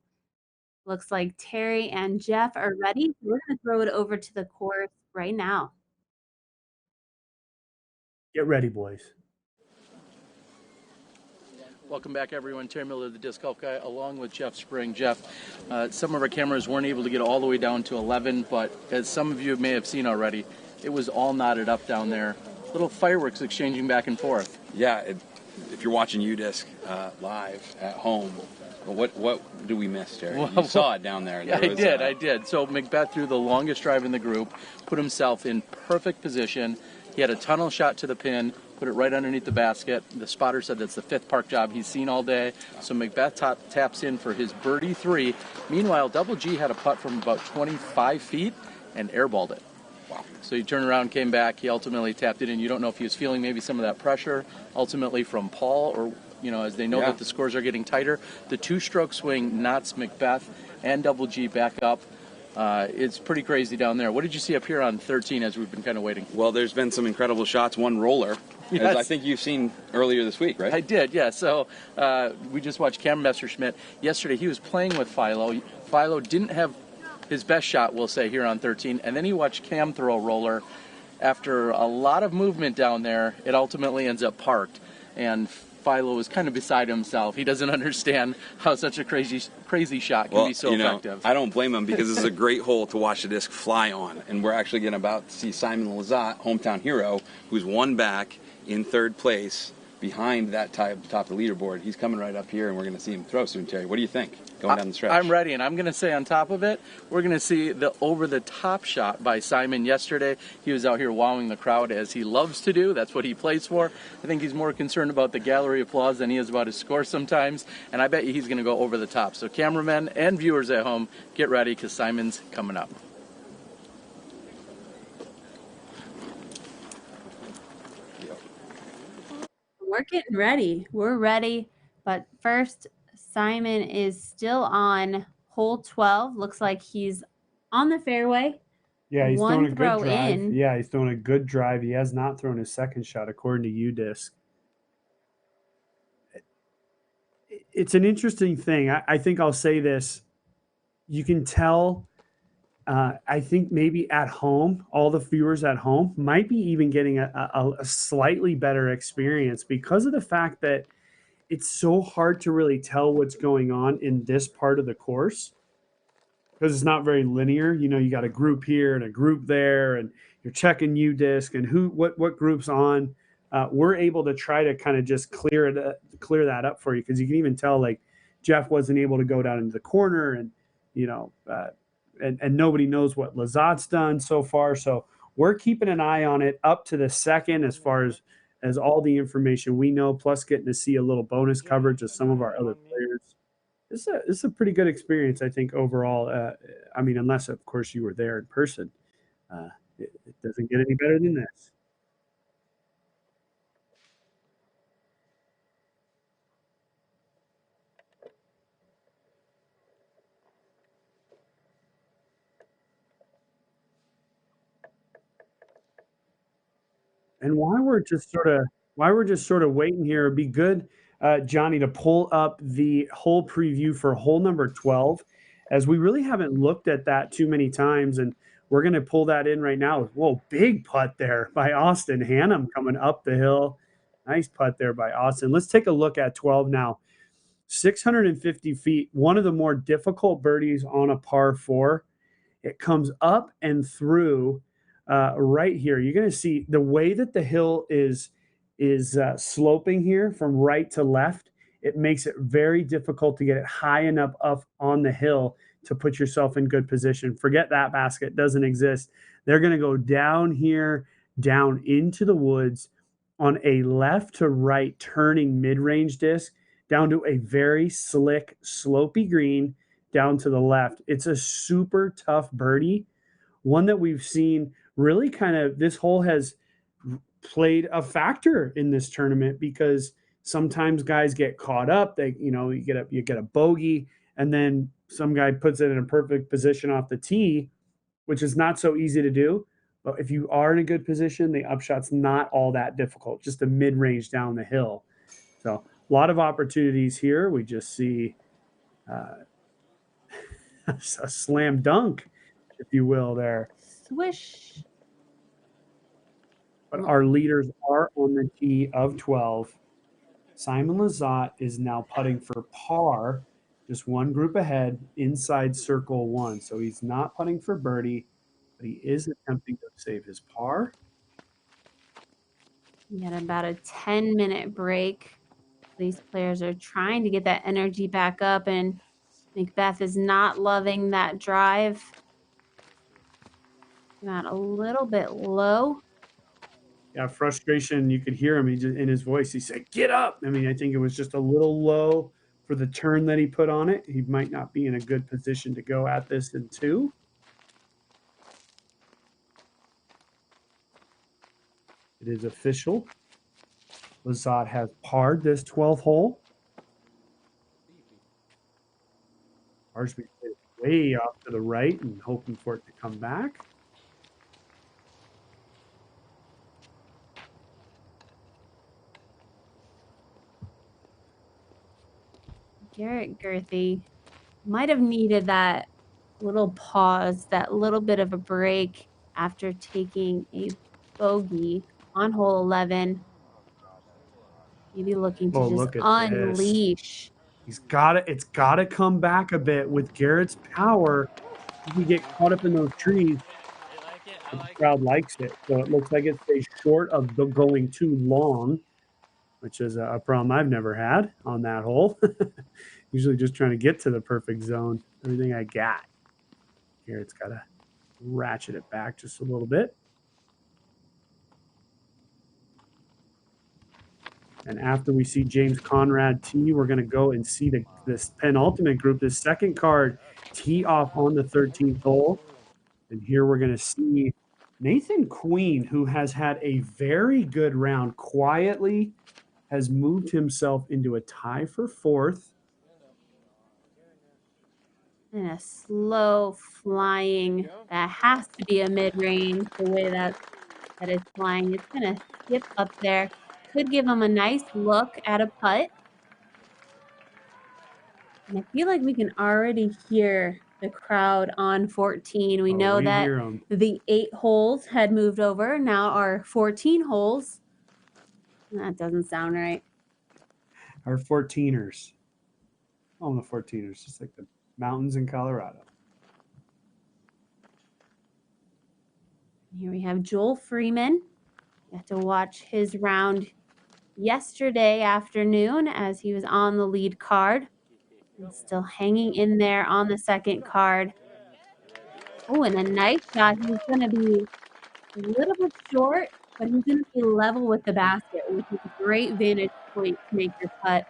Looks like Terry and Jeff are ready. We're going to throw it over to the course right now. Get ready, boys. Welcome back, everyone. Terry Miller, the Disc Golf Guy, along with Jeff Spring. Jeff, some of our cameras weren't able to get all the way down to 11, but as some of you may have seen already, it was all knotted up down there. Little fireworks exchanging back and forth. Yeah, if you're watching UDisc live at home, what do we miss, Jerry? You saw it down there. Yeah, I did. So McBeth threw the longest drive in the group, put himself in perfect position. He had a tunnel shot to the pin, put it right underneath the basket. The spotter said that's the 5th park job he's seen all day. So McBeth taps in for his birdie 3. Meanwhile, Double G had a putt from about 25 feet and airballed it. Wow. So he turned around, came back. He ultimately tapped it in. You don't know if he was feeling maybe some of that pressure ultimately from Paul, or, as they know that the scores are getting tighter. The 2-stroke swing knots McBeth and Double G back up. It's pretty crazy down there. What did you see up here on 13 as we've been kind of waiting? Well, there's been some incredible shots. One roller, as I think you've seen earlier this week, right? I did, yeah. So we just watched Cameron Messerschmidt. Yesterday he was playing with Philo. Philo didn't have his best shot, we'll say, here on 13. And then he watched Cam throw a roller. After a lot of movement down there, it ultimately ends up parked. And Philo was kind of beside himself. He doesn't understand how such a crazy shot can be so effective. I don't blame him, because this is a great hole to watch the disc fly on. And we're actually going to about to see Simon Lizotte, hometown hero, who's one back in 3rd place behind that top of the leaderboard. He's coming right up here, and we're going to see him throw soon, Terry. What do you think going down the stretch? I'm ready, and I'm going to say on top of it, we're going to see the over-the-top shot by Simon yesterday. He was out here wowing the crowd, as he loves to do. That's what he plays for. I think he's more concerned about the gallery applause than he is about his score sometimes, and I bet you he's going to go over the top. So cameramen and viewers at home, get ready, because Simon's coming up. We're getting ready. We're ready. But first, Simon is still on hole 12. Looks like he's on the fairway. Yeah, he's throwing a good drive. In. Yeah, he's throwing a good drive. He has not thrown his second shot, according to UDisc. It's an interesting thing. I think I'll say this. You can tell, I think maybe at home, all the viewers at home might be even getting a slightly better experience, because of the fact that it's so hard to really tell what's going on in this part of the course, because it's not very linear. You got a group here and a group there, and you're checking UDisc and what group's on. We're able to try to kind of just clear that up for you, because you can even tell, like, Jeff wasn't able to go down into the corner, and and nobody knows what Lizotte's done so far. So we're keeping an eye on it up to the second, as far as all the information we know, plus getting to see a little bonus coverage of some of our other players. It's a pretty good experience, I think, overall. I mean, unless, of course, you were there in person. It doesn't get any better than this. And while we're just sort of waiting here, it'd be good, Johnny, to pull up the hole preview for hole number 12, as we really haven't looked at that too many times, and we're going to pull that in right now. Whoa, big putt there by Austin Hannum coming up the hill. Nice putt there by Austin. Let's take a look at 12 now. 650 feet, one of the more difficult birdies on a par 4. It comes up and through right here. You're going to see the way that the hill is sloping here from right to left. It makes it very difficult to get it high enough up on the hill to put yourself in good position. Forget that basket, doesn't exist. They're going to go down here, down into the woods on a left to right turning mid-range disc down to a very slick, slopey green down to the left. It's a super tough birdie, one that we've seen really kind of, this hole has played a factor in this tournament because sometimes guys get caught up. They, you get a bogey, and then some guy puts it in a perfect position off the tee, which is not so easy to do. But if you are in a good position, the upshot's not all that difficult, just a mid-range down the hill. So a lot of opportunities here. We just see a slam dunk, if you will, there. Swish. But our leaders are on the tee of 12. Simon Lizotte is now putting for par, just one group ahead inside circle 1. So he's not putting for birdie, but he is attempting to save his par. We got about a 10-minute break. These players are trying to get that energy back up, and McBeth is not loving that drive. Not a little bit low. Yeah, frustration. You could hear him. He just, in his voice, he said, "Get up." I mean, I think it was just a little low for the turn that he put on it. He might not be in a good position to go at this in 2. It is official. Lizotte has parred this 12th hole. Barsby is way off to the right and hoping for it to come back. Garrett Gurthie might have needed that little pause, that little bit of a break after taking a bogey on hole 11. Maybe looking to just Look at unleash. It's got to come back a bit with Garrett's power. If you get caught up in those trees, the crowd likes it. So it looks like it stays short of going too long, which is a problem I've never had on that hole. Usually just trying to get to the perfect zone. Everything I got. Garrett's got to ratchet it back just a little bit. And after we see James Conrad tee, we're going to go and see this penultimate group, this second card, tee off on the 13th hole. And here we're going to see Nathan Queen, who has had a very good round, quietly has moved himself into a tie for 4th. And a slow flying, that has to be a mid-range, the way that is flying. It's going to skip up there. Could give him a nice look at a putt. And I feel like we can already hear the crowd on 14. We know that the 8 holes had moved over. Now our 14 holes. That doesn't sound right. Our 14ers. Oh, the 14ers, just like the mountains in Colorado. Here we have Joel Freeman. You have to watch his round yesterday afternoon as he was on the lead card. And still hanging in there on the second card. Oh, and a nice shot. He's going to be a little bit short, but he's going to be level with the basket, which is a great vantage point to make your putt.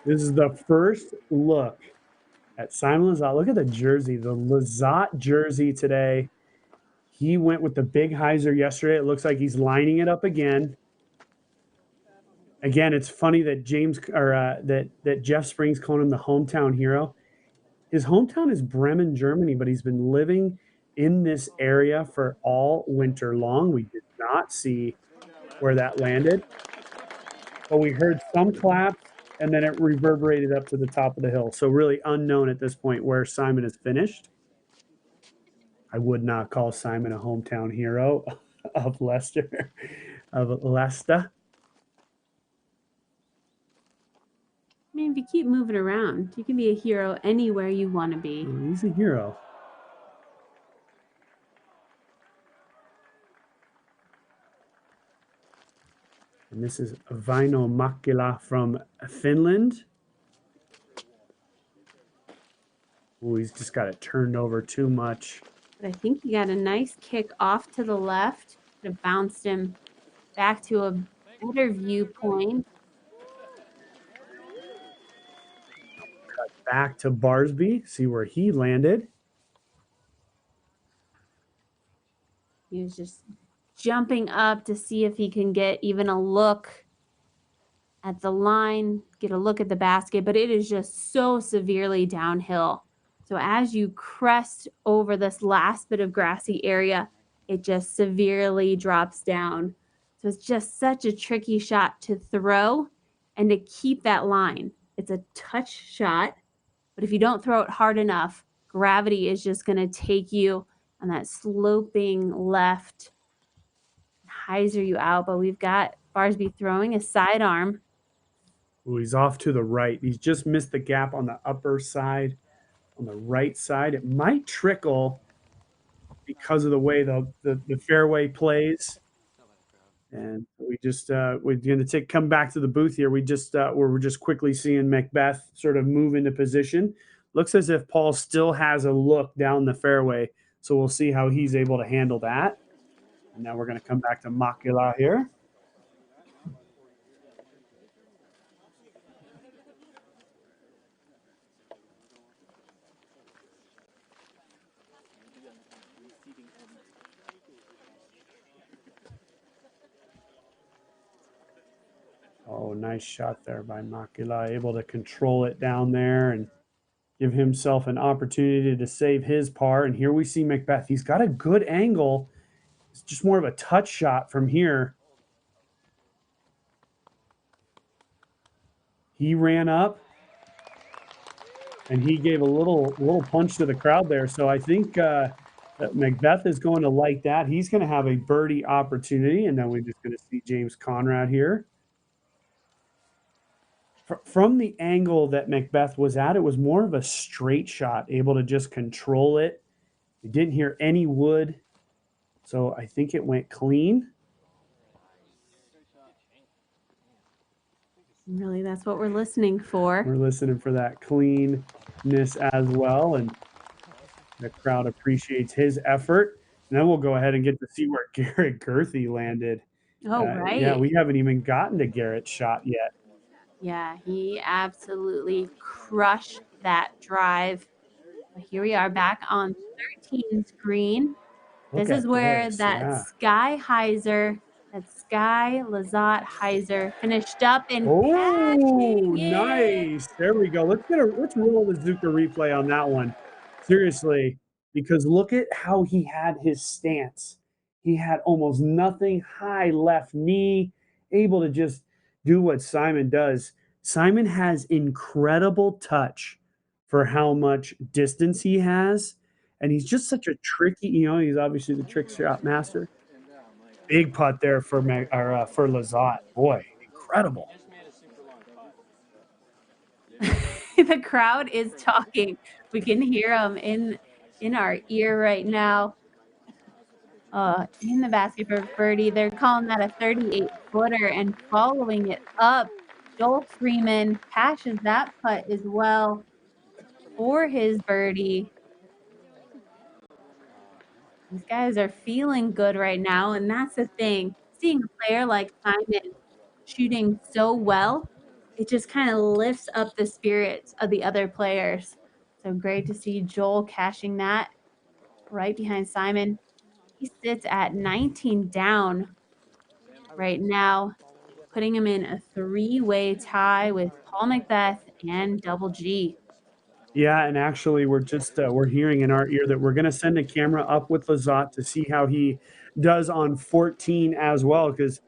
This is the first look at Simon Lizotte. Look at the jersey, the Lizotte jersey today. He went with the big hyzer yesterday. It looks like he's lining it up again. Again, it's funny that that Jeff Springs calling him the hometown hero. His hometown is Bremen, Germany, but he's been living in this area for all winter long. We did not see where that landed. But we heard some claps, and then it reverberated up to the top of the hill. So really unknown at this point where Simon is finished. I would not call Simon a hometown hero of Leicester. I mean, if you keep moving around, you can be a hero anywhere you want to be. He's a hero. And this is Vaino Makila from Finland. Oh, he's just got it turned over too much. But I think he got a nice kick off to the left. Could have bounced him back to a better viewpoint. Cut back to Barsby. See where he landed. He was just jumping up to see if he can get even a look at the line, get a look at the basket, but it is just so severely downhill. So as you crest over this last bit of grassy area, it just severely drops down. So it's just such a tricky shot to throw and to keep that line. It's a touch shot, but if you don't throw it hard enough, gravity is just going to take you on that sloping left, hyzer you out. But we've got Barsby throwing a sidearm. Ooh, he's off to the right. He's just missed the gap on the upper side. On the right side, it might trickle because of the way the fairway plays. And we just we're going to come back to the booth here. We're just quickly seeing McBeth sort of move into position. Looks as if Paul still has a look down the fairway, so we'll see how he's able to handle that. And now we're going to come back to Makila here. Oh, nice shot there by Makila, able to control it down there and give himself an opportunity to save his par. And here we see McBeth. He's got a good angle. It's just more of a touch shot from here. He ran up and he gave a little punch to the crowd there. So I think that McBeth is going to like that. He's going to have a birdie opportunity, and then we're just going to see James Conrad here. From the angle that McBeth was at, it was more of a straight shot, able to just control it. We didn't hear any wood, so I think it went clean. Really, that's what we're listening for. We're listening for that cleanness as well, and the crowd appreciates his effort. And then we'll go ahead and get to see where Garrett Gurthie landed. Oh, right. Yeah, we haven't even gotten to Garrett's shot yet. Yeah, he absolutely crushed that drive. But here we are back on 13's green. This is where that Sky Heiser, that Sky Lazat Heiser finished up in. Oh, nice. There we go. Let's roll the Zuka replay on that one. Seriously, because look at how he had his stance. He had almost nothing, high left knee, able to just do what Simon does. Simon has incredible touch for how much distance he has, and he's just such a tricky, he's obviously the trick shot master. Big putt there for Lazat. Boy, incredible. The crowd is talking. We can hear them in our ear right now. In the basket for birdie. They're calling that a 38-footer, and following it up, Joel Freeman passes that putt as well for his birdie. These guys are feeling good right now, and that's the thing. Seeing a player like Simon shooting so well, it just kind of lifts up the spirits of the other players. So great to see Joel cashing that right behind Simon. He sits at 19 down right now, putting him in a three-way tie with Paul McBeth and Double G. Yeah, and actually we're hearing in our ear that we're going to send a camera up with Lazat to see how he does on 14 as well, because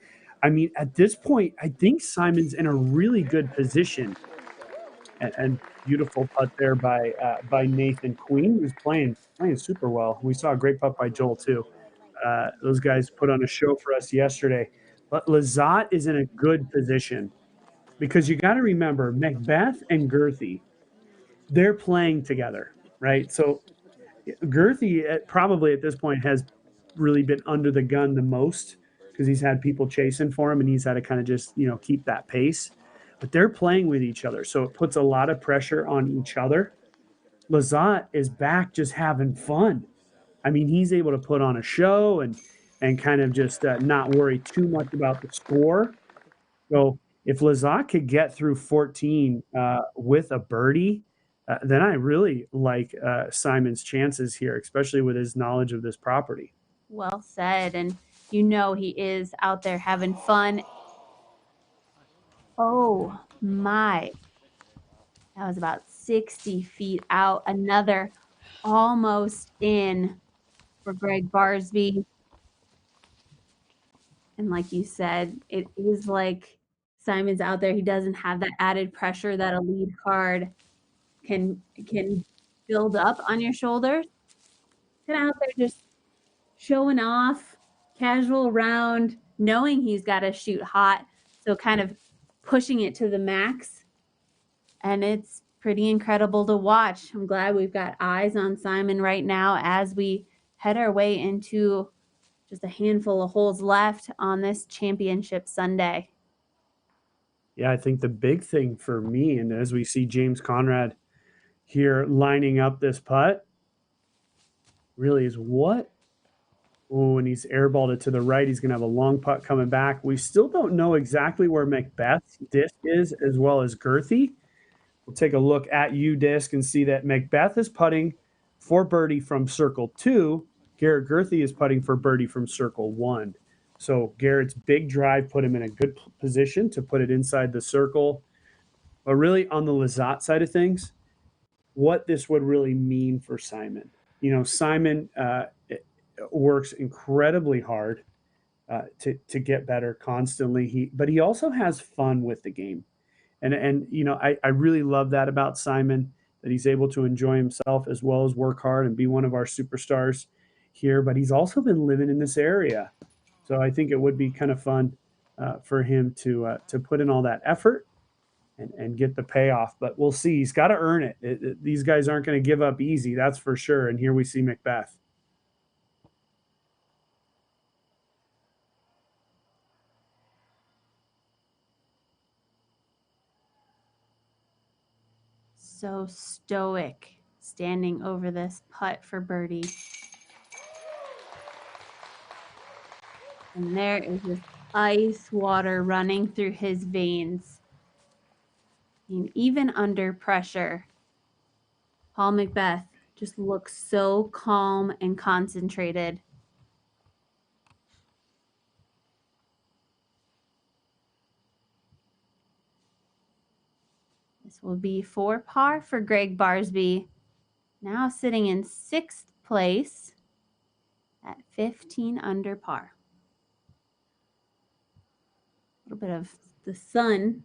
I mean, at this point, I think Simon's in a really good position. And beautiful putt there by Nathan Queen, who's playing super well. We saw a great putt by Joel too. Those guys put on a show for us yesterday. But Lizotte is in a good position because you got to remember McBeth and Gurthie, they're playing together, right? So Gurthie probably at this point has really been under the gun the most because he's had people chasing for him and he's had to kind of just, keep that pace. But they're playing with each other, so it puts a lot of pressure on each other. Lizotte is back just having fun. I mean, he's able to put on a show and kind of just not worry too much about the score. So if Lizotte could get through 14 with a birdie, then I really like Simon's chances here, especially with his knowledge of this property. Well said. And he is out there having fun. Oh my. That was about 60 feet out. Another almost in for Gregg Barsby. And like you said, it is like Simon's out there. He doesn't have that added pressure that a lead card can build up on your shoulders. He's out there just showing off, casual round, knowing he's got to shoot hot. So kind of pushing it to the max. And it's pretty incredible to watch. I'm glad we've got eyes on Simon right now as we head our way into just a handful of holes left on this championship Sunday. Yeah, I think the big thing for me, and as we see James Conrad here lining up this putt, really is what? Oh, and he's airballed it to the right. He's going to have a long putt coming back. We still don't know exactly where McBeth's disc is, as well as Gurthie. We'll take a look at U-disc and see that McBeth is putting for birdie from circle 2. Garrett Gurthie is putting for birdie from circle 1. So Garrett's big drive put him in a good position to put it inside the circle. But really on the Lizotte side of things, what this would really mean for Simon. Simon works incredibly hard to get better constantly. But he also has fun with the game. And I really love that about Simon, that he's able to enjoy himself as well as work hard and be one of our superstars here. But he's also been living in this area. So I think it would be kind of fun for him to put in all that effort and get the payoff. But we'll see. He's got to earn it. These guys aren't going to give up easy, that's for sure. And here we see McBeth. So stoic, standing over this putt for birdie. And there is this ice water running through his veins. And even under pressure, Paul McBeth just looks so calm and concentrated. This will be 4 par for Gregg Barsby, now sitting in 6th place at 15 under par. A little bit of the sun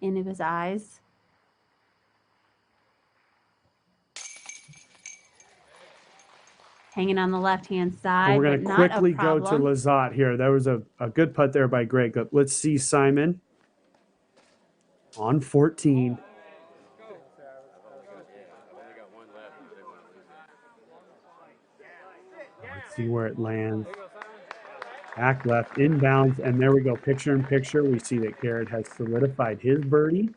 into his eyes. Hanging on the left-hand side. And we're going to quickly go to Lizotte here. There was a good putt there by Greg. Let's see Simon on 14. Let's see where it lands. Back left, inbounds, and there we go. Picture in picture, we see that Garrett has solidified his birdie.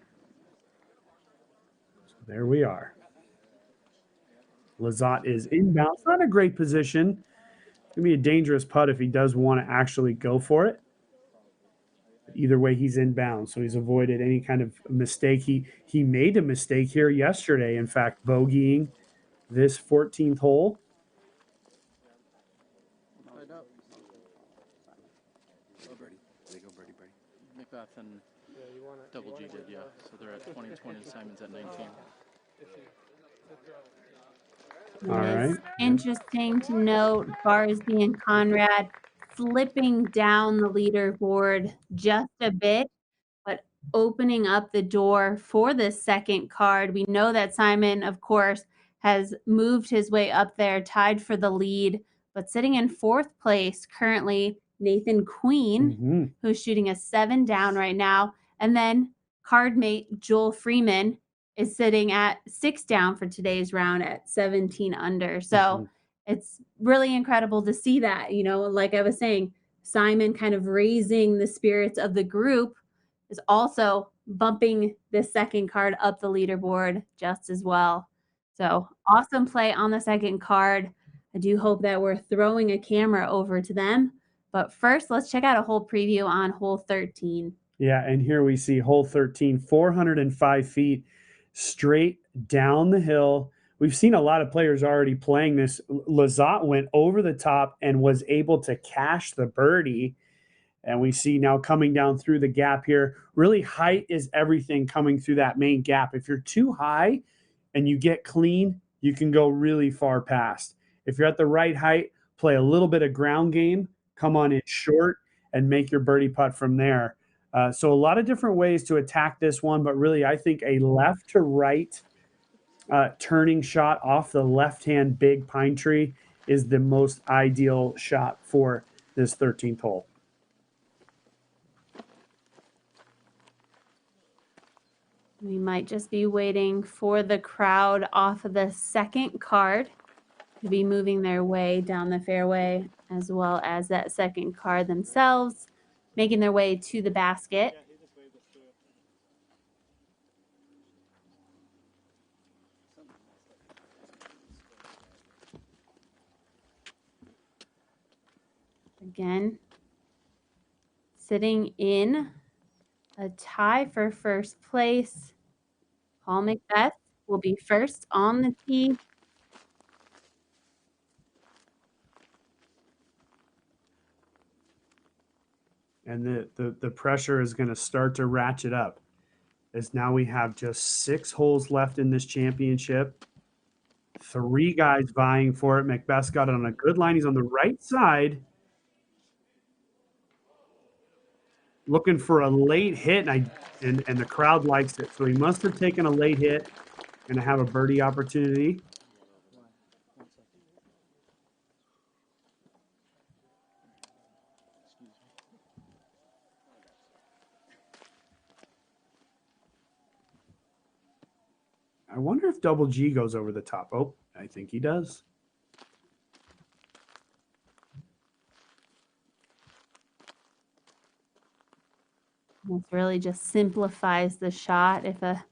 So there we are. Lizotte is inbounds. Not a great position. It's going to be a dangerous putt if he does want to actually go for it. But either way, he's inbounds, so he's avoided any kind of mistake. He made a mistake here yesterday, in fact, bogeying this 14th hole. McBeth and Double G did, yeah. So they're at 20, Simon's at 19. All right. Interesting to note, Barsby and Conrad slipping down the leaderboard just a bit, but opening up the door for the second card. We know that Simon, of course, has moved his way up there, tied for the lead, but sitting in fourth place currently, Nathan Queen, who's shooting a 7 down right now. And then card mate Joel Freeman is sitting at 6 down for today's round at 17 under. So it's really incredible to see that, like I was saying, Simon kind of raising the spirits of the group is also bumping this second card up the leaderboard just as well. So awesome play on the second card. I do hope that we're throwing a camera over to them. But first, let's check out a hole preview on hole 13. Yeah, and here we see hole 13, 405 feet straight down the hill. We've seen a lot of players already playing this. Lazat went over the top and was able to cash the birdie. And we see now coming down through the gap here, really height is everything coming through that main gap. If you're too high and you get clean, you can go really far past. If you're at the right height, play a little bit of ground game, come on in short, and make your birdie putt from there. So a lot of different ways to attack this one, but really I think a left to right turning shot off the left-hand big pine tree is the most ideal shot for this 13th hole. We might just be waiting for the crowd off of the second card to be moving their way down the fairway, as well as that second card themselves making their way to the basket. Again, sitting in a tie for first place. Paul McBeth will be first on the tee. And the pressure is going to start to ratchet up, as now we have just 6 holes left in this championship. 3 guys vying for it. McBeth's got it on a good line. He's on the right side, looking for a late hit, and the crowd likes it. So he must have taken a late hit and have a birdie opportunity. I wonder if Double G goes over the top. Oh, I think he does. This really just simplifies the shot. If a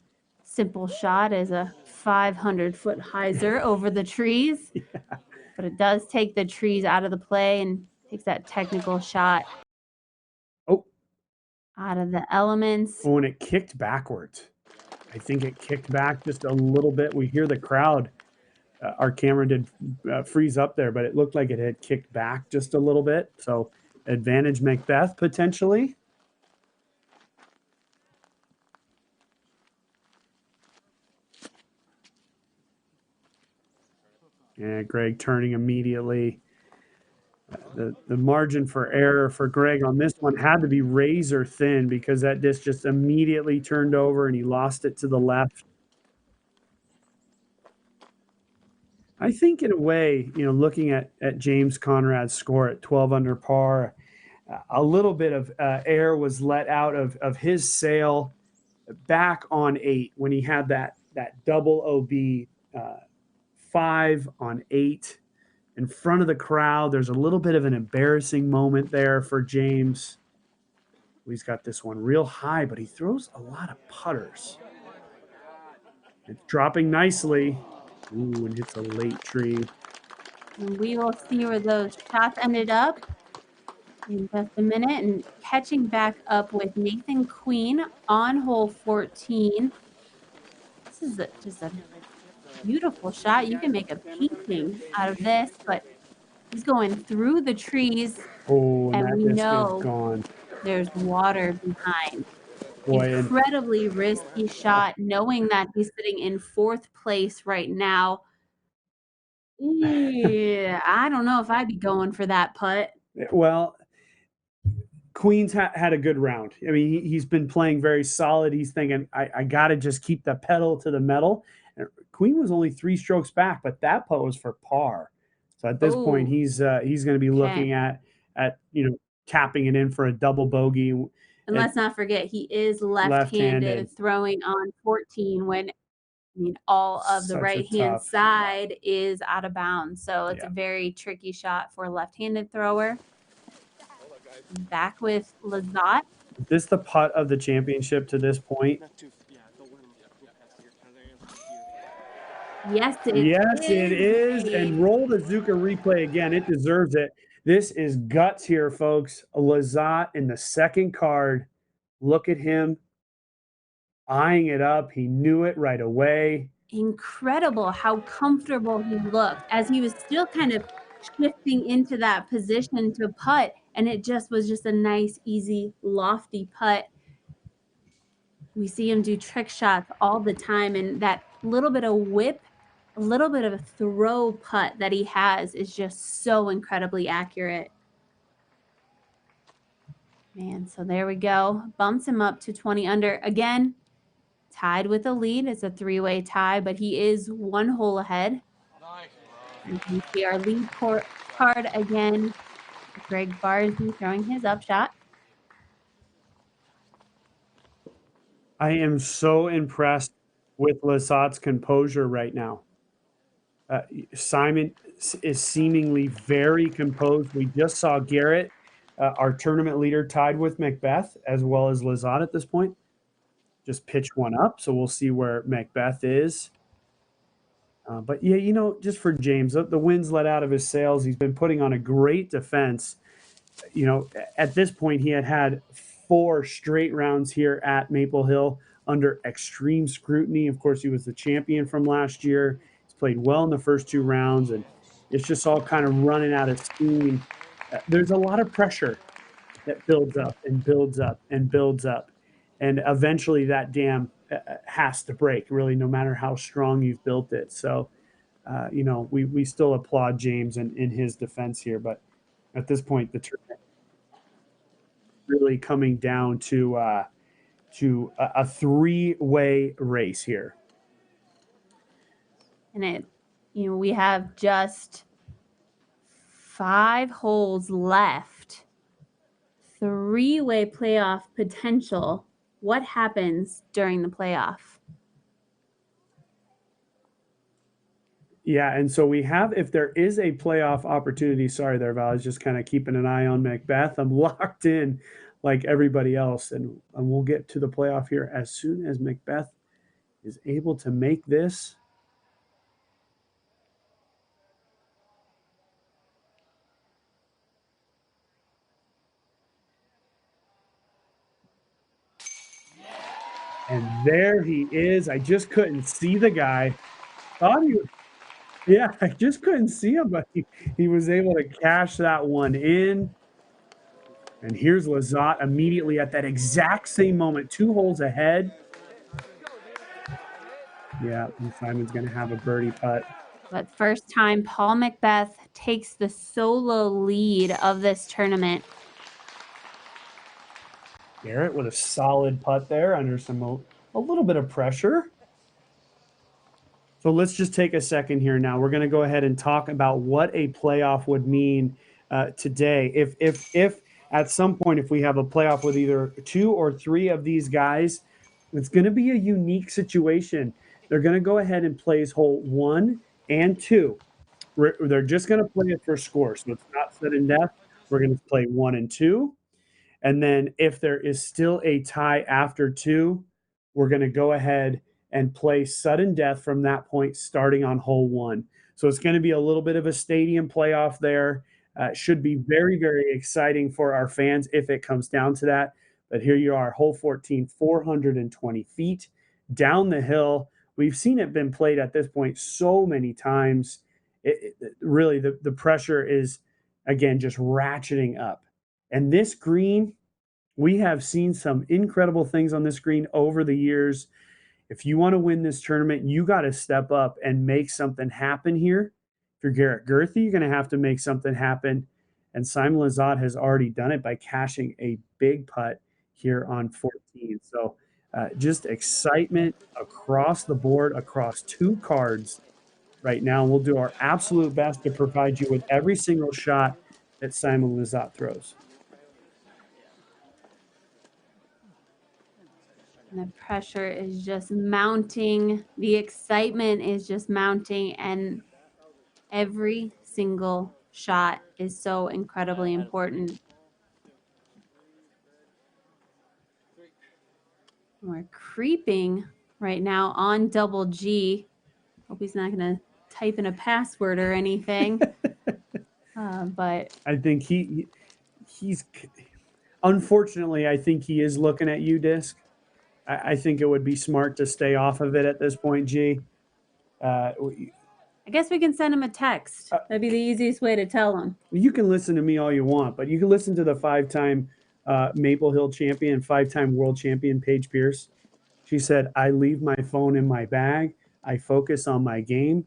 simple shot is a 500-foot hyzer over the trees, but it does take the trees out of the play and takes that technical shot out of the elements. Oh, and it kicked backwards. I think it kicked back just a little bit. We hear the crowd. Our camera did freeze up there, but it looked like it had kicked back just a little bit. So advantage McBeth potentially. Yeah, Gregg turning immediately. The margin for error for Gregg on this one had to be razor thin, because that disc just immediately turned over and he lost it to the left. I think in a way, looking at James Conrad's score at 12 under par, a little bit of air was let out of his sail back on 8 when he had that double OB 5 on 8 in front of the crowd. There's a little bit of an embarrassing moment there for James. He's got this one real high, but he throws a lot of putters. It's dropping nicely. Ooh, and hits a late tree. And we will see where those shots ended up in just a minute. And catching back up with Nathan Queen on hole 14. This is just a beautiful shot. You can make a painting out of this, but he's going through the trees. Oh, and we that know is gone. There's water behind. Boy, Incredibly risky shot, knowing that he's sitting in 4th place right now. Yeah, I don't know if I'd be going for that putt. Well, Queens had a good round. I mean, he's been playing very solid. He's thinking, I got to just keep the pedal to the metal. And Queen was only 3 strokes back, but that putt was for par. So at this point, he's going to be looking at tapping it in for a double bogey. And let's not forget, he is left-handed, throwing on 14 when all of the right-hand side is out of bounds. So it's a very tricky shot for a left-handed thrower. Back with Lizotte. Is this the putt of the championship to this point? Yes, it is. And roll the Zuka replay again. It deserves it. This is guts here, folks. Lizotte in the second card. Look at him eyeing it up. He knew it right away. Incredible how comfortable he looked as he was still kind of shifting into that position to putt, and it was just a nice, easy, lofty putt. We see him do trick shots all the time, and that little bit of whip, a little bit of a throw putt that he has is just so incredibly accurate. Man, so there we go. Bumps him up to 20 under. Again, tied with the lead. It's a 3-way tie, but he is 1 hole ahead. You can see our lead card again. Gregg Barsby throwing his upshot. I am so impressed with Lizotte's composure right now. Simon is seemingly very composed. We just saw Garrett, our tournament leader, tied with McBeth, as well as Lizotte at this point. Just pitched one up, so we'll see where McBeth is. But yeah, just for James, the wind's let out of his sails. He's been putting on a great defense. At this point, he had 4 straight rounds here at Maple Hill under extreme scrutiny. Of course, he was the champion from last year. He's played well in the first 2 rounds, and it's just all kind of running out of steam. There's a lot of pressure that builds up and builds up and builds up. And eventually that dam has to break, really, no matter how strong you've built it. So, we still applaud James in his defense here. But at this point, the tournament really coming down to a 3-way race here. And we have just 5 holes left. 3-way playoff potential. What happens during the playoff? Yeah, and so we have, if there is a playoff opportunity, sorry there, Val, I was just kind of keeping an eye on McBeth. I'm locked in like everybody else, and we'll get to the playoff here as soon as McBeth is able to make this. And there he is. I just couldn't see the guy. Thought he was, I just couldn't see him, but he was able to cash that one in. And here's Lizotte immediately at that exact same moment, 2 holes ahead. Yeah, and Simon's going to have a birdie putt. But first time Paul McBeth takes the solo lead of this tournament. Garrett with a solid putt there under a little bit of pressure. So let's just take a second here now. We're going to go ahead and talk about what a playoff would mean today. If at some point, if we have a playoff with either 2 or 3 of these guys, it's going to be a unique situation. They're going to go ahead and play hole 1 and 2. They're just going to play it for score. So it's not sudden death. We're going to play 1 and 2. And then if there is still a tie after 2, we're going to go ahead and play sudden death from that point starting on hole 1. So it's going to be a little bit of a stadium playoff there. Should be very, very exciting for our fans if it comes down to that. But here you are, hole 14, 420 feet down the hill. We've seen it been played at this point so many times. Really, the pressure is, again, just ratcheting up. And this green, we have seen some incredible things on this green over the years. If you want to win this tournament, you got to step up and make something happen here. If you're Garrett Gurthie, you're going to have to make something happen. And Simon Lizotte has already done it by cashing a big putt here on 14. So just excitement across the board, across 2 cards right now. We'll do our absolute best to provide you with every single shot that Simon Lizotte throws. And the pressure is just mounting. The excitement is just mounting. And every single shot is so incredibly important. We're creeping right now on double G. Hope he's not going to type in a password or anything. But I think he's unfortunately, I think he is looking at you, Disc. I think it would be smart to stay off of it at this point, G. I guess we can send him a text. That'd be the easiest way to tell him. You can listen to me all you want, but you can listen to the 5-time Maple Hill champion, 5-time world champion, Paige Pierce. She said, I leave my phone in my bag. I focus on my game.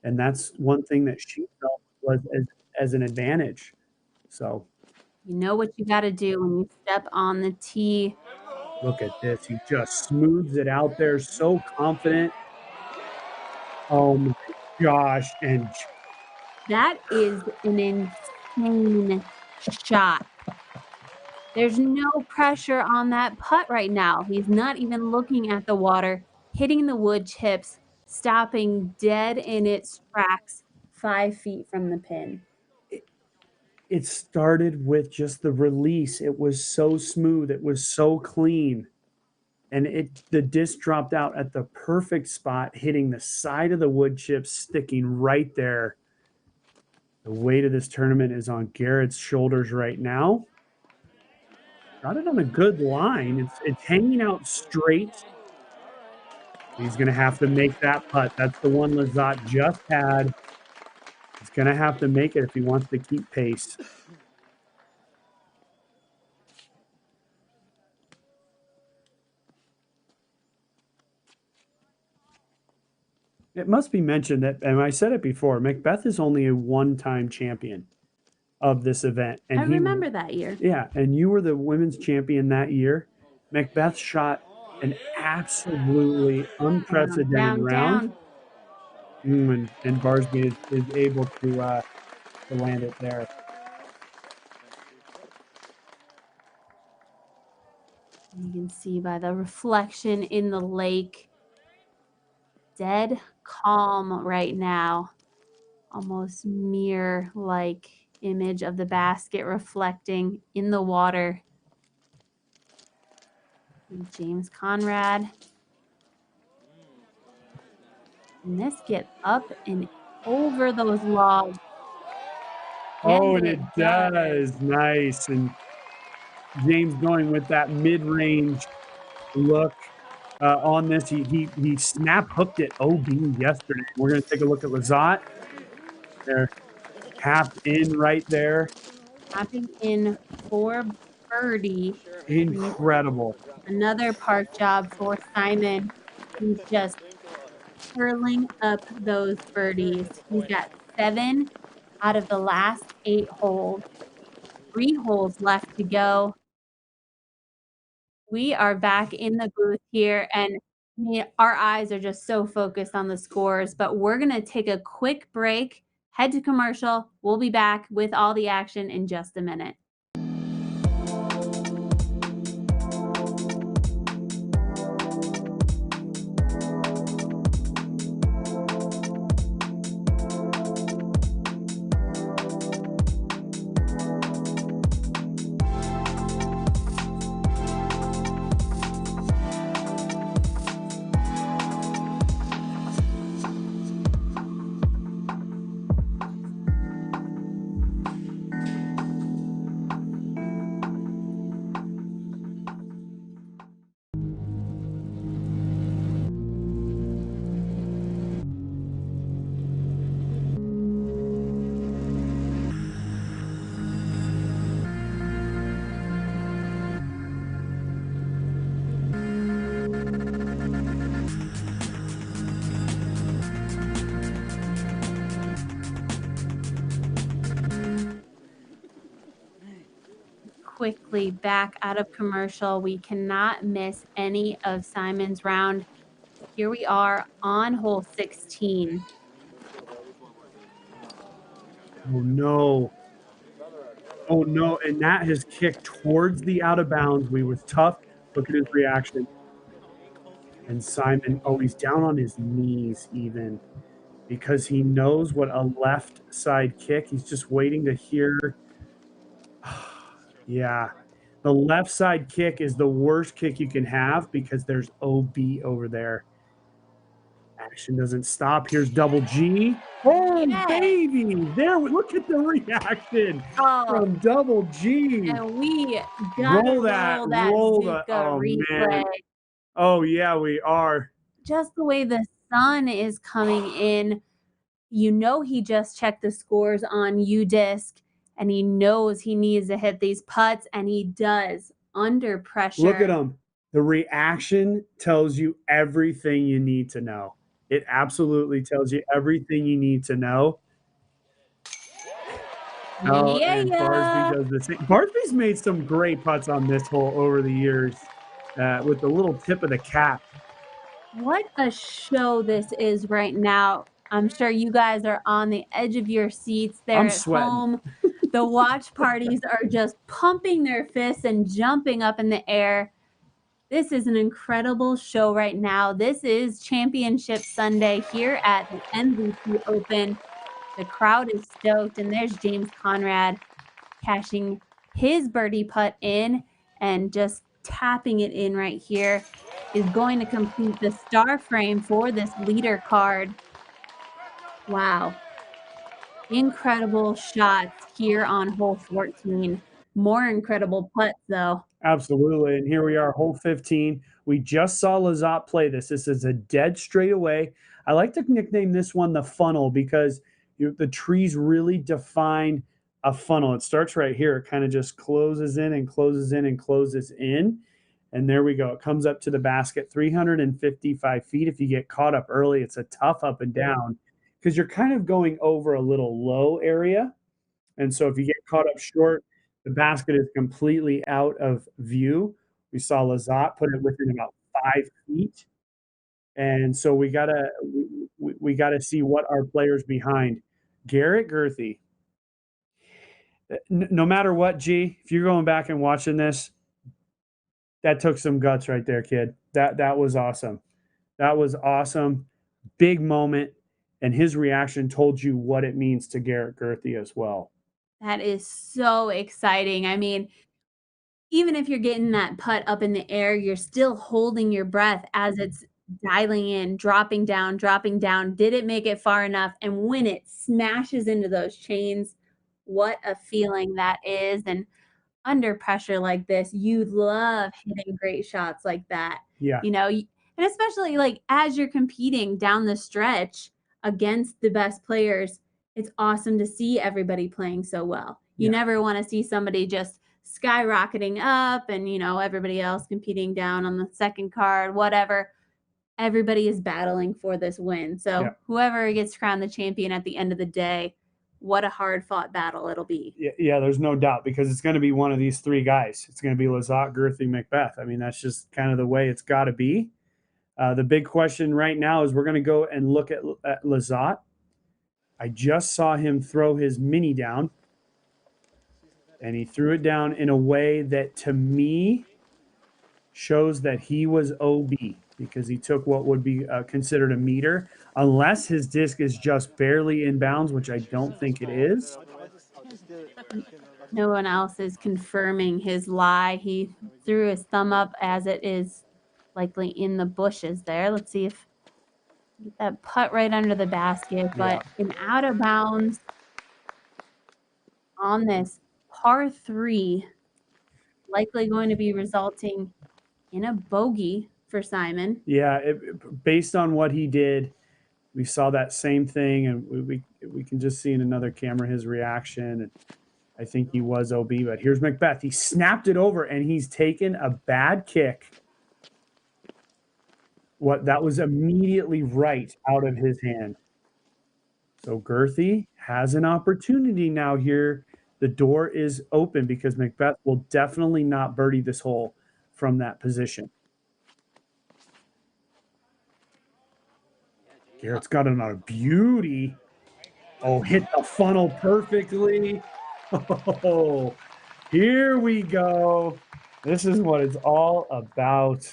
And that's one thing that she felt was as an advantage. So you know what you got to do when you step on the tee. Look at this. He just smooths it out there. So confident. Oh my gosh. And that is an insane shot. There's no pressure on that putt right now. He's not even looking at the water, hitting the wood chips, stopping dead in its tracks 5 feet from the pin. It started with just the release. It was so smooth. It was so clean. And the disc dropped out at the perfect spot, hitting the side of the wood chips, sticking right there. The weight of this tournament is on Garrett's shoulders right now. Got it on a good line. It's hanging out straight. He's going to have to make that putt. That's the one Lizotte just had. He's going to have to make it if he wants to keep pace. It must be mentioned that, and I said it before, McBeth is only a one-time champion of this event. And I remember that year. Yeah, and you were the women's champion that year. McBeth shot an absolutely unprecedented round. And Barsby is able to land it there. You can see by the reflection in the lake, dead calm right now. Almost mirror-like image of the basket reflecting in the water. And James Conrad. And this get up and over those logs. Oh, and it does. Nice. And James going with that mid-range look on this. He snap hooked it OB yesterday. We're going to take a look at Lizotte. They're tapped in right there. Tapping in for birdie. Incredible. Another park job for Simon. He's just curling up those birdies. He's got 7 out of the last 8 holes. 3 holes left to go. We are back in the booth here, and our eyes are just so focused on the scores, but we're going to take a quick break, head to commercial. We'll be back with all the action in just a minute. quickly back out of commercial. We cannot miss any of Simon's round. Here we are on hole 16. Oh, no. Oh, no. And that has kicked towards the out of bounds. We was tough. Look at his reaction. And Simon, oh, he's down on his knees even because he knows what a left side kick. He's just waiting to hear. Yeah. The left side kick is the worst kick you can have because there's OB over there. Action doesn't stop. Here's double G. Oh, Yes. baby. There, look at the reaction from double G. And we gotta roll that Zuka replay. Man. Oh, yeah, we are. Just the way the sun is coming in, you know he just checked the scores on UDisc, and he knows he needs to hit these putts, and he does under pressure. Look at him. The reaction tells you everything you need to know. It absolutely tells you everything you need to know. Oh, Yeah. and Barsby does the same. Barsby's made some great putts on this hole over the years with the little tip of the cap. What a show this is right now. I'm sure you guys are on the edge of your seats there at home. The watch parties are just pumping their fists and jumping up in the air. This is an incredible show right now. This is Championship Sunday here at the MVP Open. The crowd is stoked, and there's James Conrad cashing his birdie putt in and just tapping it in right here. Is going to complete the star frame for this leader card. Wow. Incredible shots here on hole 14. More incredible putts, though. Absolutely. And here we are, hole 15. We just saw Lizotte play this. This is a dead straightaway. I like to nickname this one the funnel because the trees really define a funnel. It starts right here. It kind of just closes in and closes in and closes in. And there we go. It comes up to the basket, 355 feet. If you get caught up early, it's a tough up and down because you're kind of going over a little low area. And so if you get caught up short, the basket is completely out of view. We saw Lizotte put it within about 5 feet. And so we gotta see what our players behind. Garrett Gurthie. No matter what, G, if you're going back and watching this, that took some guts right there, kid. That was awesome. That was awesome. Big moment. And his reaction told you what it means to Garrett Gurthie as well. That is so exciting. I mean, even if you're getting that putt up in the air, you're still holding your breath as it's dialing in, dropping down. Did it make it far enough? And when it smashes into those chains, what a feeling that is. And under pressure like this, you love hitting great shots like that. Yeah. You know, and especially like as you're competing down the stretch against the best players, it's awesome to see everybody playing so well. You never want to see somebody just skyrocketing up and, you know, everybody else competing down on the second card, whatever. Everybody is battling for this win. So whoever gets crowned the champion at the end of the day, what a hard-fought battle it'll be. Yeah, there's no doubt because it's going to be one of these three guys. It's going to be Lizotte, Gurthie, McBeth. I mean, that's just kind of the way it's got to be. The big question right now is we're going to go and look at Lizotte. I just saw him throw his mini down, and he threw it down in a way that, to me, shows that he was OB because he took what would be considered a meter, unless his disc is just barely in bounds, which I don't think it is. No one else is confirming his lie. He threw his thumb up as it is likely in the bushes there. Let's see if that putt right under the basket, but an out of bounds on this par 3, likely going to be resulting in a bogey for Simon. Yeah, based on what he did, we saw that same thing, and we can just see in another camera his reaction. And I think he was OB, but here's McBeth. He snapped it over, and he's taken a bad kick. That was immediately right out of his hand. So Gurthie has an opportunity now here the door is open because McBeth will definitely not birdie this hole from that position. Garrett's got it on a beauty. Oh, hit the funnel perfectly. Oh, here we go. This is what it's all about.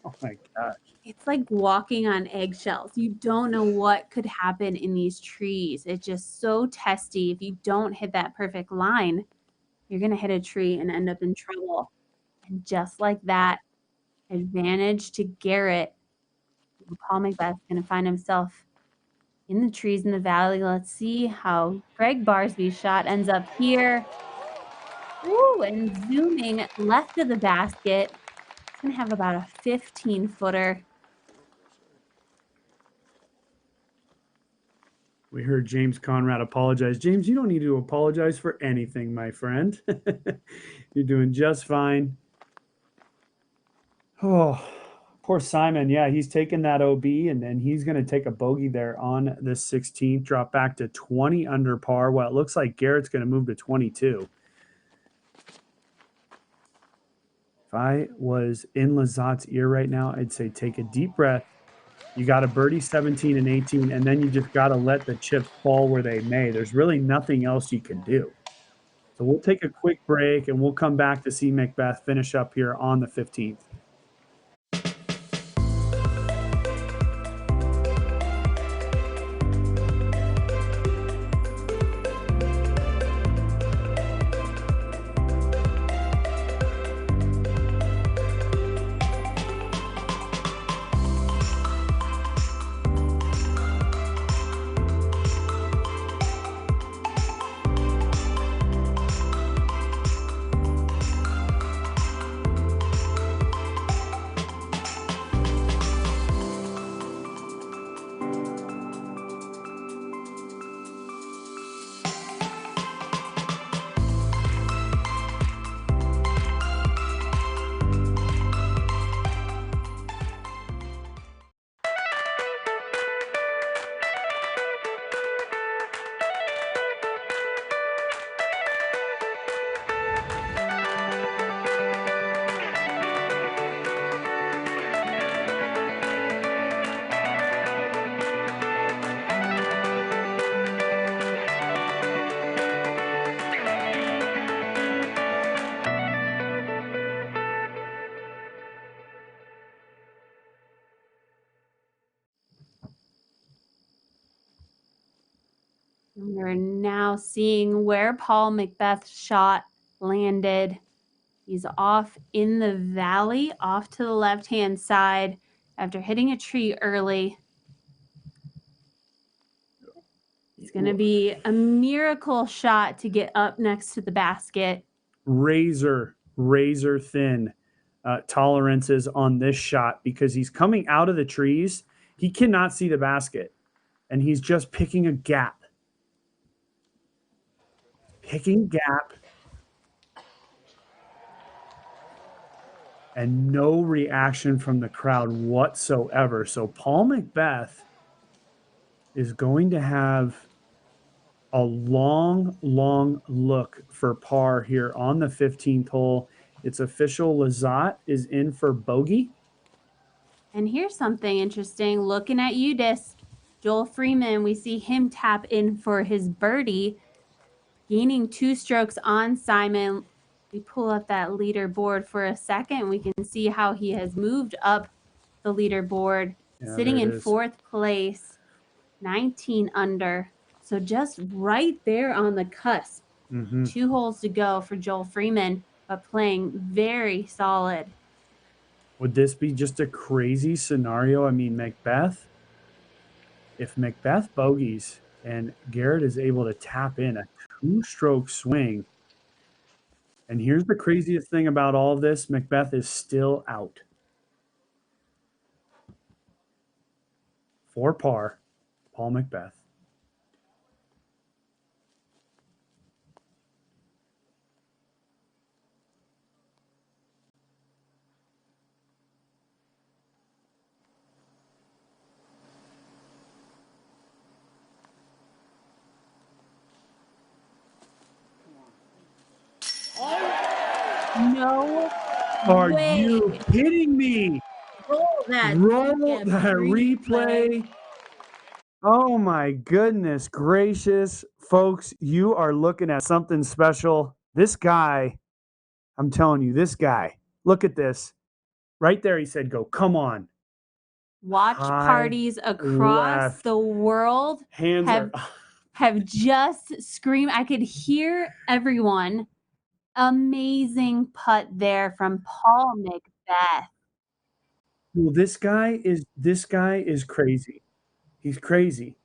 Oh my gosh. It's like walking on eggshells. You don't know what could happen in these trees. It's just so testy. If you don't hit that perfect line, you're going to hit a tree and end up in trouble. And just like that, advantage to Garrett. Paul McBeth's going to find himself in the trees in the valley. Let's see how Gregg Barsby's shot ends up here. Ooh, and zooming left of the basket. It's going to have about a 15-footer. We heard James Conrad apologize. James, you don't need to apologize for anything, my friend. You're doing just fine. Oh, poor Simon. Yeah, he's taking that OB, and then he's going to take a bogey there on the 16th, drop back to 20 under par. Well, it looks like Garrett's going to move to 22. If I was in Lazat's ear right now, I'd say take a deep breath. You got to birdie 17 and 18, and then you just got to let the chips fall where they may. There's really nothing else you can do. So we'll take a quick break, and we'll come back to see McBeth finish up here on the 15th. We're now seeing where Paul McBeth's shot landed. He's off in the valley, off to the left-hand side after hitting a tree early. It's going to be a miracle shot to get up next to the basket. Razor thin tolerances on this shot because he's coming out of the trees. He cannot see the basket, and he's just picking a gap. Picking gap. And no reaction from the crowd whatsoever. So Paul McBeth is going to have a long look for par here on the 15th hole. It's official. Lazat is in for bogey. And here's something interesting. Looking at UDisc, Joel Freeman, we see him tap in for his birdie, gaining 2 strokes on Simon. We pull up that leaderboard for a second. We can see how he has moved up the leaderboard, sitting in 4th place, 19 under. So just right there on the cusp. 2 holes to go for Joel Freeman, but playing very solid. Would this be just a crazy scenario? I mean, McBeth, if McBeth bogeys and Garrett is able to tap in a 2-stroke swing, and here's the craziest thing about all of this, McBeth is still out. For par, Paul McBeth. No Are way. you kidding me? Roll that. Roll that replay. Oh my goodness gracious. Folks, you are looking at something special. This guy, I'm telling you, this guy, look at this. Right there, he said, go, come on. Watch High parties across left. the world Hands have just screamed. I could hear everyone. Amazing putt there from Paul McBeth. Well, this guy is crazy. He's crazy.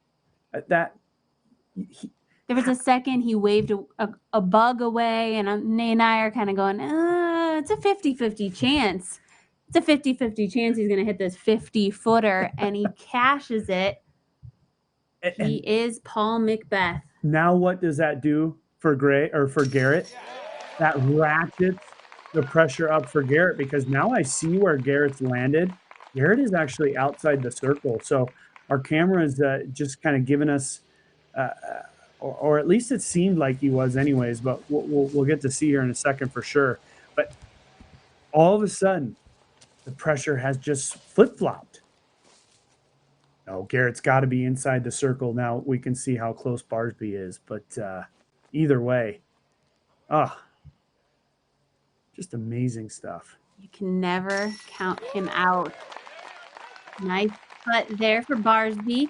There was a second he waved a bug away, and Nate and I are kind of going, it's a 50-50 chance. It's a 50-50 chance he's going to hit this 50-footer, and he cashes it. He is Paul McBeth. Now what does that do for Garrett? That ratchets the pressure up for Garrett, because now I see where Garrett's landed. Garrett is actually outside the circle. So our camera is just kind of giving us, or at least it seemed like he was anyways, but we'll get to see here in a second for sure. But all of a sudden, the pressure has just flip-flopped. Oh, Garrett's got to be inside the circle. Now we can see how close Barsby is, but either way, just amazing stuff. You can never count him out. Nice putt there for Barsby.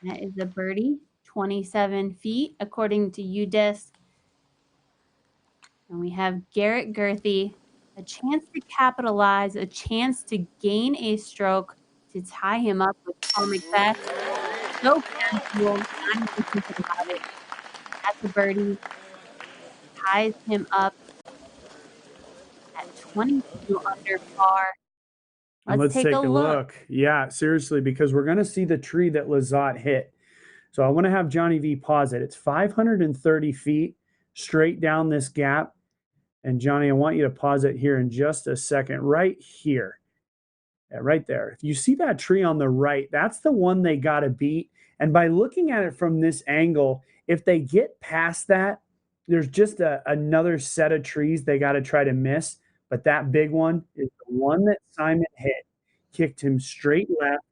That is a birdie, 27 feet, according to UDisc. And we have Garrett Gurthie, a chance to capitalize, a chance to gain a stroke to tie him up with Paul McBeth. So casual, not even thinking about it. That's a birdie. Ties him up at 22 under par. Let's take a look. Yeah, seriously, because we're going to see the tree that Lizotte hit. So I want to have Johnny V pause it. It's 530 feet straight down this gap. And Johnny, I want you to pause it here in just a second, right here. Yeah, right there. If you see that tree on the right, that's the one they got to beat. And by looking at it from this angle, if they get past that, there's just another set of trees they got to try to miss. But that big one is the one that Simon hit. Kicked him straight left,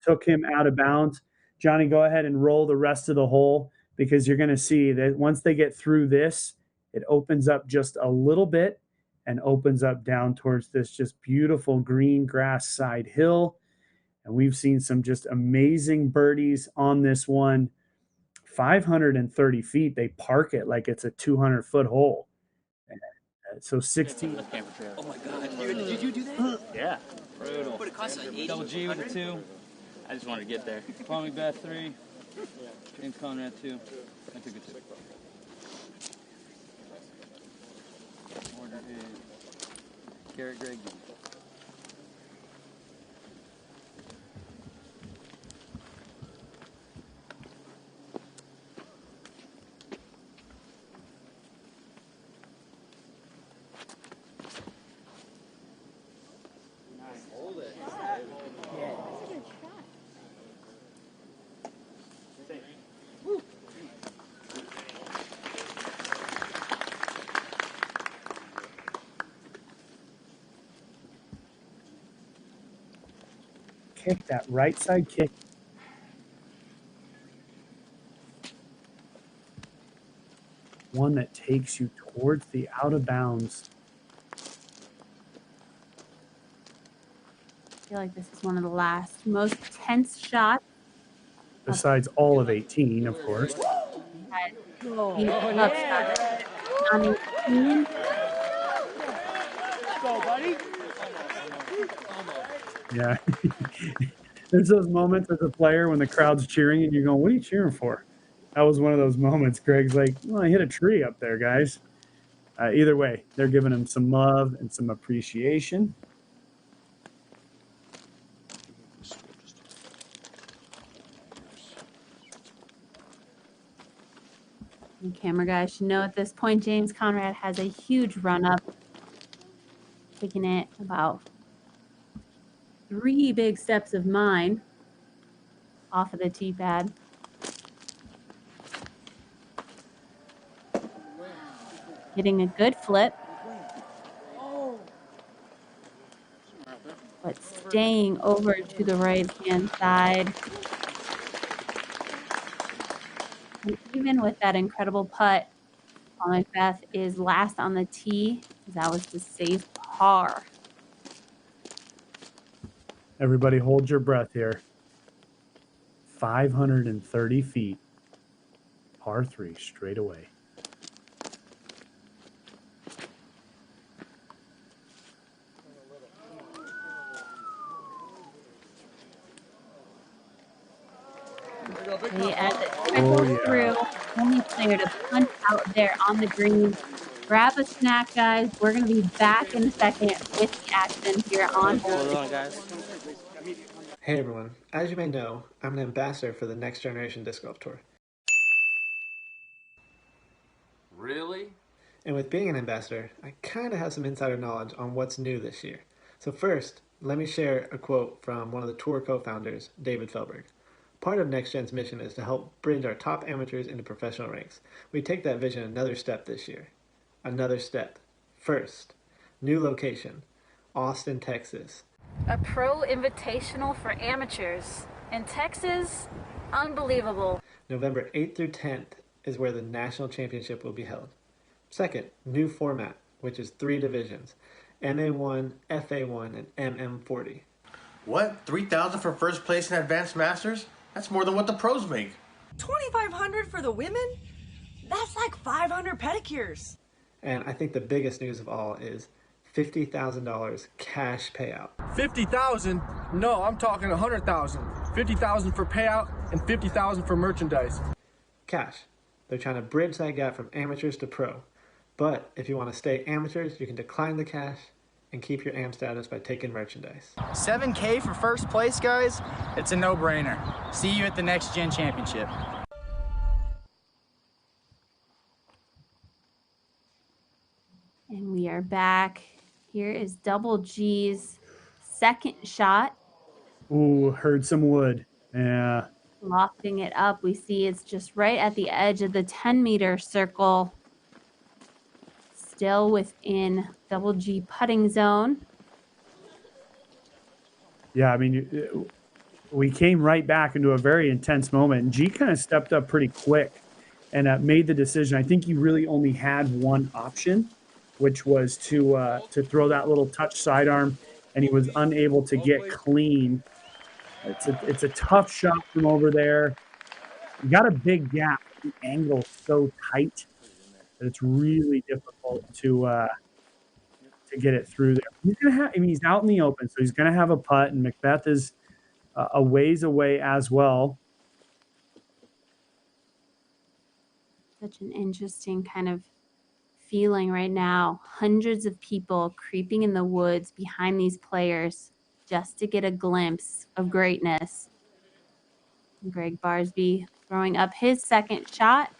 took him out of bounds. Johnny, go ahead and roll the rest of the hole, because you're going to see that once they get through this, it opens up just a little bit and opens up down towards this just beautiful green grass side hill. And we've seen some just amazing birdies on this one. 530 feet, they park it like it's a 200-foot hole. So 16. Oh my God! Did you do that? Yeah. Brutal. But it costs like 80. Double G with a 2. I just wanted to get there. Paul McBeth 3. James Conrad 2. I took a 2. Order is Garrett Gurthie. Hold it. Kick, that right side kick. One that takes you towards the out of bounds. I feel like this is one of the last most tense shots. Besides all of 18, of course. Go, buddy. Yeah. There's those moments as a player when the crowd's cheering and you're going, what are you cheering for? That was one of those moments. Greg's like, well, I hit a tree up there, guys. Either way, they're giving him some love and some appreciation. And camera guys should know at this point, James Conrad has a huge run-up, taking it about 3 big steps of mine off of the tee pad. Getting a good flip. But staying over to the right-hand side. And even with that incredible putt, McBeth is last on the tee. That was the safe par. Everybody hold your breath here. 530 feet. Par 3 straight away. As it trickles through, only player to punch out there on the green. Grab a snack, guys. We're going to be back in a second with the action here on hole 8. Hey everyone, as you may know, I'm an ambassador for the Next Generation Disc Golf Tour. Really? And with being an ambassador, I kind of have some insider knowledge on what's new this year. So first, let me share a quote from one of the tour co-founders, David Felberg. Part of Next Gen's mission is to help bridge our top amateurs into professional ranks. We take that vision another step this year. Another step. First, new location, Austin, Texas. A pro invitational for amateurs in Texas. Unbelievable. November 8th through 10th is where the national championship will be held. Second, new format, which is 3 divisions, MA1, FA1, and MM40. What? $3,000 for first place in Advanced Masters? That's more than what the pros make. $2,500 for the women? That's like 500 pedicures. And I think the biggest news of all is $50,000 cash payout. 50,000? No, I'm talking 100,000. 50,000 for payout and 50,000 for merchandise. Cash. They're trying to bridge that gap from amateurs to pro. But if you want to stay amateurs, you can decline the cash and keep your AM status by taking merchandise. $7K for first place, guys? It's a no-brainer. See you at the Next Gen Championship. And we are back. Here is Double G's second shot. Ooh, heard some wood. Yeah. Lofting it up. We see it's just right at the edge of the 10-meter circle. Still within Double G putting zone. Yeah, I mean, we came right back into a very intense moment. And G kind of stepped up pretty quick and made the decision. I think he really only had one option, which was to throw that little touch sidearm, and he was unable to get clean. It's a tough shot from over there. You got a big gap. The angle's so tight that it's really difficult to get it through there. He's gonna have. I mean, he's out in the open, so he's gonna have a putt, and McBeth is a ways away as well. Such an interesting kind of feeling right now. Hundreds of people creeping in the woods behind these players just to get a glimpse of greatness. Gregg Barsby throwing up his second shot.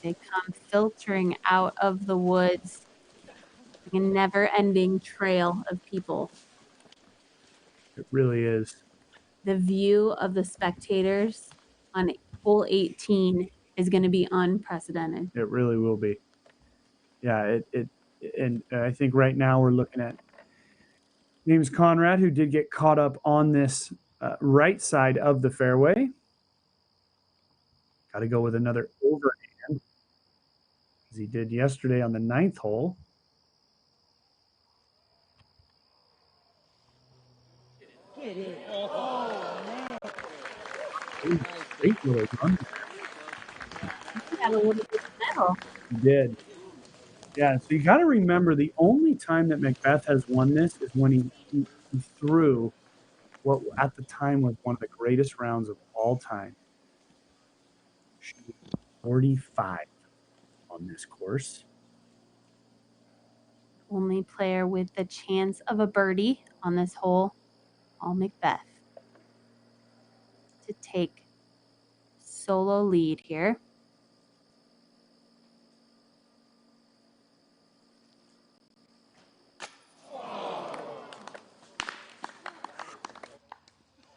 They come filtering out of the woods, like a never-ending trail of people. It really is. The view of the spectators on hole 18 is going to be unprecedented. It really will be. Yeah, and I think right now we're looking at name's Conrad, who did get caught up on this right side of the fairway. Got to go with another overhand, as he did yesterday on the 9th hole. Get it. Great little run. He had a little bit of metal. He did. Yeah, so you got to remember the only time that McBeth has won this is when he threw what at the time was one of the greatest rounds of all time. 45 on this course. Only player with the chance of a birdie on this hole, Paul McBeth, to take solo lead here.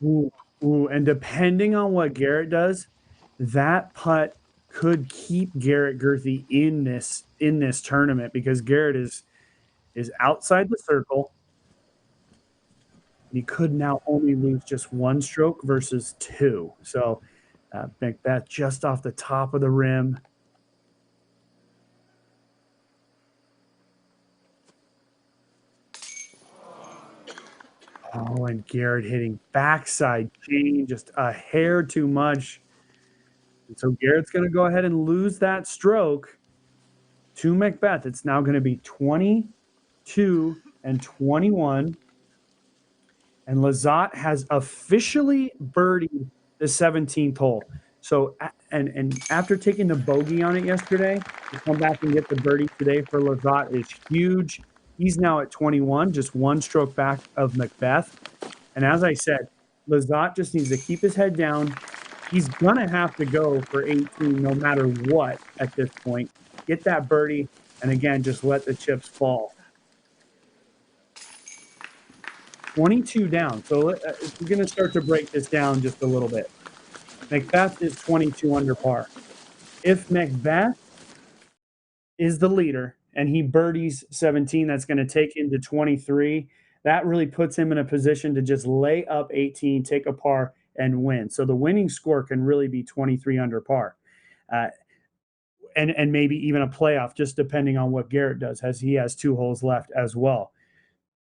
Ooh, and depending on what Garrett does, that putt could keep Garrett Gurthie in this tournament because Garrett is outside the circle. He could now only lose just 1 stroke versus 2. So McBeth just off the top of the rim. Oh, and Garrett hitting backside chain, just a hair too much. And so Garrett's going to go ahead and lose that stroke to McBeth. It's now going to be 22 and 21. And Lizotte has officially birdied the 17th hole. So, and after taking the bogey on it yesterday, to come back and get the birdie today for Lizotte is huge. He's now at 21, just 1 stroke back of McBeth. And as I said, Lizotte just needs to keep his head down. He's going to have to go for 18 no matter what at this point. Get that birdie, and again, just let the chips fall. 22 down. So we're going to start to break this down just a little bit. McBeth is 22 under par. If McBeth is the leader and he birdies 17, that's going to take him to 23. That really puts him in a position to just lay up 18, take a par, and win. So the winning score can really be 23 under par. And maybe even a playoff, just depending on what Garrett does, as he has 2 holes left as well.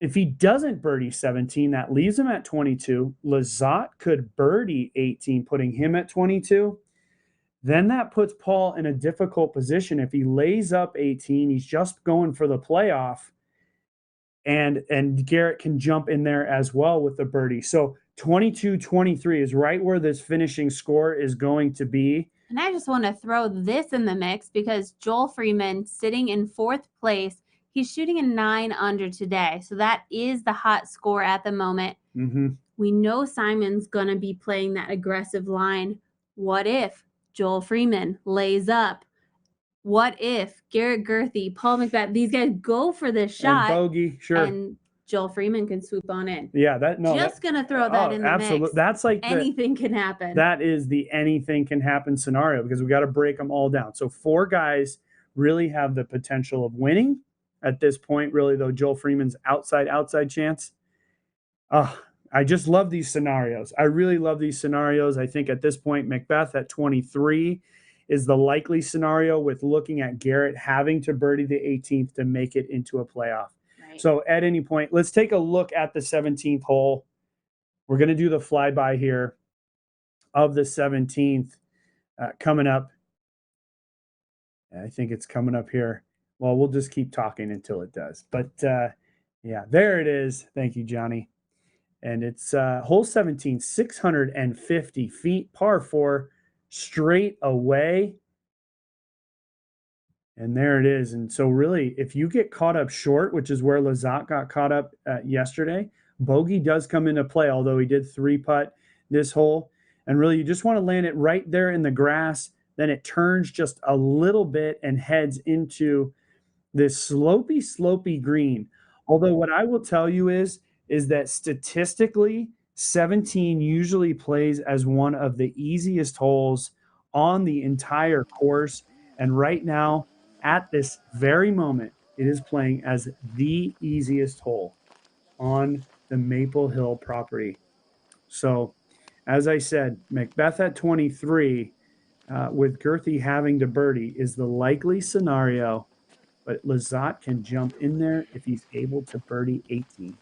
If he doesn't birdie 17, that leaves him at 22. Lizotte could birdie 18, putting him at 22. Then that puts Paul in a difficult position. If he lays up 18, he's just going for the playoff. And Garrett can jump in there as well with the birdie. So 22-23 is right where this finishing score is going to be. And I just want to throw this in the mix because Joel Freeman sitting in 4th place. He's shooting a 9 under today. So that is the hot score at the moment. Mm-hmm. We know Simon's going to be playing that aggressive line. What if Joel Freeman lays up? What if Garrett Gurthie, Paul McBeth, these guys go for this shot? And bogey, sure. And Joel Freeman can swoop on in. Yeah, just going to throw that in the absolutely. mix. That's like anything can happen. That is the anything can happen scenario because we got to break them all down. So 4 guys really have the potential of winning. At this point, really, though, Joel Freeman's outside chance. I just love these scenarios. I really love these scenarios. I think at this point, McBeth at 23 is the likely scenario with looking at Garrett having to birdie the 18th to make it into a playoff. Right. So at any point, let's take a look at the 17th hole. We're going to do the flyby here of the 17th coming up. I think it's coming up here. Well, we'll just keep talking until it does. But, yeah, there it is. Thank you, Johnny. And it's hole 17, 650 feet, par 4, straight away. And there it is. And so really, if you get caught up short, which is where Lizotte got caught up yesterday, bogey does come into play, although he did 3-putt this hole. And really, you just want to land it right there in the grass. Then it turns just a little bit and heads into this slopey green. Although what I will tell you is that statistically, 17 usually plays as one of the easiest holes on the entire course. And right now, at this very moment, it is playing as the easiest hole on the Maple Hill property. So, as I said, McBeth at 23, with Gurthie having to birdie, is the likely scenario. But Lizotte can jump in there if he's able to birdie 18.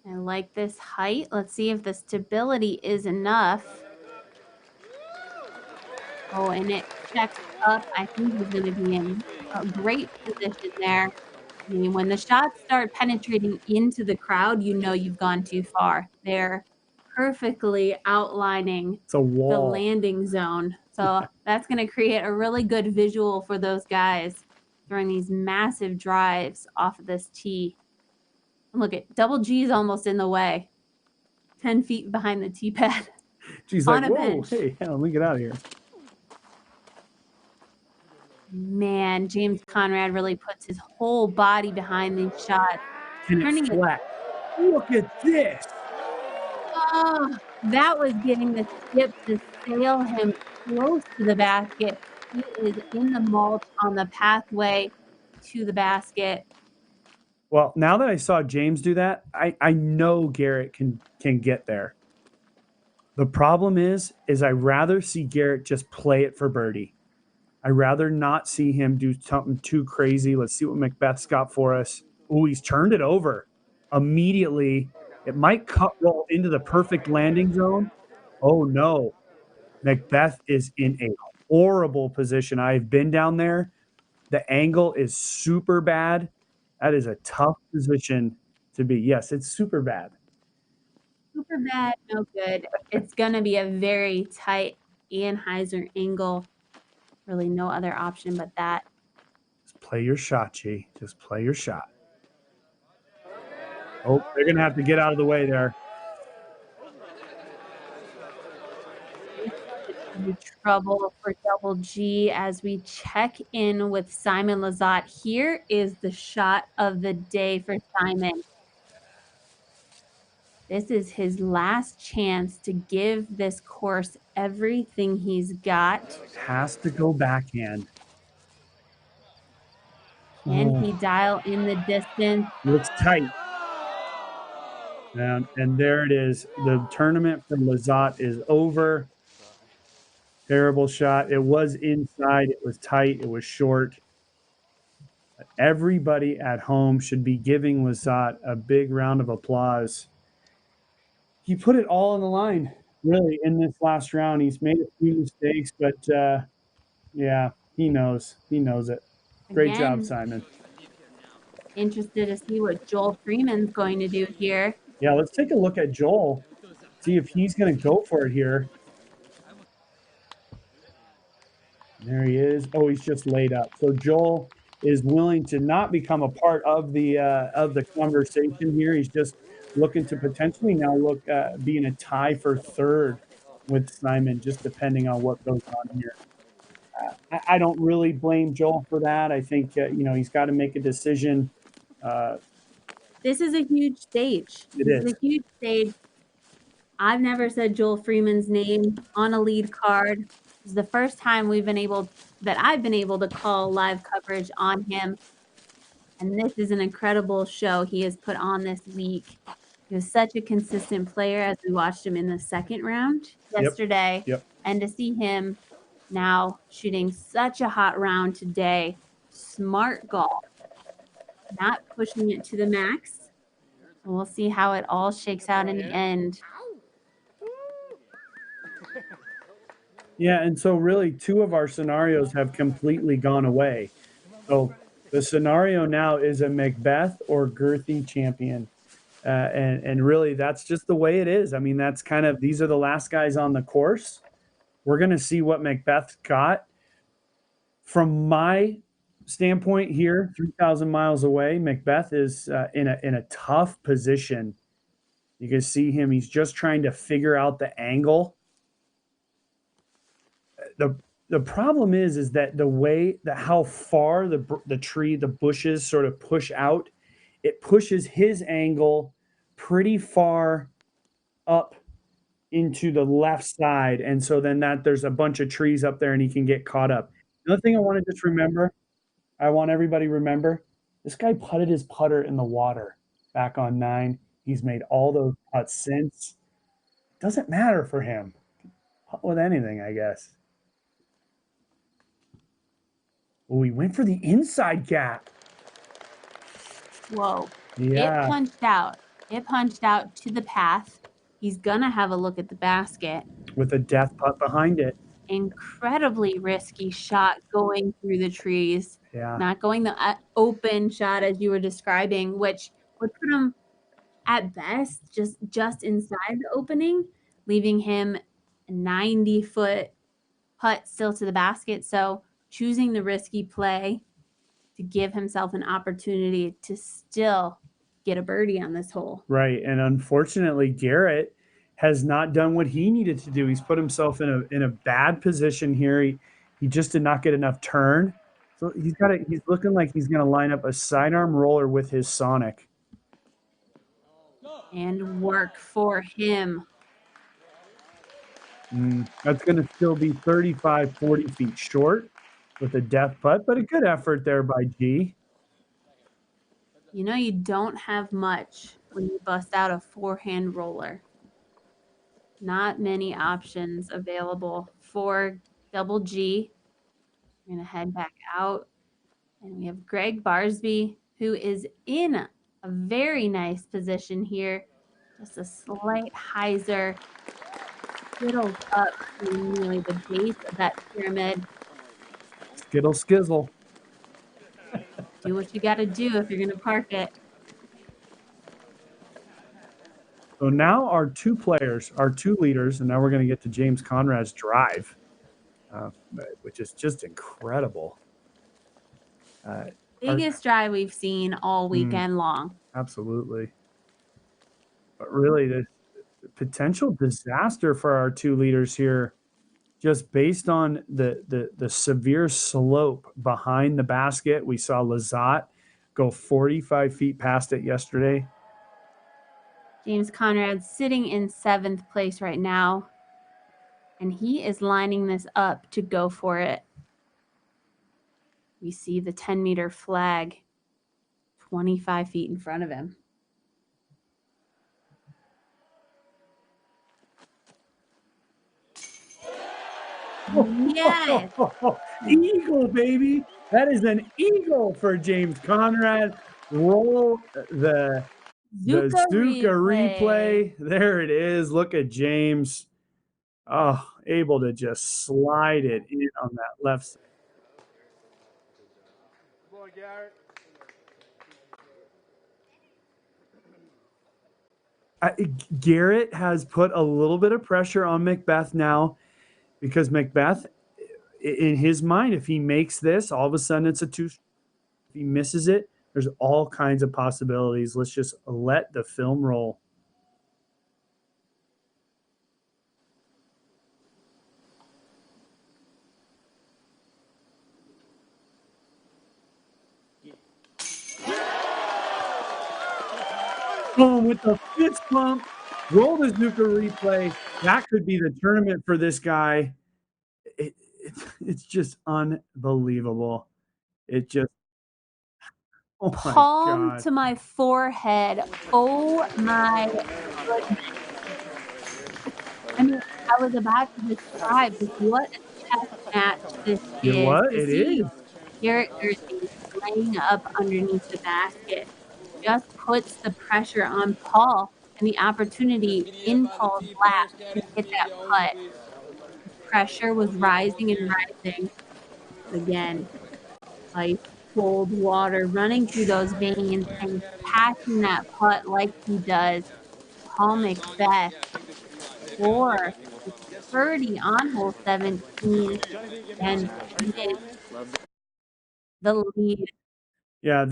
I like this height. Let's see if the stability is enough. Oh, and it checks up. I think he's going to be in a great position there. I mean, when the shots start penetrating into the crowd, you know you've gone too far. They're perfectly outlining the landing zone. So that's going to create a really good visual for those guys throwing these massive drives off of this tee. And look at double G's almost in the way. 10 feet behind the tee pad. She's On like, a whoa, bench. hey, let me get out of here. Man, James Conrad really puts his whole body behind these shots. Can it flat? Look at this. Oh, that was getting the skip to sail him close to the basket. He is in the mulch on the pathway to the basket. Well, now that I saw James do that, I know Garrett can get there. The problem is I'd rather see Garrett just play it for birdie. I'd rather not see him do something too crazy. Let's see what McBeth's got for us. Oh, he's turned it over immediately. It might cut roll into the perfect landing zone. Oh, no. McBeth is in a horrible position. I've been down there. The angle is super bad. That is a tough position to be. Yes, it's super bad. Super bad, no good. It's going to be a very tight Anheuser angle. Really no other option but that. Just play your shot, G. Just play your shot. Oh, they're going to have to get out of the way there. Trouble for Double G as we check in with Simon Lizotte. Here is the shot of the day for Simon. This is his last chance to give this course everything he's got. Has to go backhand. Can he dial in the distance? Looks tight. And there it is. The tournament for Lizotte is over. Terrible shot. It was inside. It was tight. It was short. Everybody at home should be giving Lizotte a big round of applause. He put it all on the line, really, in this last round. He's made a few mistakes, but yeah, he knows. He knows it. Great job, Simon. Interested to see what Joel Freeman's going to do here. Yeah, let's take a look at Joel. See if he's going to go for it here. There he is. Oh, he's just laid up. So Joel is willing to not become a part of the conversation here. He's just looking to potentially now be in a tie for third with Simon, just depending on what goes on here. I don't really blame Joel for that. I think he's got to make a decision. This is a huge stage. This is a huge stage. I've never said Joel Freeman's name on a lead card. This is the first time I've been able to call live coverage on him. And this is an incredible show he has put on this week. He was such a consistent player as we watched him in the second round yesterday. Yep. And to see him now shooting such a hot round today. Smart golf. Not pushing it to the max. We'll see how it all shakes out in the end. Yeah, and so really 2 of our scenarios have completely gone away. So the scenario now is a McBeth or Gurthie champion. And really that's just the way it is. I mean, that's these are the last guys on the course. We're going to see what McBeth got. From my standpoint here, 3,000 miles away, McBeth is in a tough position. You can see him. He's just trying to figure out the angle. The problem is that the way that how far the bushes sort of push out, it pushes his angle pretty far up into the left side. And so then there's a bunch of trees up there and he can get caught up. Another thing I want to just remember, I want everybody to remember, this guy putted his putter in the water back on 9. He's made all those putts since. Doesn't matter for him. Putt with anything, I guess. Oh, he went for the inside gap. Whoa. Yeah. It punched out. It punched out to the path. He's going to have a look at the basket. With a death putt behind it. Incredibly risky shot going through the trees. Yeah. Not going the open shot as you were describing, which would put him at best just inside the opening, leaving him a 90-foot putt still to the basket. So choosing the risky play to give himself an opportunity to still get a birdie on this hole. Right. And unfortunately, Garrett has not done what he needed to do. He's put himself in a bad position here. He just did not get enough turn. So he's looking like he's going to line up a sidearm roller with his Sonic. And work for him. That's going to still be 35, 40 feet short with a death putt, but a good effort there by G. You know you don't have much when you bust out a forehand roller. Not many options available for double G. We're going to head back out. And we have Gregg Barsby, who is in a very nice position here. Just a slight hyzer. Skittles up to nearly the base of that pyramid. Skittle skizzle. Do what you got to do if you're going to park it. So now our two players, our two leaders, and now we're going to get to James Conrad's drive, which is just incredible. Biggest drive we've seen all weekend long. Absolutely. But really, the potential disaster for our two leaders here, just based on the severe slope behind the basket. We saw Lazat go 45 feet past it yesterday. James Conrad sitting in 7th place right now, and he is lining this up to go for it. We see the 10-meter flag 25 feet in front of him. Yes. Eagle, baby. That is an eagle for James Conrad. Roll the Zuka replay. There it is. Look at James. Oh, able to just slide it in on that left side. Boy, Garrett. Garrett has put a little bit of pressure on McBeth now, because McBeth, in his mind, if he makes this, all of a sudden it's a 2. If he misses it, there's all kinds of possibilities. Let's just let the film roll. Boom, with the fist pump, roll the Zuka replay. That could be the tournament for this guy. It's just unbelievable. It just, oh my Palm God. to my forehead. Oh my goodness. I mean, I was about to describe what a chess match this is. What? To It see is. Garrett Gurthie laying up underneath the basket just puts the pressure on Paul and the opportunity in Paul's lap to hit that putt. The pressure was rising and rising. Again, ice cold water running through those veins and passing that putt like he does. Paul McBeth for birdie on hole 17, and he is the lead. Yeah,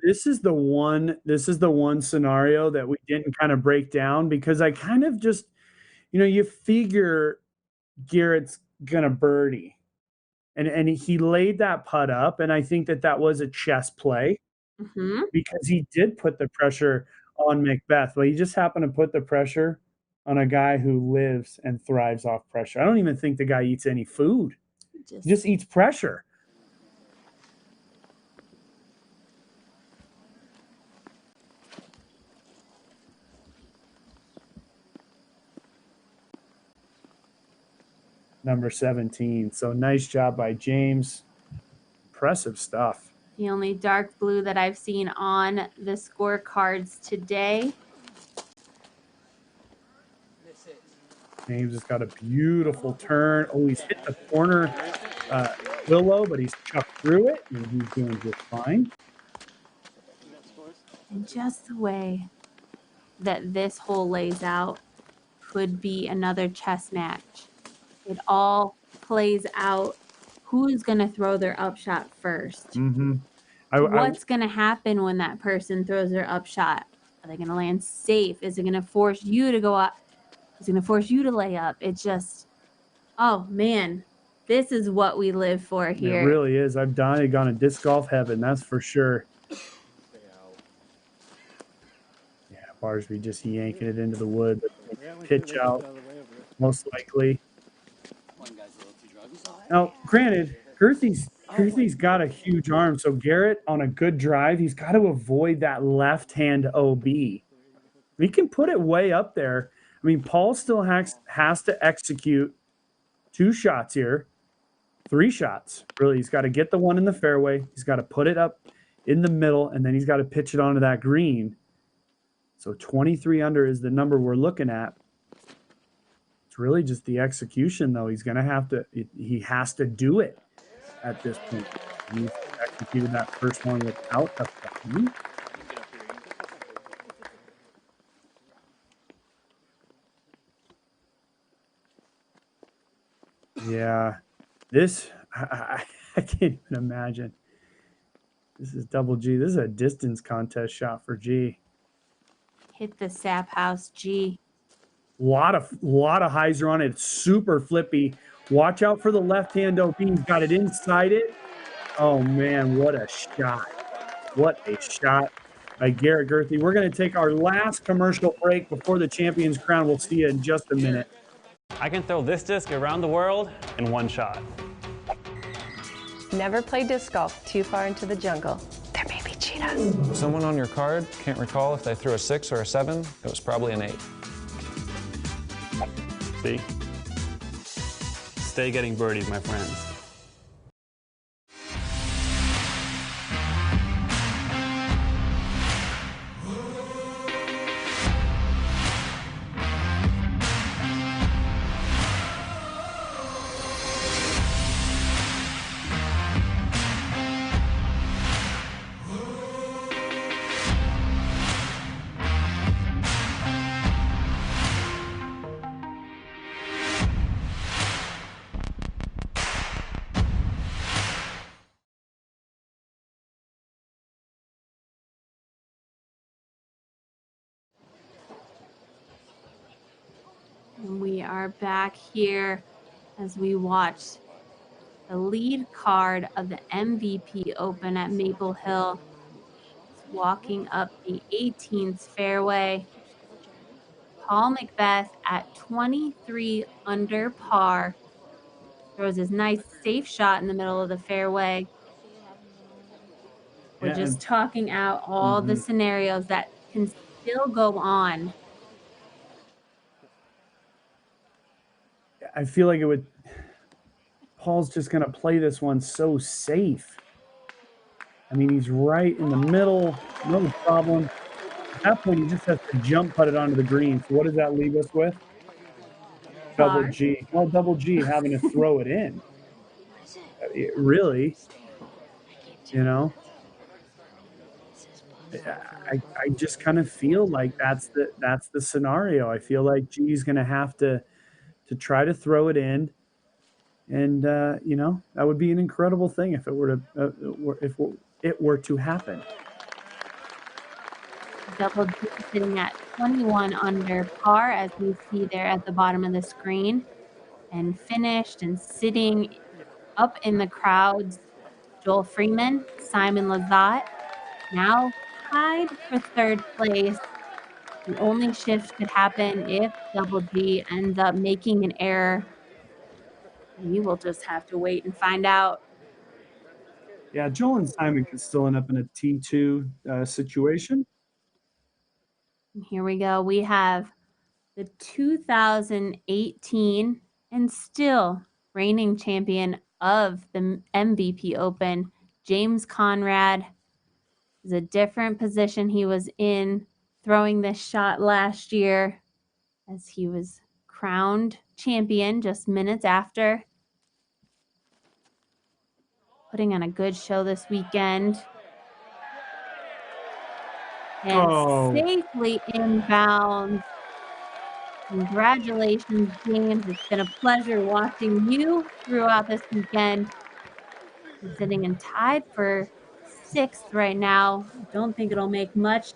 this is the one scenario that we didn't kind of break down, because I kind of just, you figure Garrett's gonna birdie, and he laid that putt up, and I think that was a chess play, because he did put the pressure on McBeth. Well, he just happened to put the pressure on a guy who lives and thrives off pressure. I don't even think the guy eats any food. He just eats pressure. Number 17. So nice job by James. Impressive stuff. The only dark blue that I've seen on the scorecards today. James has got a beautiful turn. Oh, he's hit the corner willow, but he's chucked through it, and he's doing just fine. And just the way that this hole lays out could be another chess match. It all plays out. Who's going to throw their upshot first? Mm-hmm. What's going to happen when that person throws their upshot Are they going to land safe? Is it going to force you to go up? Is it going to force you to lay up? It just, oh man, this is what we live for here. It really is. I've gone to disc golf heaven, that's for sure. Yeah, Barsby just yanking it into the wood. Pitch out, most likely. Now, granted, Gurthie's got a huge arm, so Garrett on a good drive, he's got to avoid that left-hand OB. He can put it way up there. I mean, Paul still has to execute 2 shots here, 3 shots. Really, he's got to get the one in the fairway. He's got to put it up in the middle, and then he's got to pitch it onto that green. So 23 under is the number we're looking at. It's really just the execution, though. He's going to have to, he has to do it at this point. He's executed that first one without a problem. Yeah, this, I can't even imagine. This is double G. This is a distance contest shot for G. Hit the sap house, G. Lot of hyzer on it. It's super flippy. Watch out for the left-hand OP. He's got it inside it. Oh, man, what a shot. What a shot by Garrett Gurthie. We're going to take our last commercial break before the Champions Crown. We'll see you in just a minute. I can throw this disc around the world in 1 shot. Never play disc golf too far into the jungle. There may be cheetahs. Someone on your card can't recall if they threw a 6 or a 7. It was probably an 8. See? Stay getting birdies, my friends. We are back here as we watch the lead card of the MVP Open at Maple Hill. It's walking up the 18th fairway. Paul McBeth at 23 under par. Throws his nice safe shot in the middle of the fairway. We're just talking out all the scenarios that can still go on. I feel like Paul's just going to play this one so safe. I mean, he's right in the middle, no problem. At that point, he just has to jump put it onto the green. So what does that leave us with? Double G. Well, double G having to throw it in. Really, you know? I just kind of feel like that's the scenario. I feel like G's going to have to try to throw it in, and you know, that would be an incredible thing if it were to happen. Double G sitting at 21 under par, as we see there at the bottom of the screen, and finished and sitting up in the crowds. Joel Freeman, Simon Lizotte, now tied for 3rd place. The only shift could happen if Double G ends up making an error. We will just have to wait and find out. Yeah, Joel and Simon could still end up in a T2 situation. Here we go. We have the 2018 and still reigning champion of the MVP Open, James Conrad. Is a different position he was in throwing this shot last year, as he was crowned champion just minutes after. Putting on a good show this weekend. And safely inbounds. Congratulations, James. It's been a pleasure watching you throughout this weekend. He's sitting and tied for 6th right now. I don't think it'll make much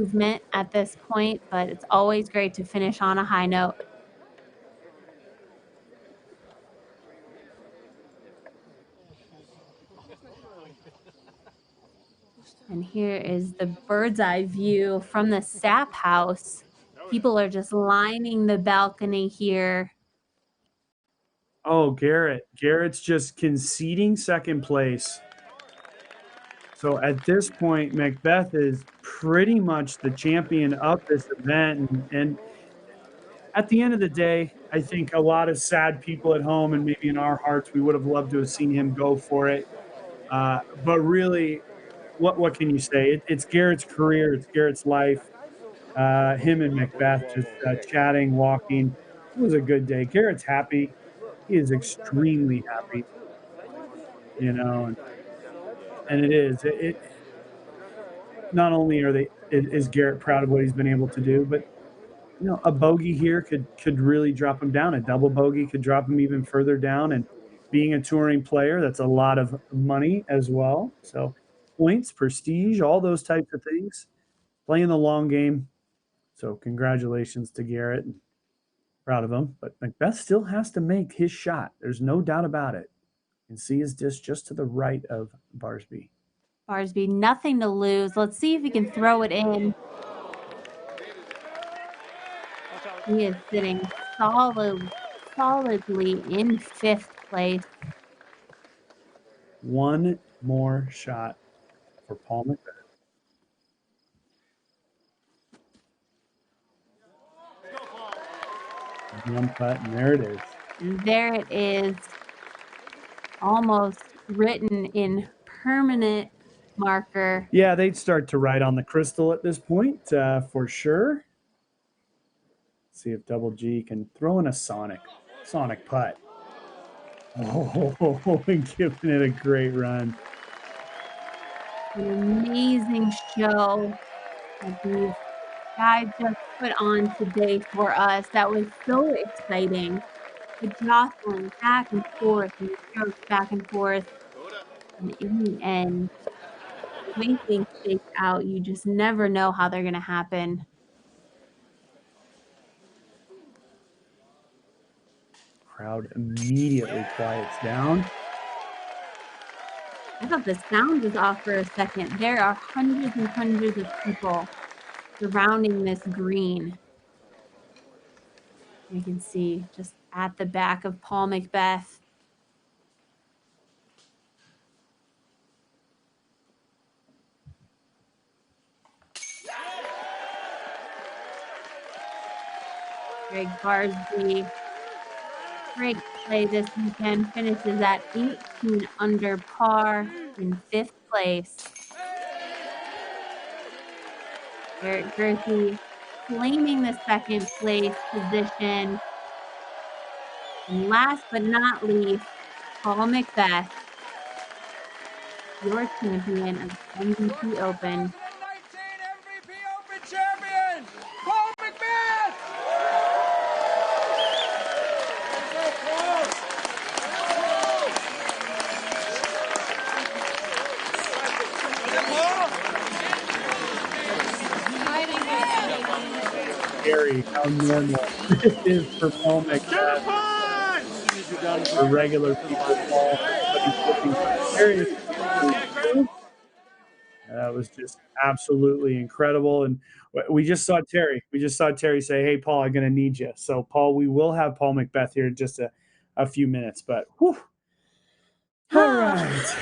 movement at this point, but it's always great to finish on a high note. And here is the bird's eye view from the sap house. People are just lining the balcony here. Oh, Garrett's just conceding second place. So at this point, McBeth is pretty much the champion of this event. And at the end of the day, I think a lot of sad people at home and maybe in our hearts, we would have loved to have seen him go for it. But really, what can you say? It's Garrett's career. It's Garrett's life. Him and McBeth just chatting, walking. It was a good day. Garrett's happy. He is extremely happy. And it is. Not only is Garrett proud of what he's been able to do, but a bogey here could really drop him down. A double bogey could drop him even further down. And being a touring player, that's a lot of money as well. So points, prestige, all those types of things. Playing the long game. So congratulations to Garrett. Proud of him. But McBeth still has to make his shot. There's no doubt about it. And see his disc just to the right of Barsby. Barsby, nothing to lose. Let's see if he can throw it in. He is sitting solidly in 5th place. One more shot for Paul McBeth. One putt, and there it is. And there it is. Almost written in permanent marker. Yeah, they'd start to write on the crystal at this point, for sure. See if Double G can throw in a sonic putt. Oh, and giving it a great run. An amazing show that these guys just put on today for us. That was so exciting. The jostling back and forth and the strokes back and forth. And in the end, the way things shake out, you just never know how they're going to happen. Crowd immediately quiets down. I thought the sound was off for a second. There are hundreds and hundreds of people surrounding this green. You can see just at the back of Paul McBeth. Gregg Barsby, great play this weekend, finishes at 18 under par in 5th place. Garrett Gurthie claiming the 2nd place position. And last but not least, Paul McBeth, your champion of the MVP Open. Champion, Paul McBeth! Scary how normal it is for Paul McBeth. For regular people, Paul, but he's looking serious. That was just absolutely incredible. And we just saw Terry. We just saw Terry say, "Hey, Paul, I'm going to need you." So, Paul, we will have Paul McBeth here in just a few minutes. But, whew. All right.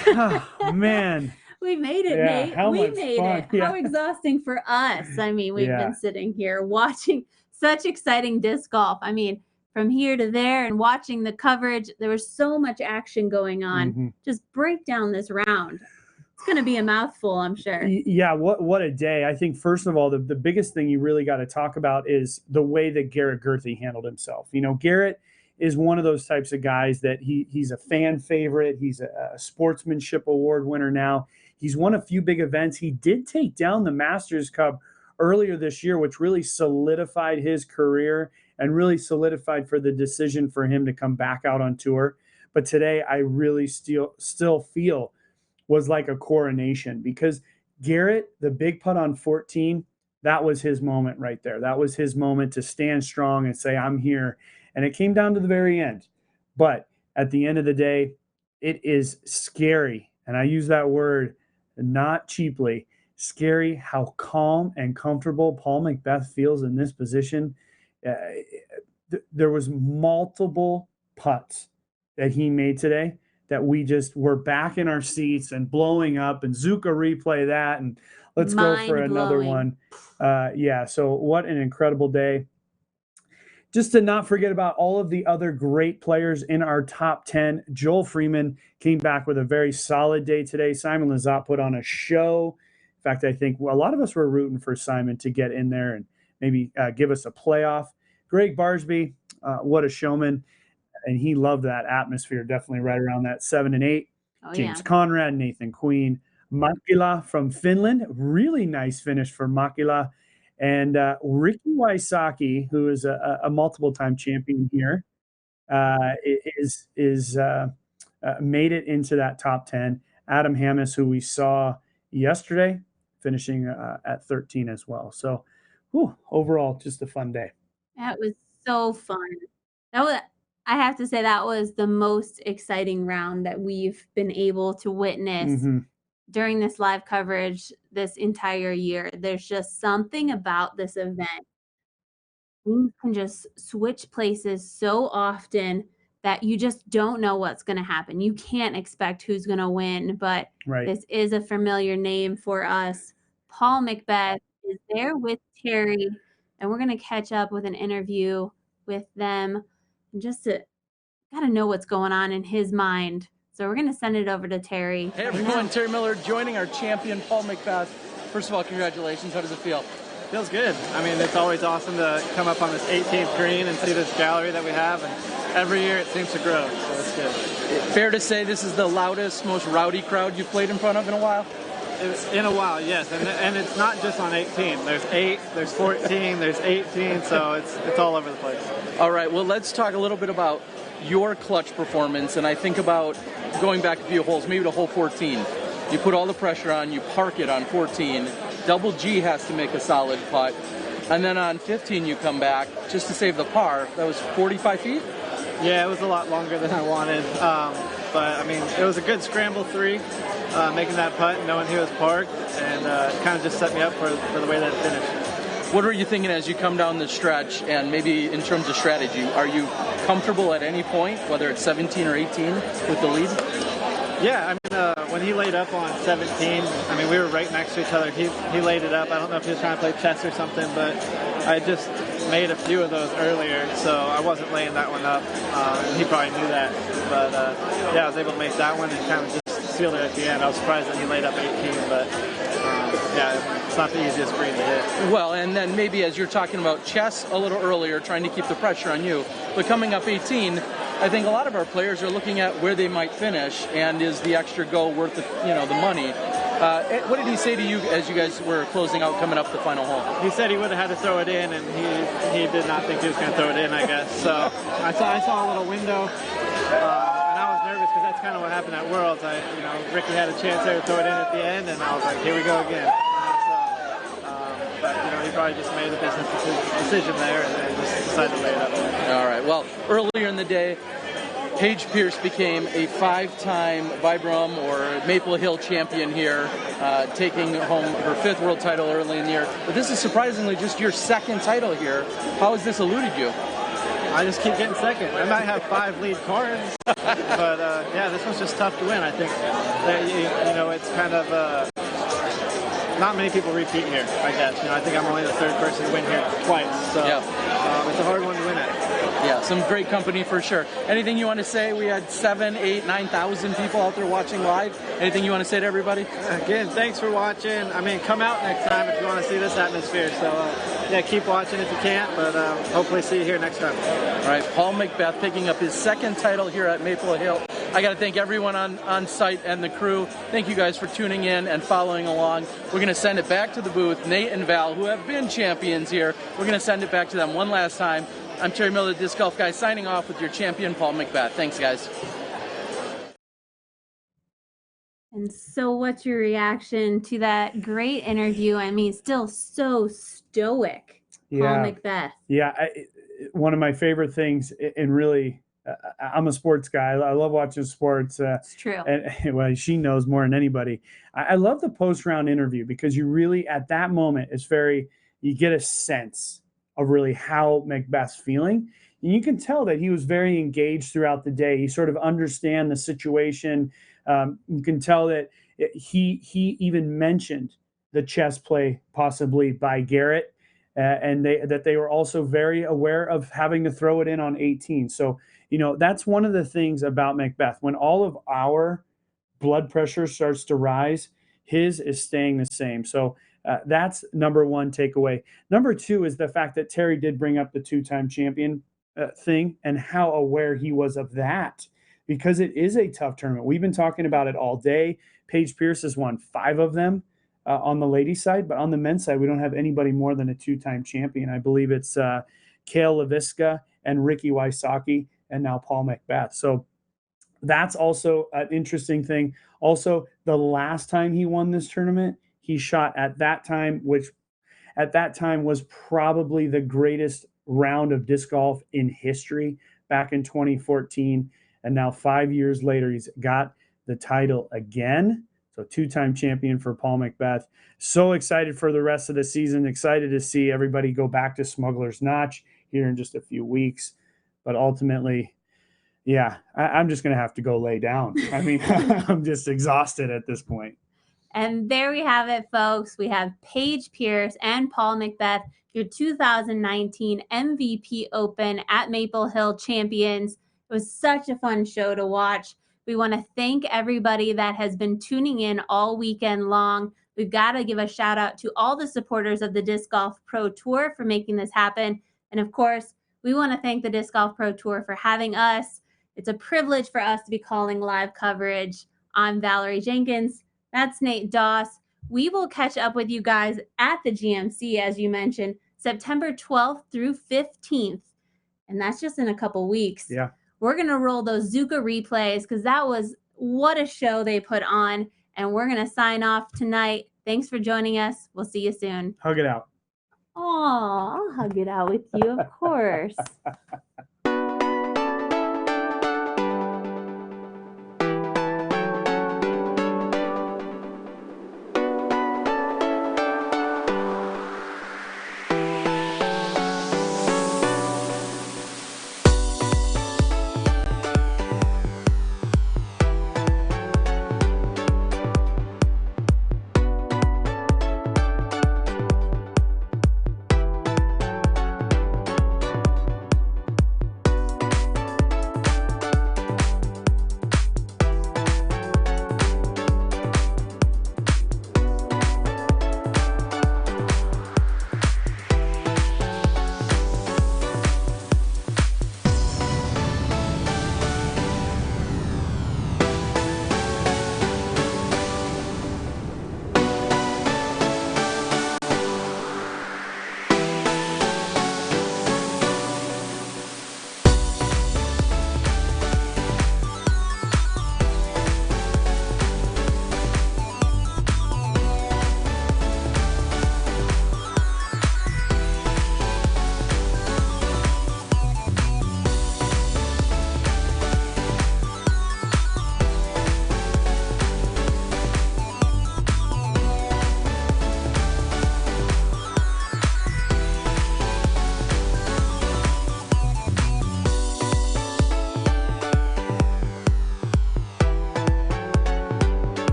Oh, man. We made it, Yeah, Nate. how We much made fun. it. Yeah. How exhausting for us. I mean, we've Yeah. been sitting here watching such exciting disc golf. I mean, from here to there and watching the coverage, there was so much action going on. Mhm. Just break down this round. It's going to be a mouthful, I'm sure. Yeah, what a day. I think, first of all, the biggest thing you really got to talk about is the way that Garrett Gurthie handled himself. Garrett is one of those types of guys that he's a fan favorite. He's a sportsmanship award winner now. He's won a few big events. He did take down the Masters Cup earlier this year, which really solidified his career and really solidified for the decision for him to come back out on tour. But today, I really still feel was like a coronation, because Garrett, the big putt on 14, that was his moment right there. That was his moment to stand strong and say, I'm here. And it came down to the very end. But at the end of the day, it is scary. And I use that word not cheaply. Scary how calm and comfortable Paul McBeth feels in this position. There was multiple putts that he made today that we just were back in our seats and blowing up, and Zuka replay that, and let's go for another one. So what an incredible day. Just to not forget about all of the other great players in our top 10. Joel Freeman came back with a very solid day today. Simon Lizotte put on a show. In fact, I think a lot of us were rooting for Simon to get in there and maybe give us a playoff. Gregg Barsby, what a showman. And he loved that atmosphere, definitely right around that 7 and 8. James Conrad, Nathan Queen, Makila from Finland. Really nice finish for Makila. And Ricky Wysocki, who is a multiple-time champion here, made it into that top 10. Adam Hammis, who we saw yesterday, finishing at 13 as well. So overall, just a fun day. That was so fun. I have to say that was the most exciting round that we've been able to witness during this live coverage this entire year. There's just something about this event. Things can just switch places so often that you just don't know what's going to happen. You can't expect who's going to win, but this is a familiar name for us. Paul McBeth is there with Terry, and we're going to catch up with an interview with them and just to got to know what's going on in his mind. So we're going to send it over to Terry. Hey everyone, Terry Miller joining our champion, Paul McBeth. First of all, congratulations. How does it feel? Feels good. I mean, it's always awesome to come up on this 18th green and see this gallery that we have, and every year it seems to grow, so it's good. Fair to say this is the loudest, most rowdy crowd you've played in front of in a while? In a while, yes, and it's not just on 18. There's 8, there's 14, there's 18, so it's all over the place. All right, well, let's talk a little bit about your clutch performance, and I think about going back a few holes, maybe to hole 14. You put all the pressure on, you park it on 14. Double G has to make a solid putt. And then on 15 you come back just to save the par. That was 45 feet? Yeah, it was a lot longer than I wanted. But, I mean, it was a good scramble 3, making that putt, knowing he was parked, and it kind of just set me up for the way that it finished. What were you thinking as you come down the stretch, and maybe in terms of strategy? Are you comfortable at any point, whether it's 17 or 18, with the lead? Yeah, I mean, when he laid up on 17, I mean, we were right next to each other. He laid it up. I don't know if he was trying to play chess or something, but I just made a few of those earlier, so I wasn't laying that one up. And he probably knew that. But, yeah, I was able to make that one and kind of just seal it at the end. I was surprised that he laid up 18, but, yeah, it's not the easiest green to hit. Well, and then maybe as you're talking about chess a little earlier, trying to keep the pressure on you, but coming up 18, I think a lot of our players are looking at where they might finish, and is the extra go worth the money. What did he say to you as you guys were closing out, coming up the final hole? He said he would have had to throw it in, and he did not think he was going to throw it in, I guess. So I saw a little window, and I was nervous because that's kind of what happened at Worlds. Ricky had a chance there to throw it in at the end, and I was like, here we go again. But he probably just made a business decision there and just decided to lay it up. All right. Well, earlier in the day, Paige Pierce became a 5-time Vibram or Maple Hill champion here, taking home her 5th world title early in the year. But this is surprisingly just your 2nd title here. How has this eluded you? I just keep getting second. I might have 5 lead cards, but yeah, this one's just tough to win. I think that, it's kind of not many people repeat here, I guess. I think I'm only the 3rd person to win here twice, so it's a hard one to win at. Yeah, some great company for sure. Anything you want to say? We had 7, 8, 9,000 people out there watching live. Anything you want to say to everybody? Again, thanks for watching. I mean, come out next time if you want to see this atmosphere. So, yeah, keep watching if you can't, but hopefully see you here next time. All right, Paul McBeth picking up his 2nd title here at Maple Hill. I got to thank everyone on site and the crew. Thank you guys for tuning in and following along. We're going to send it back to the booth. Nate and Val, who have been champions here, we're going to send it back to them one last time. I'm Terry Miller, Disc Golf Guy, signing off with your champion, Paul McBeth. Thanks, guys. And so what's your reaction to that great interview? I mean, still so stoic, Paul McBeth. Yeah, one of my favorite things, and really, I'm a sports guy. I love watching sports. It's true. And well, she knows more than anybody. I love the post-round interview because you really, at that moment, you get a sense of really how McBeth's feeling. And you can tell that he was very engaged throughout the day. He sort of understand the situation. You can tell that he even mentioned the chess play possibly by Garrett, and they were also very aware of having to throw it in on 18. So, that's one of the things about McBeth. When all of our blood pressure starts to rise, his is staying the same. So that's number one takeaway. Number two is the fact that Terry did bring up the two-time champion thing and how aware he was of that, because it is a tough tournament. We've been talking about it all day. Paige Pierce has won 5 of them on the ladies' side, but on the men's side, we don't have anybody more than a two-time champion. I believe it's Kale LaVisca and Ricky Wysocki, and now Paul McBeth. So that's also an interesting thing. Also, the last time he won this tournament, he shot at that time, which at that time was probably the greatest round of disc golf in history, back in 2014. And now 5 years later, he's got the title again. So two-time champion for Paul McBeth. So excited for the rest of the season. Excited to see everybody go back to Smuggler's Notch here in just a few weeks. But ultimately, yeah, I'm just going to have to go lay down. I mean, I'm just exhausted at this point. And there we have it, folks. We have Paige Pierce and Paul McBeth, your 2019 MVP Open at Maple Hill champions. It was such a fun show to watch. We want to thank everybody that has been tuning in all weekend long. We've got to give a shout out to all the supporters of the Disc Golf Pro Tour for making this happen. And of course, we want to thank the Disc Golf Pro Tour for having us. It's a privilege for us to be calling live coverage. I'm Valarie Jenkins. That's Nate Doss. We will catch up with you guys at the GMC, as you mentioned, September 12th through 15th. And that's just in a couple weeks. Yeah. We're going to roll those Zuka replays because that was what a show they put on. And we're going to sign off tonight. Thanks for joining us. We'll see you soon. Hug it out. Oh, I'll hug it out with you, of course.